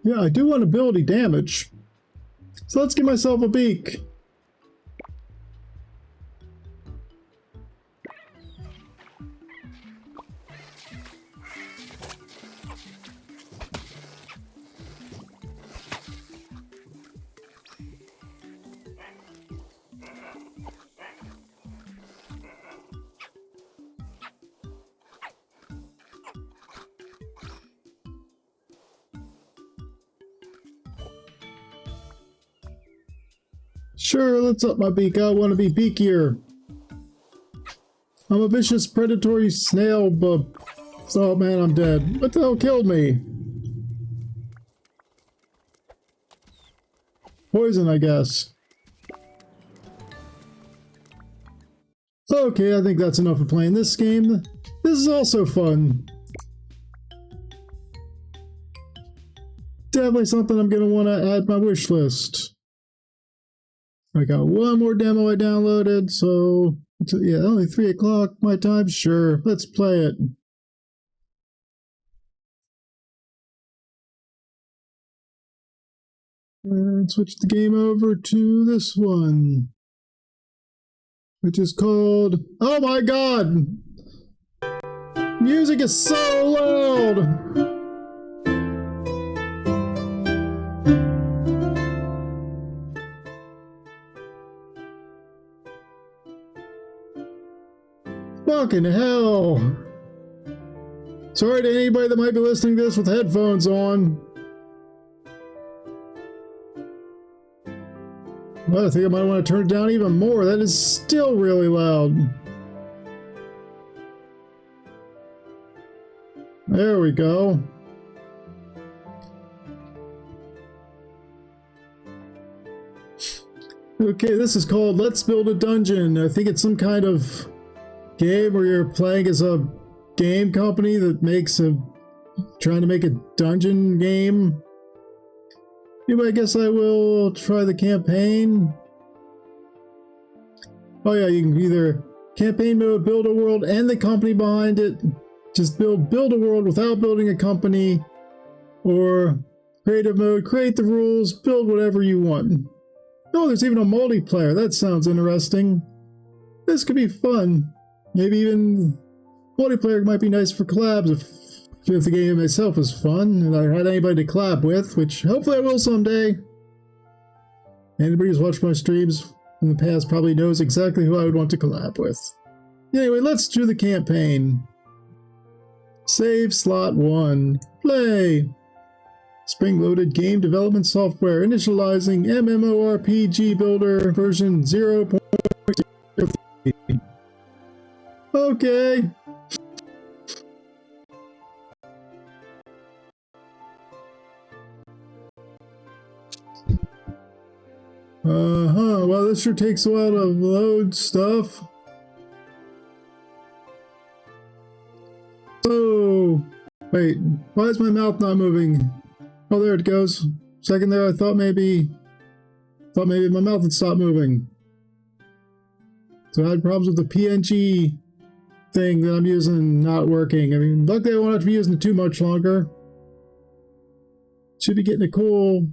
yeah, I do want ability damage. So let's give myself a beak. Sure, let's up my beak. I want to be beakier. I'm a vicious predatory snail bub. Oh man, I'm dead. What the hell killed me? Poison, I guess. Okay, I think that's enough of playing this game. This is also fun. Definitely something I'm going to want to add to my wish list. I got one more demo I downloaded, so yeah, only 3 o'clock my time. Sure, let's play it. And switch the game over to this one, which is called, oh my god! Music is so loud! Fucking hell! Sorry to anybody that might be listening to this with headphones on. Well, I think I might want to turn it down even more. That is still really loud. There we go. Okay, this is called Let's Build a Dungeon. I think it's some kind of game where you're playing as a game company that makes trying to make a dungeon game. Anyway, I guess I will try the campaign. Oh yeah, you can either campaign mode, build a world, and the company behind it. Just build a world without building a company. Or creative mode, create the rules, build whatever you want. Oh, there's even a multiplayer. That sounds interesting. This could be fun. Maybe even multiplayer might be nice for collabs if the game itself is fun and I had anybody to collab with, which hopefully I will someday. Anybody who's watched my streams in the past probably knows exactly who I would want to collab with. Anyway, let's do the campaign. Save slot 1. Play. Spring-loaded game development software. Initializing MMORPG Builder version 0.03. Okay. Well, this sure takes a while to load stuff. Oh, wait, why is my mouth not moving? Oh, there it goes. Second there, I thought maybe my mouth had stopped moving. So I had problems with the PNG thing that I'm using not working. I mean, luckily I won't have to be using it too much longer. Should be getting a cool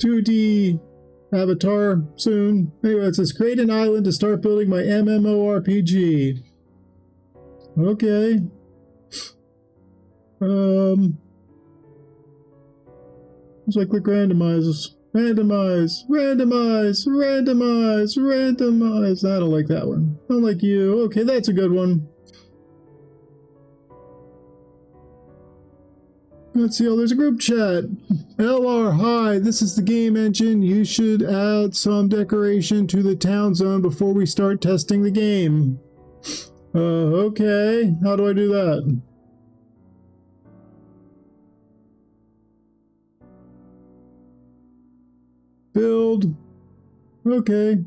2D avatar soon. Anyway, it says create an island to start building my MMORPG. Okay. So I click randomize. Randomize. I don't like that one. I don't like you. Okay, that's a good one. Let's see. Oh, there's a group chat. LR, hi. This is the game engine. You should add some decoration to the town zone before we start testing the game. Okay. How do I do that? Build. Okay.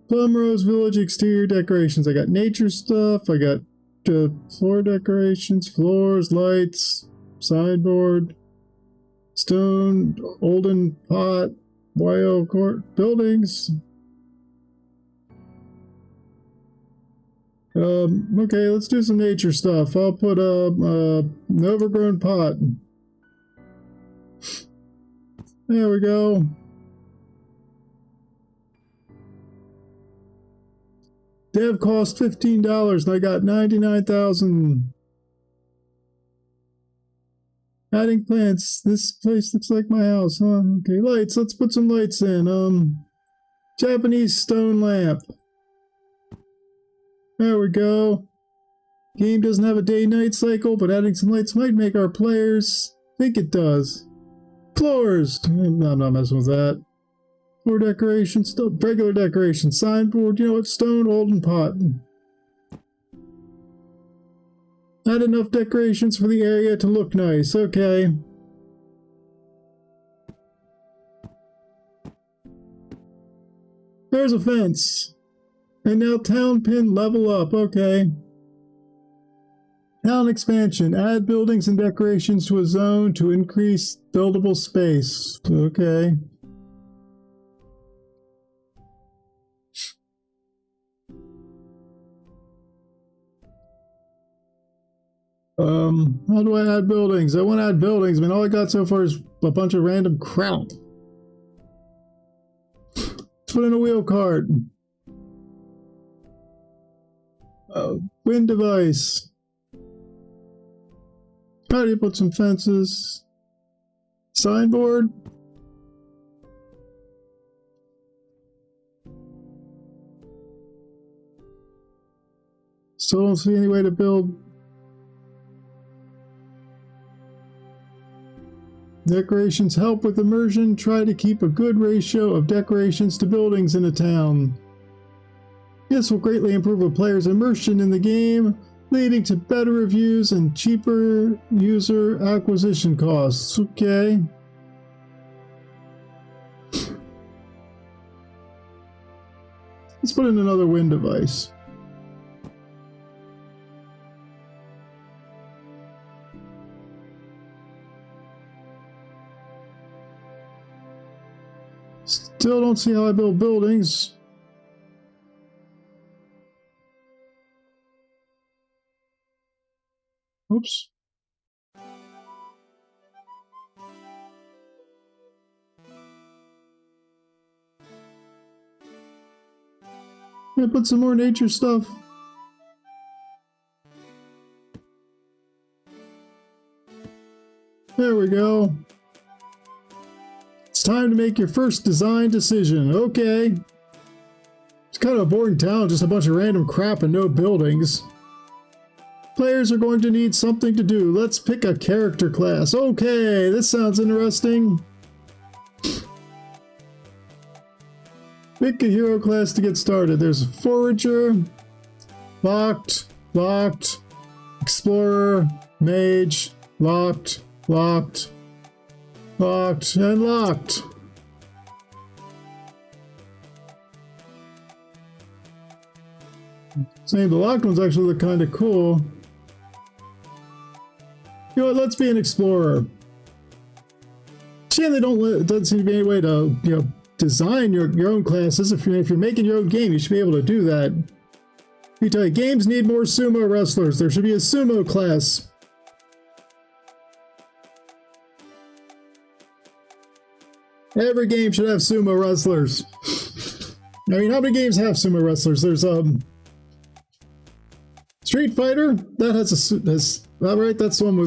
Plumrose Village exterior decorations. I got nature stuff. I got floor decorations, floors, lights, Sideboard. Stone, olden pot, oil court, buildings. Okay, let's do some nature stuff. I'll put an overgrown pot. There we go. Dev cost $15 and I got 99,000. Adding plants. This place looks like my house, huh? Okay, lights. Let's put some lights in. Japanese stone lamp. There we go. Game doesn't have a day-night cycle, but adding some lights might make our players think it does. Floors. I'm not messing with that. Floor decoration. Still regular decoration. Signboard. You know what? Stone, olden pot. Not enough decorations for the area to look nice. Okay. There's a fence. And now town pin level up. Okay. Town expansion. Add buildings and decorations to a zone to increase buildable space. Okay. How do I add buildings? I want to add buildings. I mean, all I got so far is a bunch of random crap. Let's put in a wheel cart. Wind device. How do you put some fences? Signboard. Still don't see any way to build. Decorations help with immersion. Try to keep a good ratio of decorations to buildings in a town. This will greatly improve a player's immersion in the game, leading to better reviews and cheaper user acquisition costs. Okay. Let's put in another wind device. Still don't see how I build buildings. Oops. Yeah, put some more nature stuff. There we go. It's time to make your first design decision. Okay. It's kind of a boring town, just a bunch of random crap and no buildings. Players are going to need something to do. Let's pick a character class. Okay, this sounds interesting. Pick a hero class to get started. There's a forager, locked, explorer, mage, locked, and locked. Saying the locked ones actually look kind of cool. You know what, let's be an explorer. Shame they doesn't seem to be any way to, you know, design your own classes. If you're making your own game, you should be able to do that. Let me tell you, games need more sumo wrestlers. There should be a sumo class. Every game should have sumo wrestlers. I mean, how many games have sumo wrestlers? There's Street Fighter that has that right? That's the one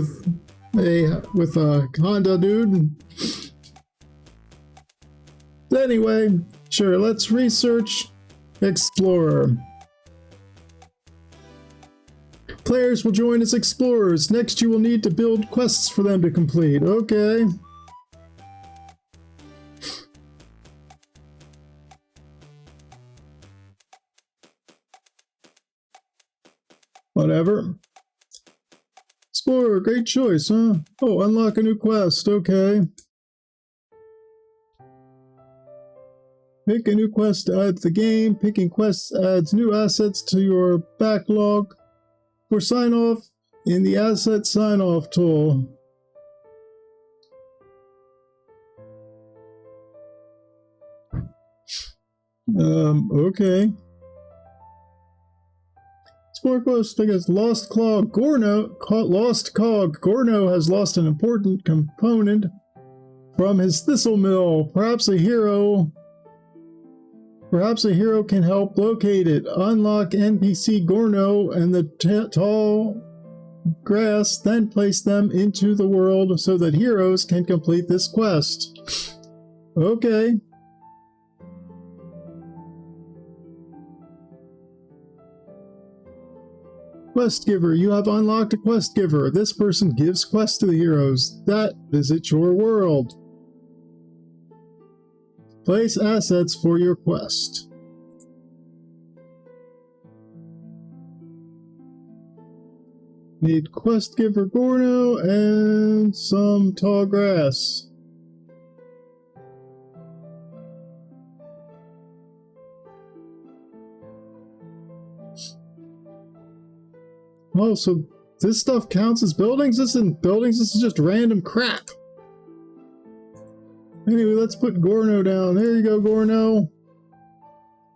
with a Honda dude. Anyway, sure. Let's research Explorer. Players will join as explorers. Next, you will need to build quests for them to complete. Okay. Whatever. Explorer, great choice, huh? Oh, unlock a new quest, okay. Pick a new quest to add to the game. Picking quests adds new assets to your backlog. For sign-off, in the asset sign-off tool. Okay. Sport quest, I guess. Lost Cog Gorno has lost an important component from his thistle mill. Perhaps a hero can help locate it. Unlock NPC Gorno and the tall grass, then place them into the world so that heroes can complete this quest. Okay. Quest giver. You have unlocked a quest giver. This person gives quests to the heroes that visit your world. Place assets for your quest. Need quest giver Gorno and some tall grass. Oh, so this stuff counts as buildings? This isn't buildings, this is just random crap. Anyway, let's put Gorno down. There you go, Gorno.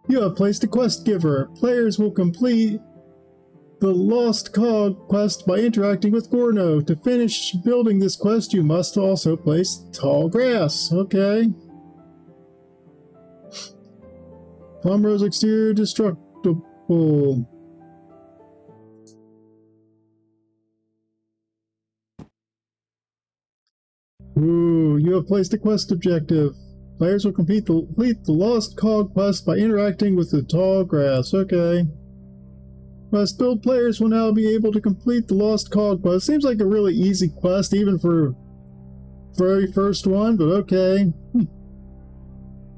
You have placed a quest giver. Players will complete the Lost Cog quest by interacting with Gorno. To finish building this quest, you must also place tall grass. Okay. Plumber's exterior destructible. Ooh, you have placed a quest objective. Players will complete the Lost Cog quest by interacting with the tall grass. Okay. Quest build players will now be able to complete the Lost Cog quest. Seems like a really easy quest, even for very first one, but okay.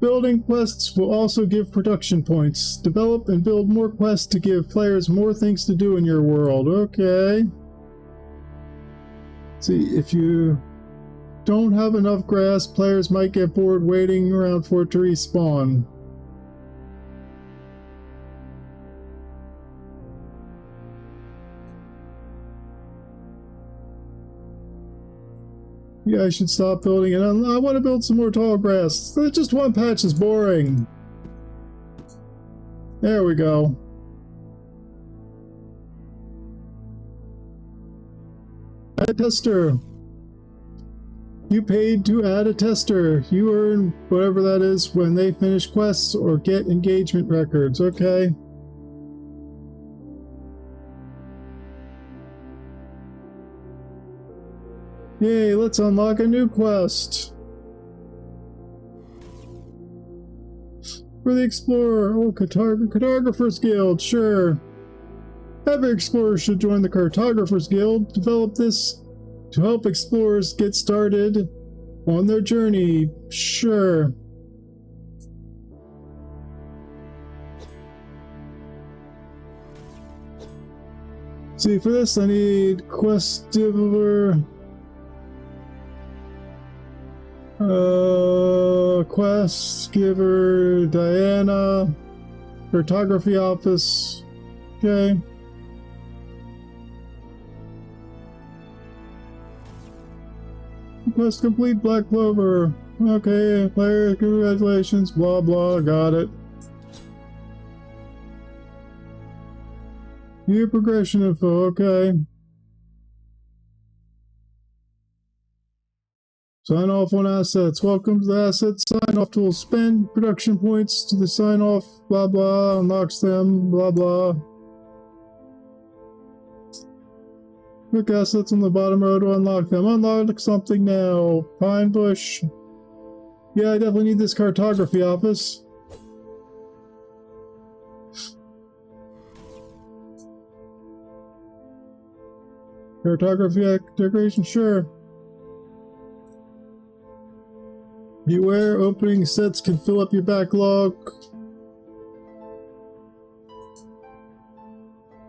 Building quests will also give production points. Develop and build more quests to give players more things to do in your world. Okay. See, if you don't have enough grass, players might get bored waiting around for it to respawn. Yeah, I should stop building it. I want to build some more tall grass. Just one patch is boring. There we go. Add a tester. You paid to add a tester. You earn whatever that is when they finish quests or get engagement records. Okay. Yay, let's unlock a new quest. For the Explorer. Oh, Cartographer's Guild, sure. Every explorer should join the Cartographer's Guild. Develop this to help explorers get started on their journey. Sure. See, for this I need quest giver. Quest giver Diana. Cartography office. Okay. Quest complete, Black Clover. Okay, player, congratulations, blah blah, got it. View progression info, okay. Sign off on assets. Welcome to the assets sign off tool. Spend production points to the sign off, blah blah, unlocks them, blah blah. Click assets on the bottom row to unlock them. Unlock something now. Pine Bush. Yeah, I definitely need this cartography office. Cartography decoration, sure. Beware, opening sets can fill up your backlog.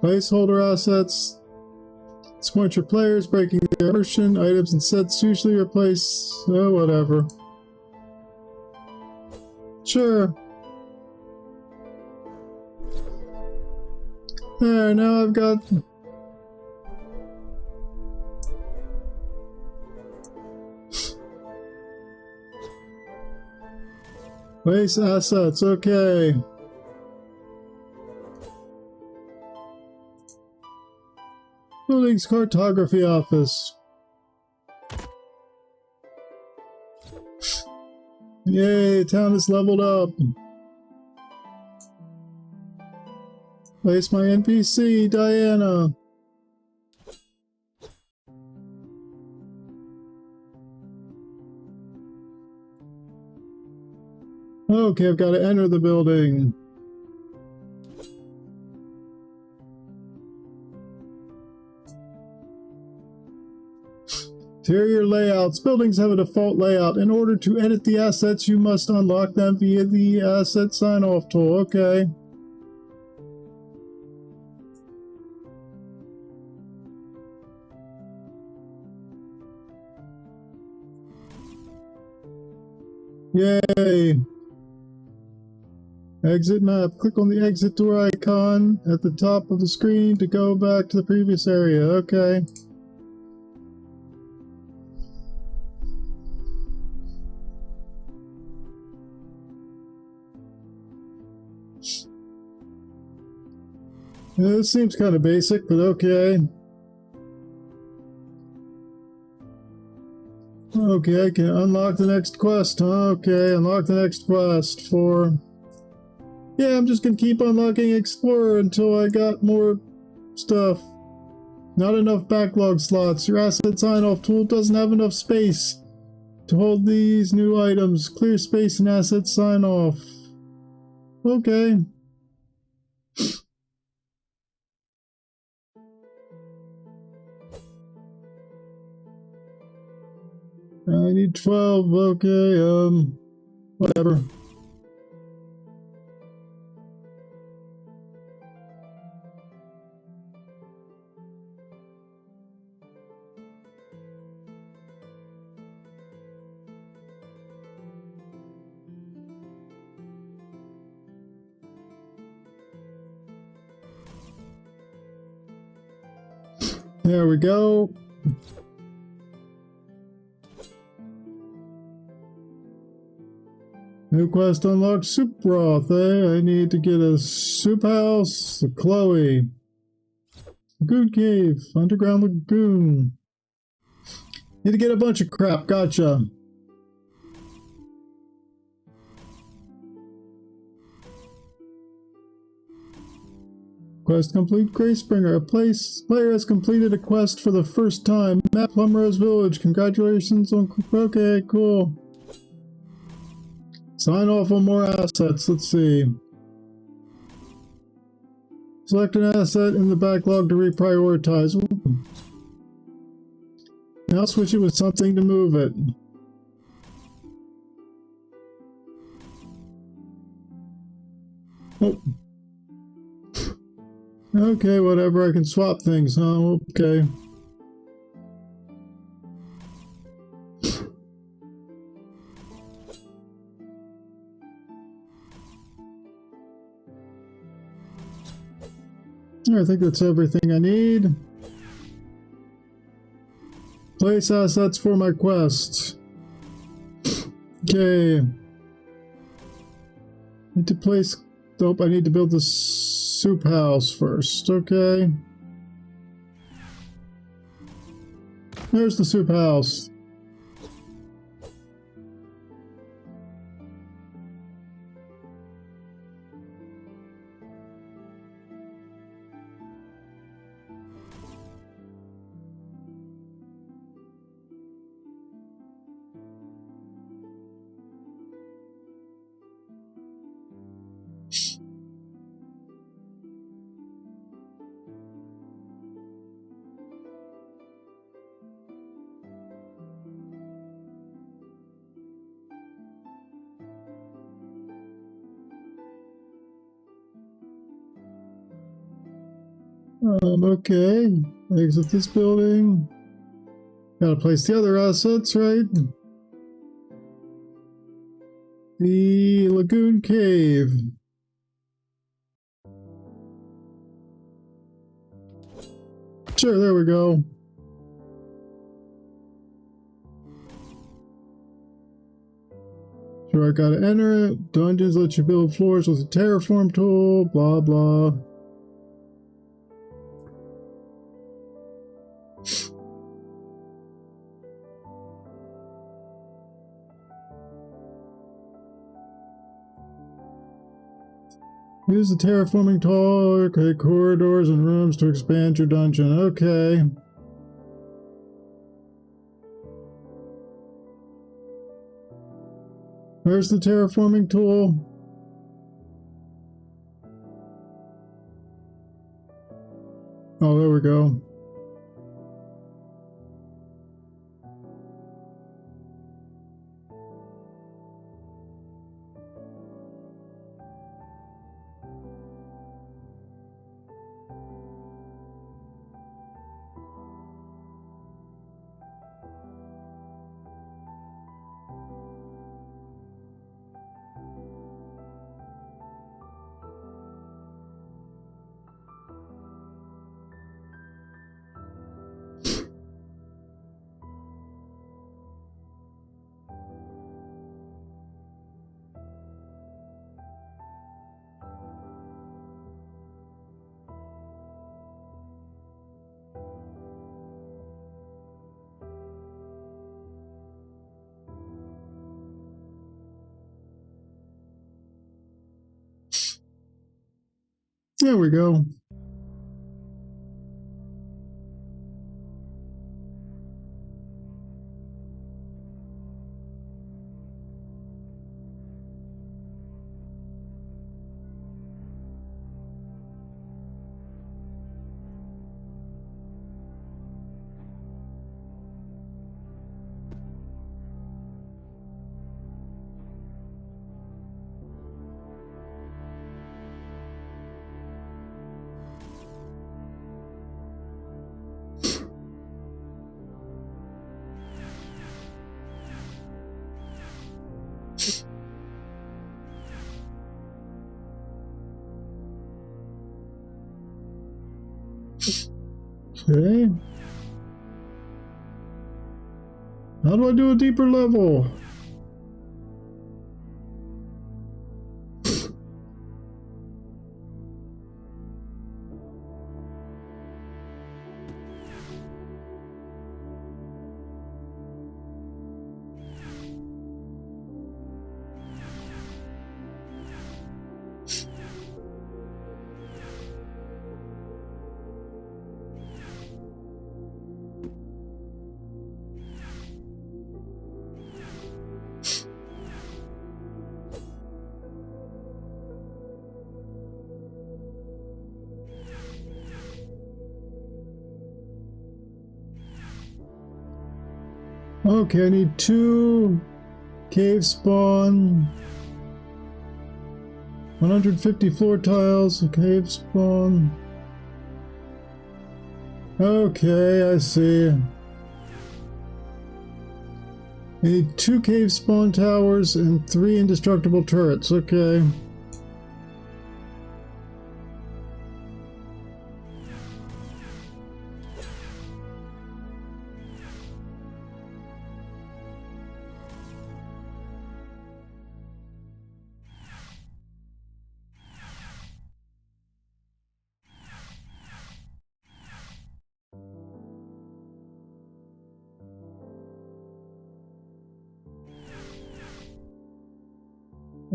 Placeholder assets. Disappoint your players, breaking their immersion. Items and sets usually replace... oh, whatever. Sure. There, now I've got... Place assets, okay. Buildings cartography office. Yay, town is leveled up. Place my NPC, Diana. Okay, I've got to enter the building. Interior layouts. Buildings have a default layout. In order to edit the assets, you must unlock them via the asset sign-off tool. Okay. Yay! Exit map. Click on the exit door icon at the top of the screen to go back to the previous area. Okay. Yeah, this seems kind of basic, but okay. Okay, I can unlock the next quest, huh? Okay, unlock the next quest for... Yeah, I'm just gonna keep unlocking Explorer until I got more stuff. Not enough backlog slots. Your asset sign-off tool doesn't have enough space to hold these new items. Clear space and asset sign-off. Okay. I need 12, okay, whatever. There we go. New quest unlocked soup broth, eh? I need to get a soup house, a Chloe. Lagoon cave, underground lagoon. Need to get a bunch of crap, gotcha. Quest complete, Grayspringer. A player has completed a quest for the first time. Map Plumrose Village. Congratulations on... Okay, cool. Sign off on more assets. Let's see. Select an asset in the backlog to reprioritize. Now switch it with something to move it. Oh. Okay, whatever. I can swap things, huh? Okay. I think that's everything I need. Place assets for my quest. Okay. Need to place... Nope, I need to build the soup house first. Okay. There's the soup house. Okay. Exit this building. Gotta place the other assets, right? The Lagoon Cave. Sure, there we go. I gotta enter it. Dungeons let you build floors with a terraform tool, blah blah. Use the terraforming tool, okay, corridors and rooms to expand your dungeon, okay. Where's the terraforming tool? Oh, there we go. There we go. Okay. How do I do a deeper level? Okay, I need 2 cave spawn, 150 floor tiles, a cave spawn. Okay, I see. I need 2 cave spawn towers and 3 indestructible turrets, okay.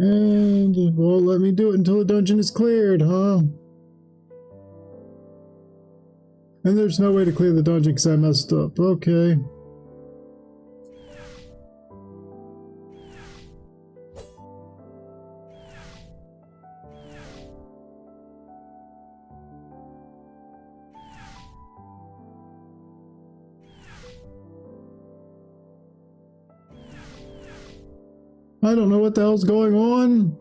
And it won't let me do it until the dungeon is cleared, huh? And there's no way to clear the dungeon because I messed up. Okay. I don't know what the hell's going on.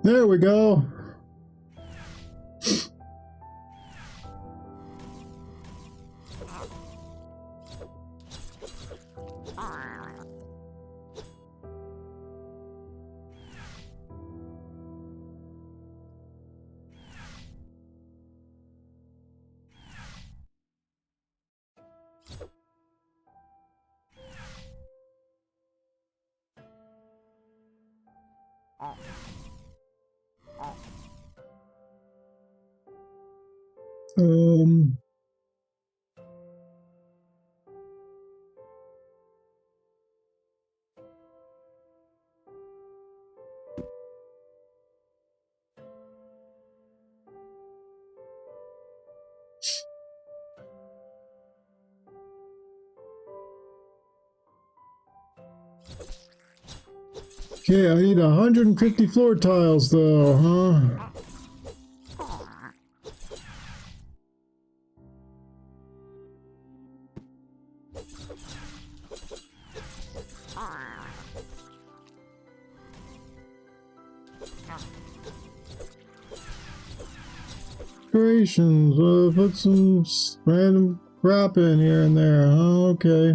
There we go. Um, okay, I need 150 floor tiles though, huh? Decorations, put some random crap in here and there, huh? Okay.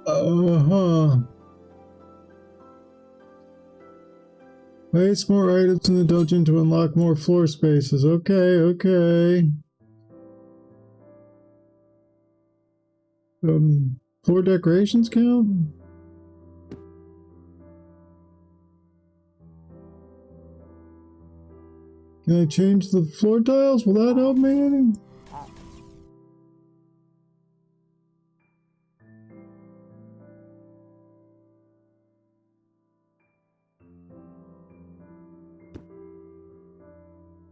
Uh-huh. Place more items in the dungeon to unlock more floor spaces. Okay, okay. Floor decorations count? Can I change the floor tiles? Will that help me any?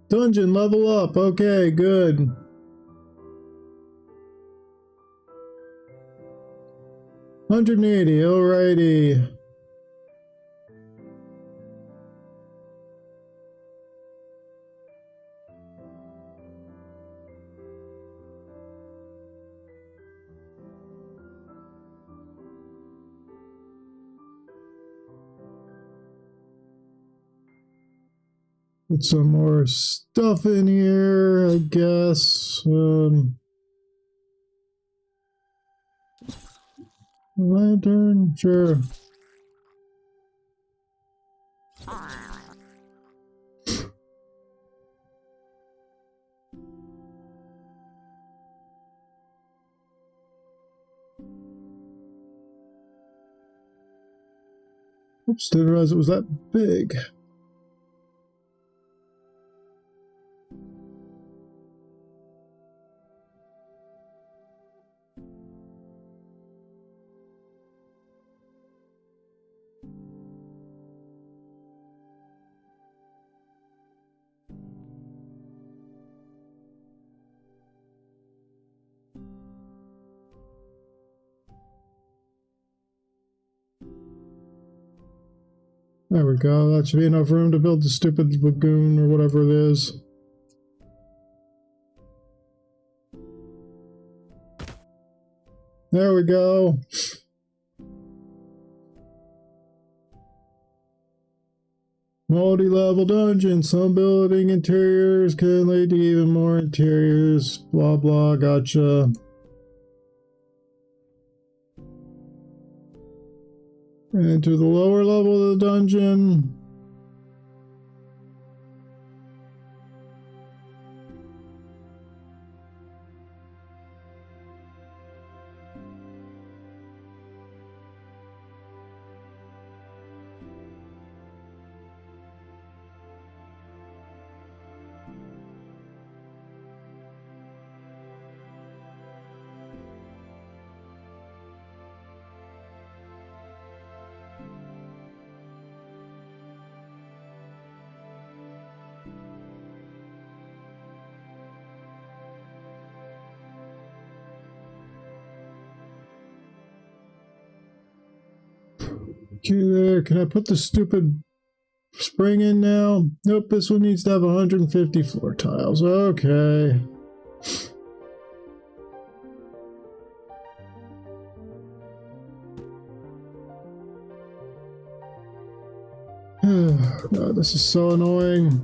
Dungeon level up. Okay, good. $180, alrighty. Put some more stuff in here, I guess. Lantern, sure. Oops, didn't realize it was that big. There we go. That should be enough room to build the stupid lagoon or whatever it is. There we go. Multi-level dungeon. Some building interiors can lead to even more interiors. Blah blah. Gotcha. Enter the lower level of the dungeon. Okay, there. Can I put the stupid spring in now? Nope, this one needs to have 150 floor tiles. Okay. God, this is so annoying.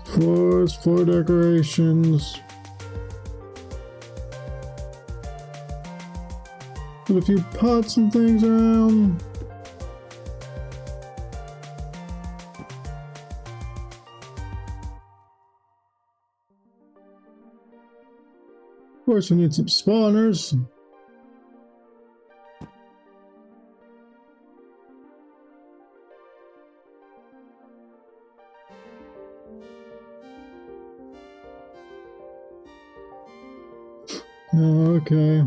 Floors, floor decorations. Put a few pots and things around. Of course, we need some spawners. Oh, okay.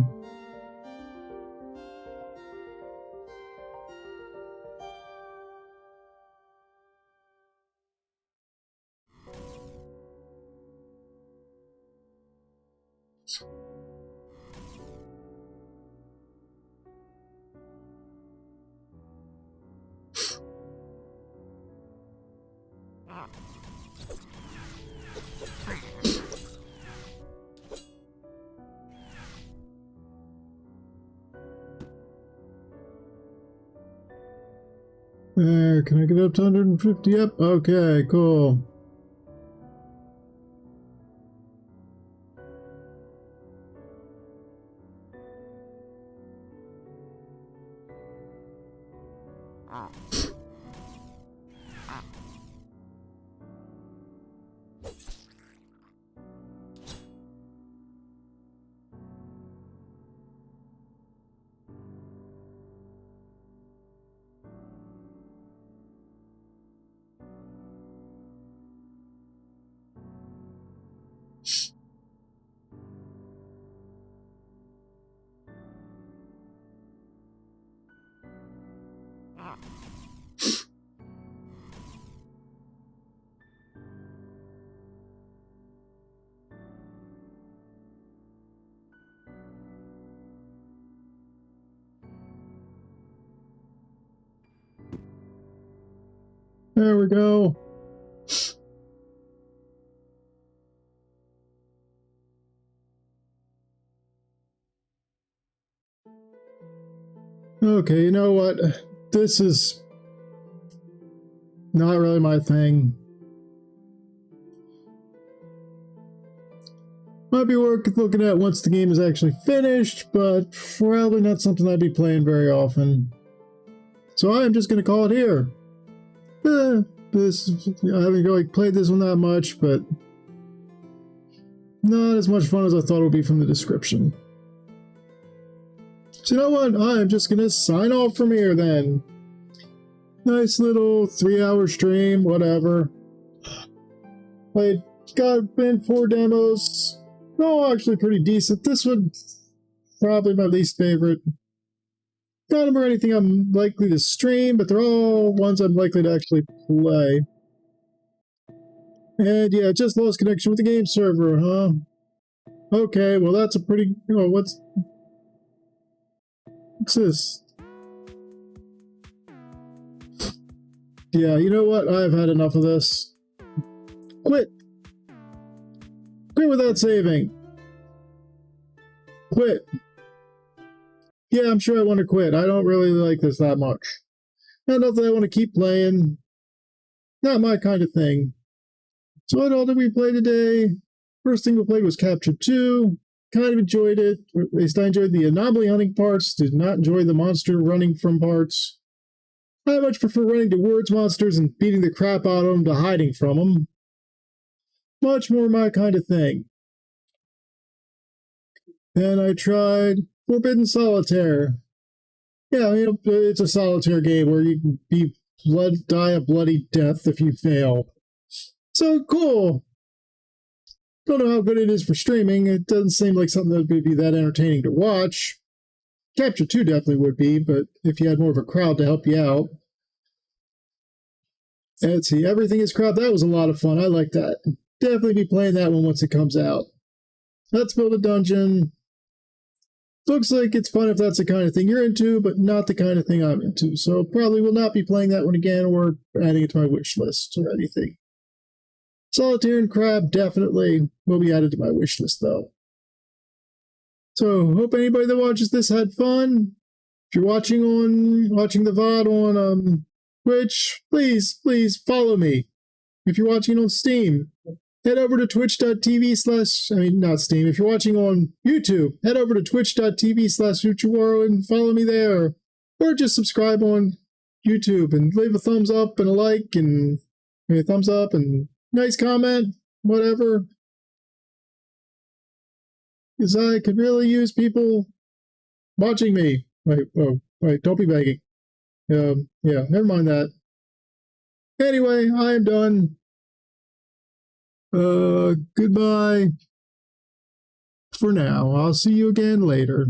There, can I get up to 150? Yep, okay, cool. There we go. Okay, you know what? This is not really my thing. Might be worth looking at once the game is actually finished, but probably not something I'd be playing very often. So I'm just going to call it here. I haven't really played this one that much, but not as much fun as I thought it would be from the description. So you know what? I'm just going to sign off from here then. Nice little 3-hour stream, whatever. Been 4 demos. Oh, actually pretty decent. This one, probably my least favorite. Not remember anything I'm likely to stream, but they're all ones I'm likely to actually play. And yeah, just lost connection with the game server, huh? Okay, well that's a pretty... Oh, what's this? Yeah, you know what? I've had enough of this. Quit! Quit without saving! Quit! Yeah, I'm sure I want to quit. I don't really like this that much. Not that I want to keep playing. Not my kind of thing. So what all did we play today? First thing we played was Capture 2. Kind of enjoyed it. At least I enjoyed the anomaly hunting parts. Did not enjoy the monster running from parts. I much prefer running towards monsters and beating the crap out of them to hiding from them. Much more my kind of thing. Then I tried Forbidden Solitaire. Yeah, you know, it's a solitaire game where you can die a bloody death if you fail. So cool. Don't know how good it is for streaming. It doesn't seem like something that would be that entertaining to watch. Capture 2 definitely would be, but if you had more of a crowd to help you out. And let's see, Everything is Crowd. That was a lot of fun. I like that. Definitely be playing that one once it comes out. Let's Build a Dungeon. Looks like it's fun if that's the kind of thing you're into, but not the kind of thing I'm into. So probably will not be playing that one again or adding it to my wish list or anything. Solitaire and Crab definitely will be added to my wish list, though. So hope anybody that watches this had fun. If you're watching the VOD on Twitch, please follow me. If you're watching on Steam, head over to twitch.tv/ not Steam. If you're watching on YouTube, head over to twitch.tv/Uchuwaru and follow me there. Or just subscribe on YouTube and leave a thumbs up and a like and a thumbs up and nice comment, whatever. Because I could really use people watching me. Wait, don't be begging. Yeah, never mind that. Anyway, I am done. Goodbye for now. I'll see you again later.